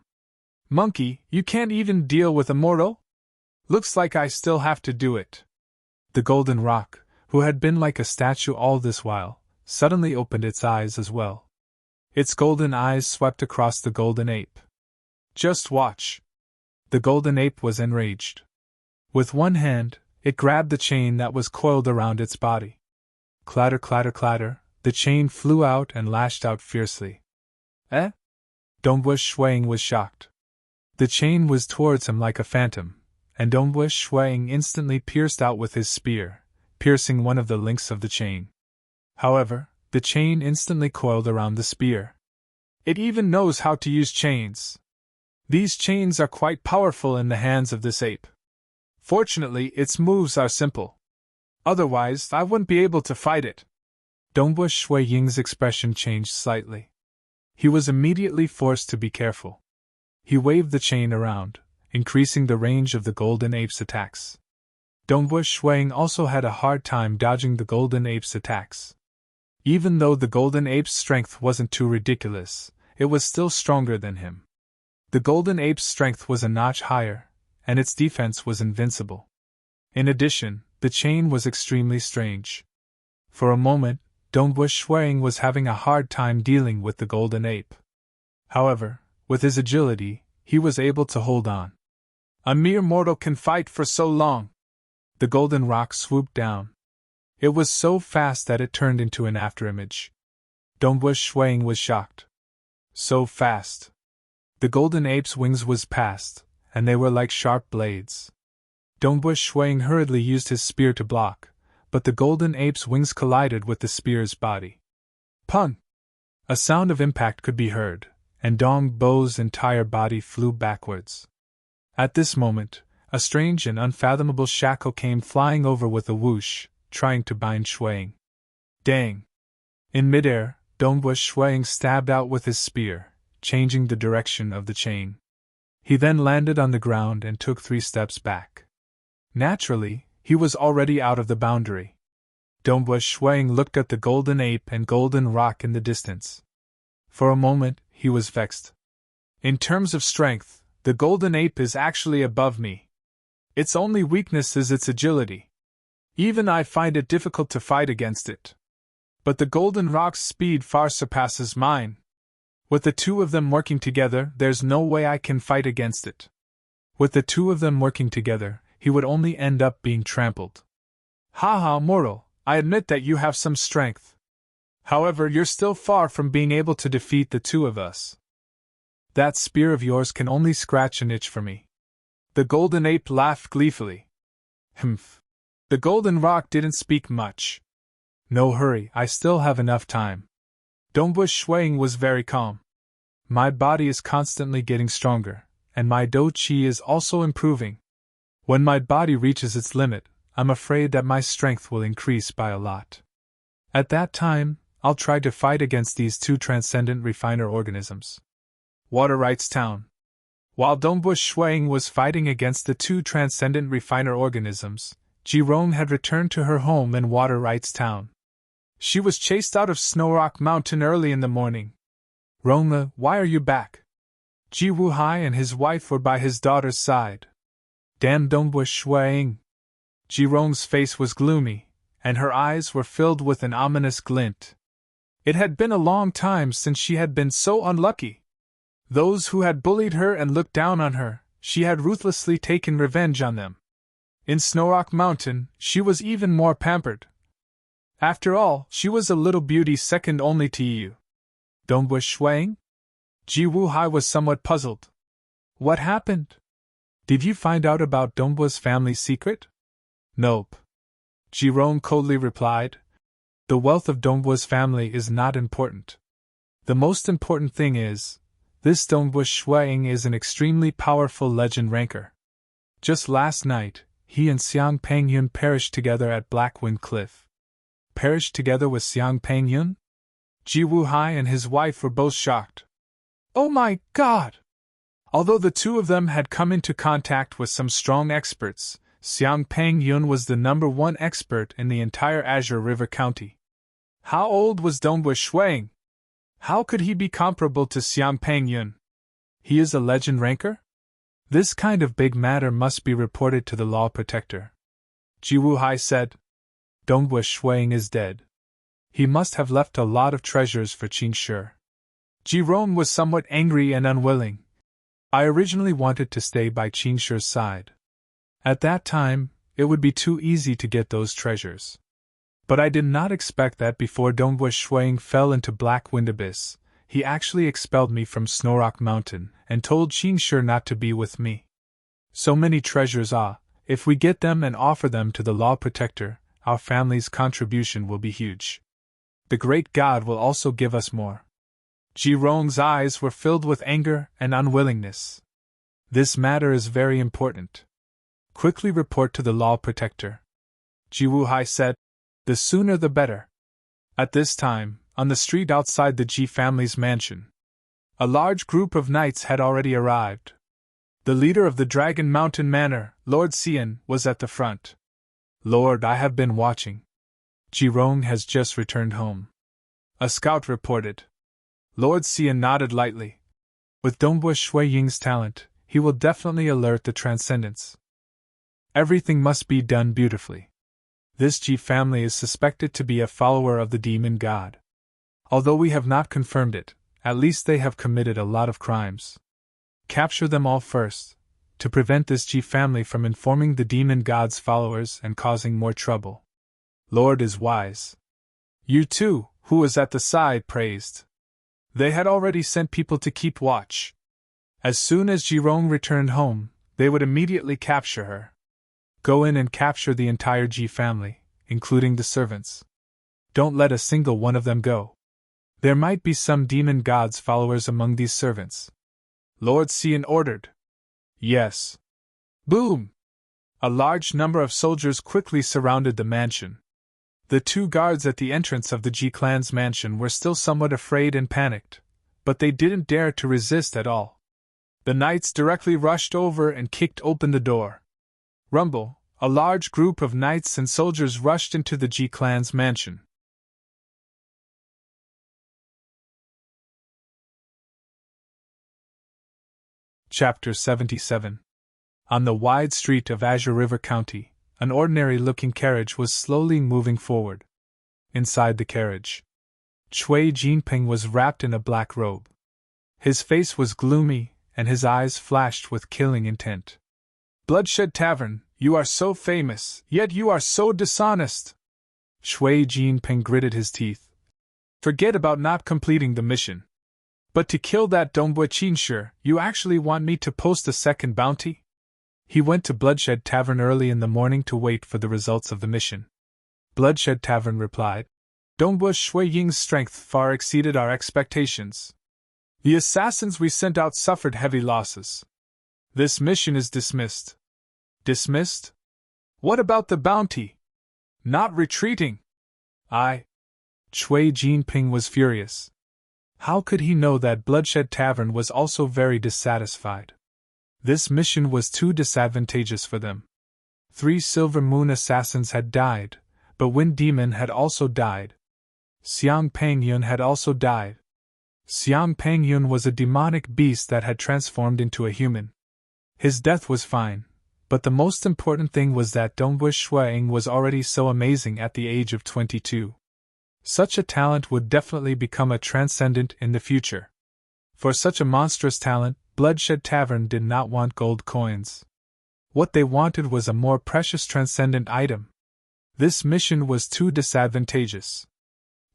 Monkey, you can't even deal with a mortal? Looks like I still have to do it. The golden rock, who had been like a statue all this while, suddenly opened its eyes as well. Its golden eyes swept across the golden ape. Just watch. The golden ape was enraged. With one hand, it grabbed the chain that was coiled around its body. Clatter, clatter, clatter, the chain flew out and lashed out fiercely. Eh? Dongbu Shuiying was shocked. The chain was towards him like a phantom, and Dongbu Shuiying instantly pierced out with his spear, piercing one of the links of the chain. However, the chain instantly coiled around the spear. It even knows how to use chains. These chains are quite powerful in the hands of this ape. Fortunately, its moves are simple. Otherwise, I wouldn't be able to fight it. Dongbu Shui Ying's expression changed slightly. He was immediately forced to be careful. He waved the chain around, increasing the range of the golden ape's attacks. Dongbu Shuang also had a hard time dodging the golden ape's attacks. Even though the golden ape's strength wasn't too ridiculous, it was still stronger than him. The golden ape's strength was a notch higher, and its defense was invincible. In addition, the chain was extremely strange. For a moment, Dongbu Shuang was having a hard time dealing with the golden ape. However, with his agility, he was able to hold on. A mere mortal can fight for so long. The golden rock swooped down. It was so fast that it turned into an afterimage. Dongbu Shuang was shocked. So fast. The golden ape's wings was past, and they were like sharp blades. Dongbu Shuang hurriedly used his spear to block, but the golden ape's wings collided with the spear's body. Pun! A sound of impact could be heard, and Dong Bo's entire body flew backwards. At this moment, a strange and unfathomable shackle came flying over with a whoosh, trying to bind Shuang. Dang! In midair, Dongbu Shuang stabbed out with his spear, changing the direction of the chain. He then landed on the ground and took 3 steps back. Naturally, he was already out of the boundary. Dongbu Shuang looked at the golden ape and golden rock in the distance. For a moment, he was vexed. In terms of strength, the golden ape is actually above me. Its only weakness is its agility. Even I find it difficult to fight against it. But the golden rock's speed far surpasses mine. With the two of them working together, there's no way I can fight against it. With the two of them working together, he would only end up being trampled. Haha, mortal, I admit that you have some strength. However, you're still far from being able to defeat the two of us. That spear of yours can only scratch an itch for me. The golden ape laughed gleefully. Humph. The golden rock didn't speak much. No hurry, I still have enough time. Dongbu Shuang was very calm. My body is constantly getting stronger, and my dou qi is also improving. When my body reaches its limit, I'm afraid that my strength will increase by a lot. At that time, I'll try to fight against these 2 transcendent refiner organisms. Water Rights Town. While Dongbu Shuang was fighting against the 2 transcendent refiner organisms, Jirong had returned to her home in Water Rights Town. She was chased out of Snowrock Mountain early in the morning. Rongma, why are you back? Ji Wuhai and his wife were by his daughter's side. Damn Dongbu Shuang. Jirong's face was gloomy, and her eyes were filled with an ominous glint. It had been a long time since she had been so unlucky. Those who had bullied her and looked down on her, she had ruthlessly taken revenge on them. In Snowrock Mountain, she was even more pampered. After all, she was a little beauty second only to you. Dongbu Shuang? Ji Wuhai was somewhat puzzled. What happened? Did you find out about Dongbu's family secret? Nope. Jirong coldly replied. The wealth of Dongbu's family is not important. The most important thing is, this Dongbu Shuang is an extremely powerful legend ranker. Just last night, he and Xiang Pengyun perished together at Blackwind Cliff. Perished together with Xiang Pengyun? Ji Wuhai and his wife were both shocked. Oh my God! Although the two of them had come into contact with some strong experts, Xiang Pengyun was the #1 expert in the entire Azure River County. How old was Dongbu Shuang? How could he be comparable to Xiang Pengyun? He is a legend ranker? This kind of big matter must be reported to the law protector. Ji Wuhai said. Dongbu Shuang is dead. He must have left a lot of treasures for Qingshi. Jirong was somewhat angry and unwilling. I originally wanted to stay by Qingshi's side. At that time, it would be too easy to get those treasures. But I did not expect that before Dongbu Shuang fell into Blackwind Abyss, he actually expelled me from Snowrock Mountain and told Qingshi not to be with me. So many treasures if we get them and offer them to the law protector, our family's contribution will be huge. The great God will also give us more. Jirong's eyes were filled with anger and unwillingness. This matter is very important. Quickly report to the law protector. Ji Wuhai said. The sooner the better. At this time, on the street outside the Ji family's mansion, a large group of knights had already arrived. The leader of the Dragon Mountain Manor, Lord Xian, was at the front. Lord, I have been watching. Ji Rong has just returned home. A scout reported. Lord Xian nodded lightly. With Dongbua Shui Ying's talent, he will definitely alert the Transcendents. Everything must be done beautifully. This Ji family is suspected to be a follower of the demon god. Although we have not confirmed it, at least they have committed a lot of crimes. Capture them all first, to prevent this Ji family from informing the demon god's followers and causing more trouble. Lord is wise. Yu Tu, who was at the side, praised. They had already sent people to keep watch. As soon as Ji Rong returned home, they would immediately capture her. Go in and capture the entire Ji family, including the servants. Don't let a single one of them go. There might be some demon god's followers among these servants. Lord Xian ordered. Yes. Boom! A large number of soldiers quickly surrounded the mansion. The two guards at the entrance of the Ji clan's mansion were still somewhat afraid and panicked, but they didn't dare to resist at all. The knights directly rushed over and kicked open the door. Rumble, a large group of knights and soldiers rushed into the Ji clan's mansion. Chapter 77. On the wide street of Azure River County, an ordinary-looking carriage was slowly moving forward. Inside the carriage, Chui Jinping was wrapped in a black robe. His face was gloomy, and his eyes flashed with killing intent. Bloodshed Tavern, you are so famous, yet you are so dishonest! Chui Jinping gritted his teeth. Forget about not completing the mission. But to kill that Dongbua Qingshi, you actually want me to post a second bounty? He went to Bloodshed Tavern early in the morning to wait for the results of the mission. Bloodshed Tavern replied. Dongbua Shui Ying's strength far exceeded our expectations. The assassins we sent out suffered heavy losses. This mission is dismissed. Dismissed? What about the bounty? Not retreating? Chui Jinping was furious. How could he know that Bloodshed Tavern was also very dissatisfied? This mission was too disadvantageous for them. 3 Silver Moon assassins had died, but Wind Demon had also died. Xiang Pangyun had also died. Xiang Pangyun was a demonic beast that had transformed into a human. His death was fine, but the most important thing was that Dongbua Shuang was already so amazing at the age of 22. Such a talent would definitely become a transcendent in the future. For such a monstrous talent, Bloodshed Tavern did not want gold coins. What they wanted was a more precious transcendent item. This mission was too disadvantageous.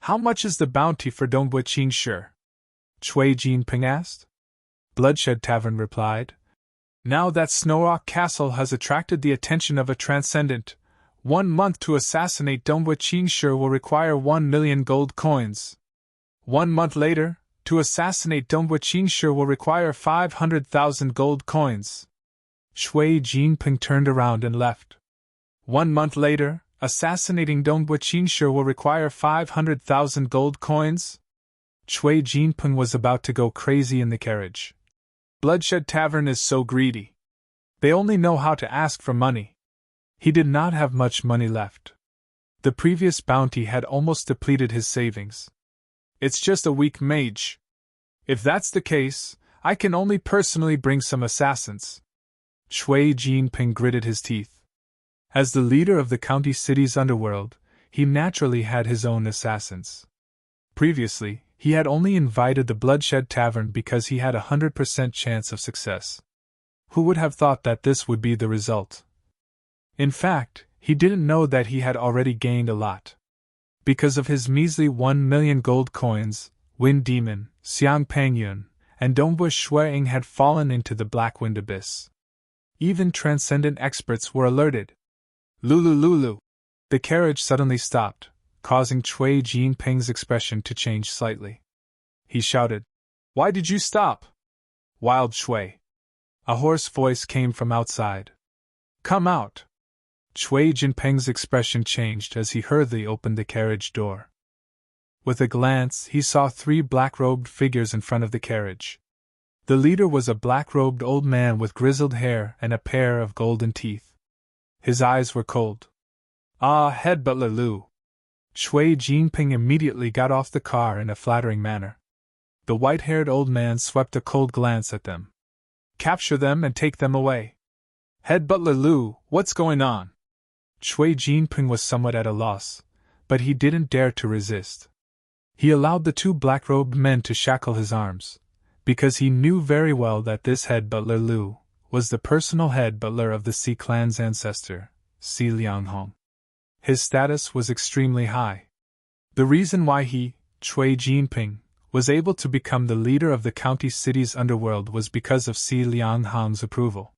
How much is the bounty for Dongbua Qingshi? Chui Jinping asked. Bloodshed Tavern replied. Now that Snowrock Castle has attracted the attention of a transcendent, 1 month to assassinate Dongbua Qingshi will require 1 million gold coins. 1 month later, to assassinate Dongbua Qingshi will require 500,000 gold coins. Chui Jinping turned around and left. 1 month later, assassinating Dongbua Qingshi will require 500,000 gold coins? Chui Jinping was about to go crazy in the carriage. Bloodshed Tavern is so greedy. They only know how to ask for money. He did not have much money left. The previous bounty had almost depleted his savings. It's just a weak mage. If that's the case, I can only personally bring some assassins. Chui Jinping gritted his teeth. As the leader of the county city's underworld, he naturally had his own assassins. Previously, he had only invited the Bloodshed Tavern because he had 100% chance of success. Who would have thought that this would be the result? In fact, he didn't know that he had already gained a lot. Because of his measly 1 million gold coins, Wind Demon, Xiang Pangyun, and Dongbua Shuang had fallen into the Black Wind Abyss. Even transcendent experts were alerted. Lulu. The carriage suddenly stopped, causing Chui Jinping's expression to change slightly. He shouted, Why did you stop? Wild Shui. A hoarse voice came from outside. Come out! Chui Jinping's expression changed as he hurriedly opened the carriage door. With a glance, he saw 3 black-robed figures in front of the carriage. The leader was a black-robed old man with grizzled hair and a pair of golden teeth. His eyes were cold. Ah, head butler Lu! Chui Jinping immediately got off the car in a flattering manner. The white-haired old man swept a cold glance at them. Capture them and take them away. Head butler Lu, what's going on? Chui Jinping was somewhat at a loss, but he didn't dare to resist. He allowed the 2 black-robed men to shackle his arms, because he knew very well that this head butler Lu was the personal head butler of the Si clan's ancestor, Si Lianghong. His status was extremely high. The reason why he, Chui Jinping, was able to become the leader of the county city's underworld was because of Si Lianghong's approval.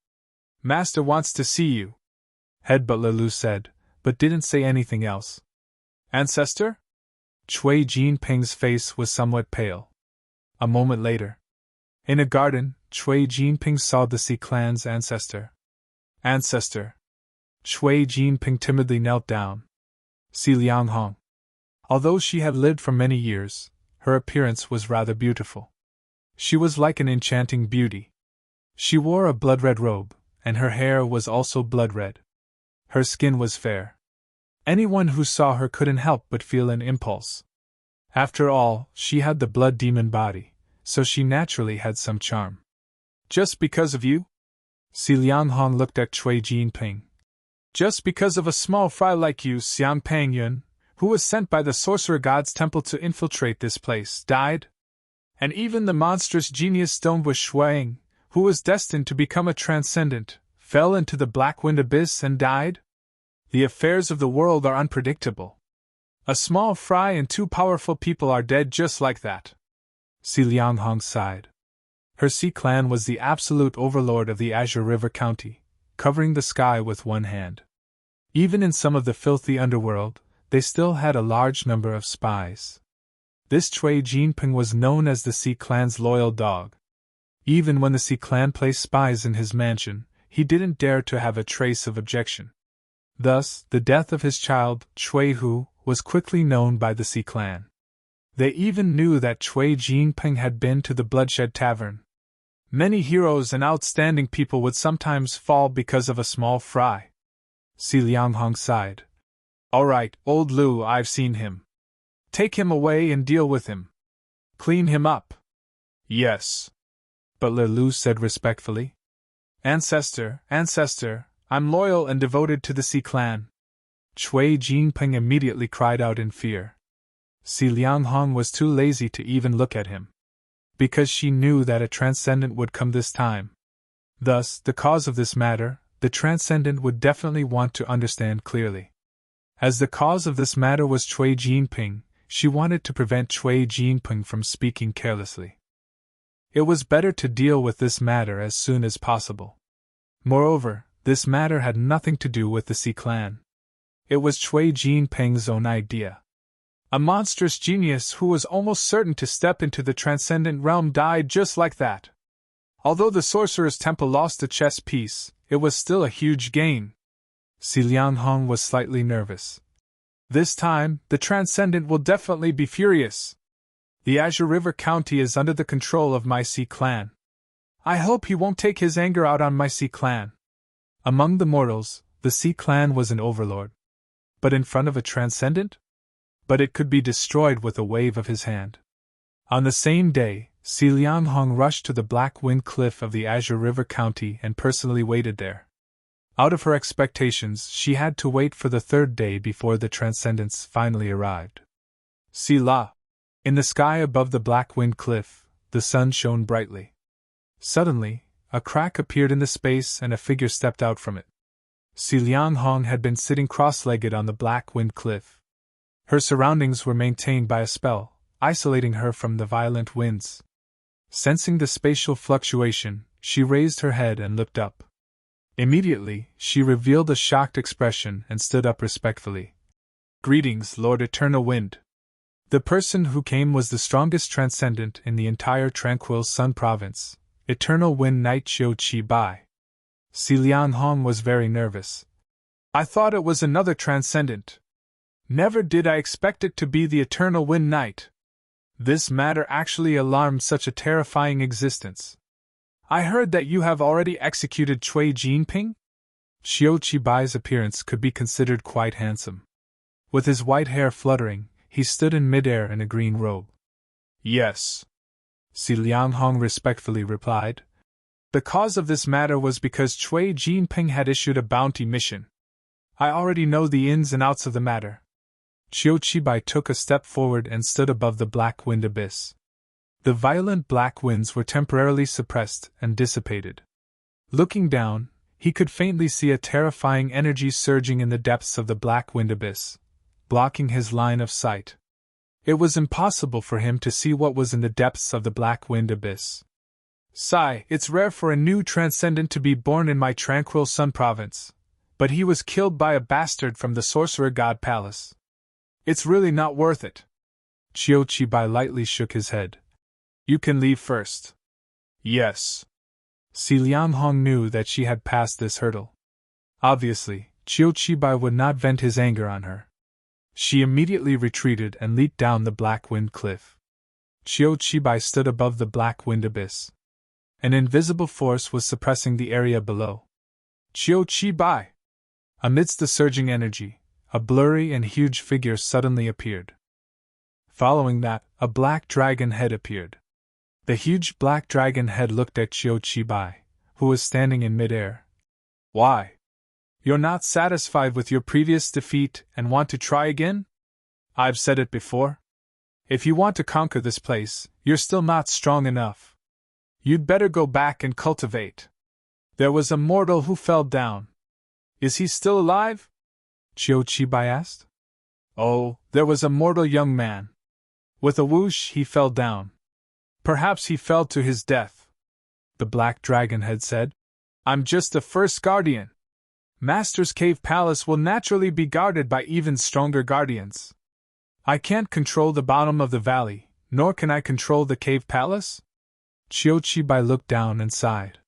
Master wants to see you, head butler Lu said, but didn't say anything else. Ancestor? Chui Jinping's face was somewhat pale. A moment later, in a garden, Chui Jinping saw the Si clan's ancestor. Ancestor. Chui Jinping timidly knelt down. Si Lianghong. Although she had lived for many years, her appearance was rather beautiful. She was like an enchanting beauty. She wore a blood-red robe, and her hair was also blood-red. Her skin was fair. Anyone who saw her couldn't help but feel an impulse. After all, she had the blood demon body, so she naturally had some charm. Just because of you? Si Lianghong looked at Chui Jinping. Just because of a small fry like you, Xian Pangyun, who was sent by the sorcerer god's temple to infiltrate this place, died? And even the monstrous genius Stonebush Shuang, who was destined to become a transcendent, fell into the black wind abyss and died? The affairs of the world are unpredictable. A small fry and 2 powerful people are dead just like that. Si Lianghong sighed. Her Si clan was the absolute overlord of the Azure River County, covering the sky with one hand. Even in some of the filthy underworld, they still had a large number of spies. This Chui Jinping was known as the Si clan's loyal dog. Even when the Si clan placed spies in his mansion, he didn't dare to have a trace of objection. Thus, the death of his child, Chui Hu, was quickly known by the Si clan. They even knew that Chui Jinping had been to the Bloodshed Tavern. Many heroes and outstanding people would sometimes fall because of a small fry. Si Lianghong sighed. All right, old Lu, I've seen him. Take him away and deal with him. Clean him up. Yes. Butler Lu said respectfully. Ancestor, I'm loyal and devoted to the Si clan. Chui Jinping immediately cried out in fear. Si Lianghong was too lazy to even look at him, because she knew that a transcendent would come this time. Thus, the cause of this matter, the transcendent would definitely want to understand clearly. As the cause of this matter was Chui Jinping, she wanted to prevent Chui Jinping from speaking carelessly. It was better to deal with this matter as soon as possible. Moreover, this matter had nothing to do with the Si clan. It was Chui Jinping's own idea. A monstrous genius who was almost certain to step into the transcendent realm died just like that. Although the sorcerer's temple lost a chess piece, it was still a huge gain. Si Lianghong was slightly nervous. This time, the transcendent will definitely be furious. The Azure River County is under the control of my Si clan. I hope he won't take his anger out on my Si clan. Among the mortals, the Si clan was an overlord. But in front of a transcendent? But it could be destroyed with a wave of his hand. On the same day, Si Lianghong rushed to the Black Wind Cliff of the Azure River County and personally waited there. Out of her expectations, she had to wait for the 3rd day before the transcendents finally arrived. Si La. In the sky above the Black Wind Cliff, the sun shone brightly. Suddenly, a crack appeared in the space and a figure stepped out from it. Si Lianghong had been sitting cross-legged on the Black Wind Cliff. Her surroundings were maintained by a spell, isolating her from the violent winds. Sensing the spatial fluctuation, she raised her head and looked up. Immediately, she revealed a shocked expression and stood up respectfully. Greetings, Lord Eternal Wind. The person who came was the strongest transcendent in the entire Tranquil Sun Province, Eternal Wind Knight Xiu Qi Bai. Si Liang Hong was very nervous. I thought it was another transcendent. Never did I expect it to be the Eternal Wind Knight. This matter actually alarmed such a terrifying existence. I heard that you have already executed Cui Jinping? Xiao Qibai's appearance could be considered quite handsome. With his white hair fluttering, he stood in midair in a green robe. Yes, Si Liang Hong respectfully replied. The cause of this matter was because Cui Jinping had issued a bounty mission. I already know the ins and outs of the matter. Xiao Qibai took a step forward and stood above the black wind abyss. The violent black winds were temporarily suppressed and dissipated. Looking down, he could faintly see a terrifying energy surging in the depths of the black wind abyss, blocking his line of sight. It was impossible for him to see what was in the depths of the black wind abyss. Sigh, it's rare for a new transcendent to be born in my tranquil Sun province, but he was killed by a bastard from the Sorcerer God Palace. It's really not worth it. Xiao Qibai lightly shook his head. You can leave first. Yes. Si Liang Hong knew that she had passed this hurdle. Obviously, Xiao Qibai would not vent his anger on her. She immediately retreated and leaped down the black wind cliff. Xiao Qibai stood above the black wind abyss. An invisible force was suppressing the area below. Xiao Qibai! Amidst the surging energy, a blurry and huge figure suddenly appeared. Following that, a black dragon head appeared. The huge black dragon head looked at Xiao Qibai, who was standing in midair. Why? You're not satisfied with your previous defeat and want to try again? I've said it before. If you want to conquer this place, you're still not strong enough. You'd better go back and cultivate. There was a mortal who fell down. Is he still alive? Xiao Qibai asked. Oh, there was a mortal young man. With a whoosh he fell down. Perhaps he fell to his death. The black dragon had said. I'm just the first guardian. Master's Cave Palace will naturally be guarded by even stronger guardians. I can't control the bottom of the valley, nor can I control the cave palace? Xiao Qibai looked down and sighed.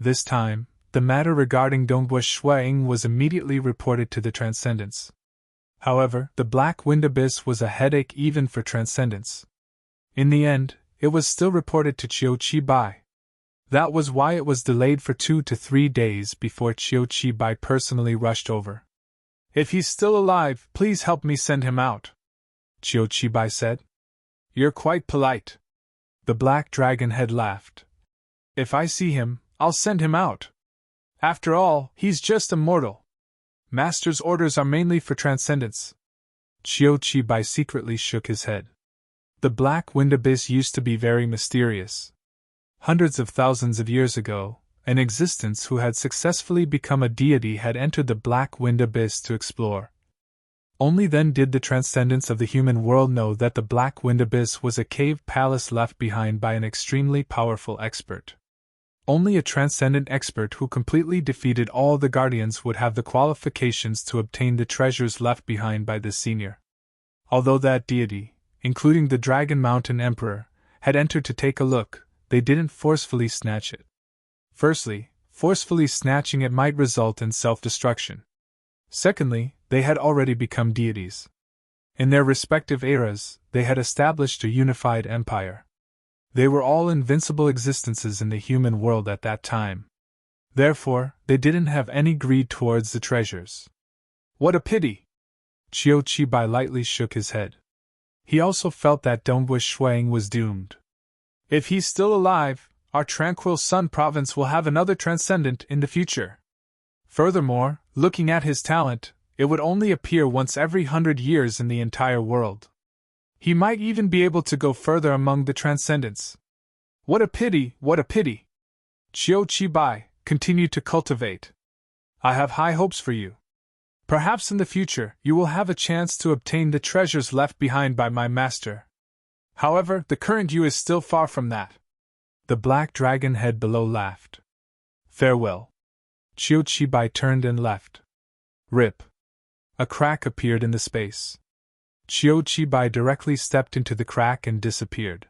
This time, the matter regarding Dongbua Shuang was immediately reported to the Transcendents. However, the black wind abyss was a headache even for Transcendents. In the end, it was still reported to Xiao Qibai. That was why it was delayed for 2 to 3 days before Xiao Qibai personally rushed over. If he's still alive, please help me send him out, Xiao Qibai said. You're quite polite. The black dragon head laughed. If I see him, I'll send him out. After all, he's just a mortal. Master's orders are mainly for transcendence. Xiao Qibai secretly shook his head. The black wind abyss used to be very mysterious. Hundreds of thousands of years ago, an existence who had successfully become a deity had entered the black wind abyss to explore. Only then did the transcendents of the human world know that the black wind abyss was a cave palace left behind by an extremely powerful expert. Only a transcendent expert who completely defeated all the guardians would have the qualifications to obtain the treasures left behind by this senior. Although that deity, including the Dragon Mountain Emperor, had entered to take a look, they didn't forcefully snatch it. Firstly, forcefully snatching it might result in self-destruction. Secondly, they had already become deities. In their respective eras, they had established a unified empire. They were all invincible existences in the human world at that time. Therefore, they didn't have any greed towards the treasures. What a pity! Xiao Qibai lightly shook his head. He also felt that Dongbua Shuang was doomed. If he's still alive, our tranquil Sun province will have another transcendent in the future. Furthermore, looking at his talent, it would only appear once every 100 years in the entire world. He might even be able to go further among the transcendents. What a pity, what a pity! Xiao Qibai, continue to cultivate. I have high hopes for you. Perhaps in the future you will have a chance to obtain the treasures left behind by my master. However, the current you is still far from that. The black dragon head below laughed. Farewell. Xiao Qibai turned and left. Rip. A crack appeared in the space. Xiao Qibai directly stepped into the crack and disappeared.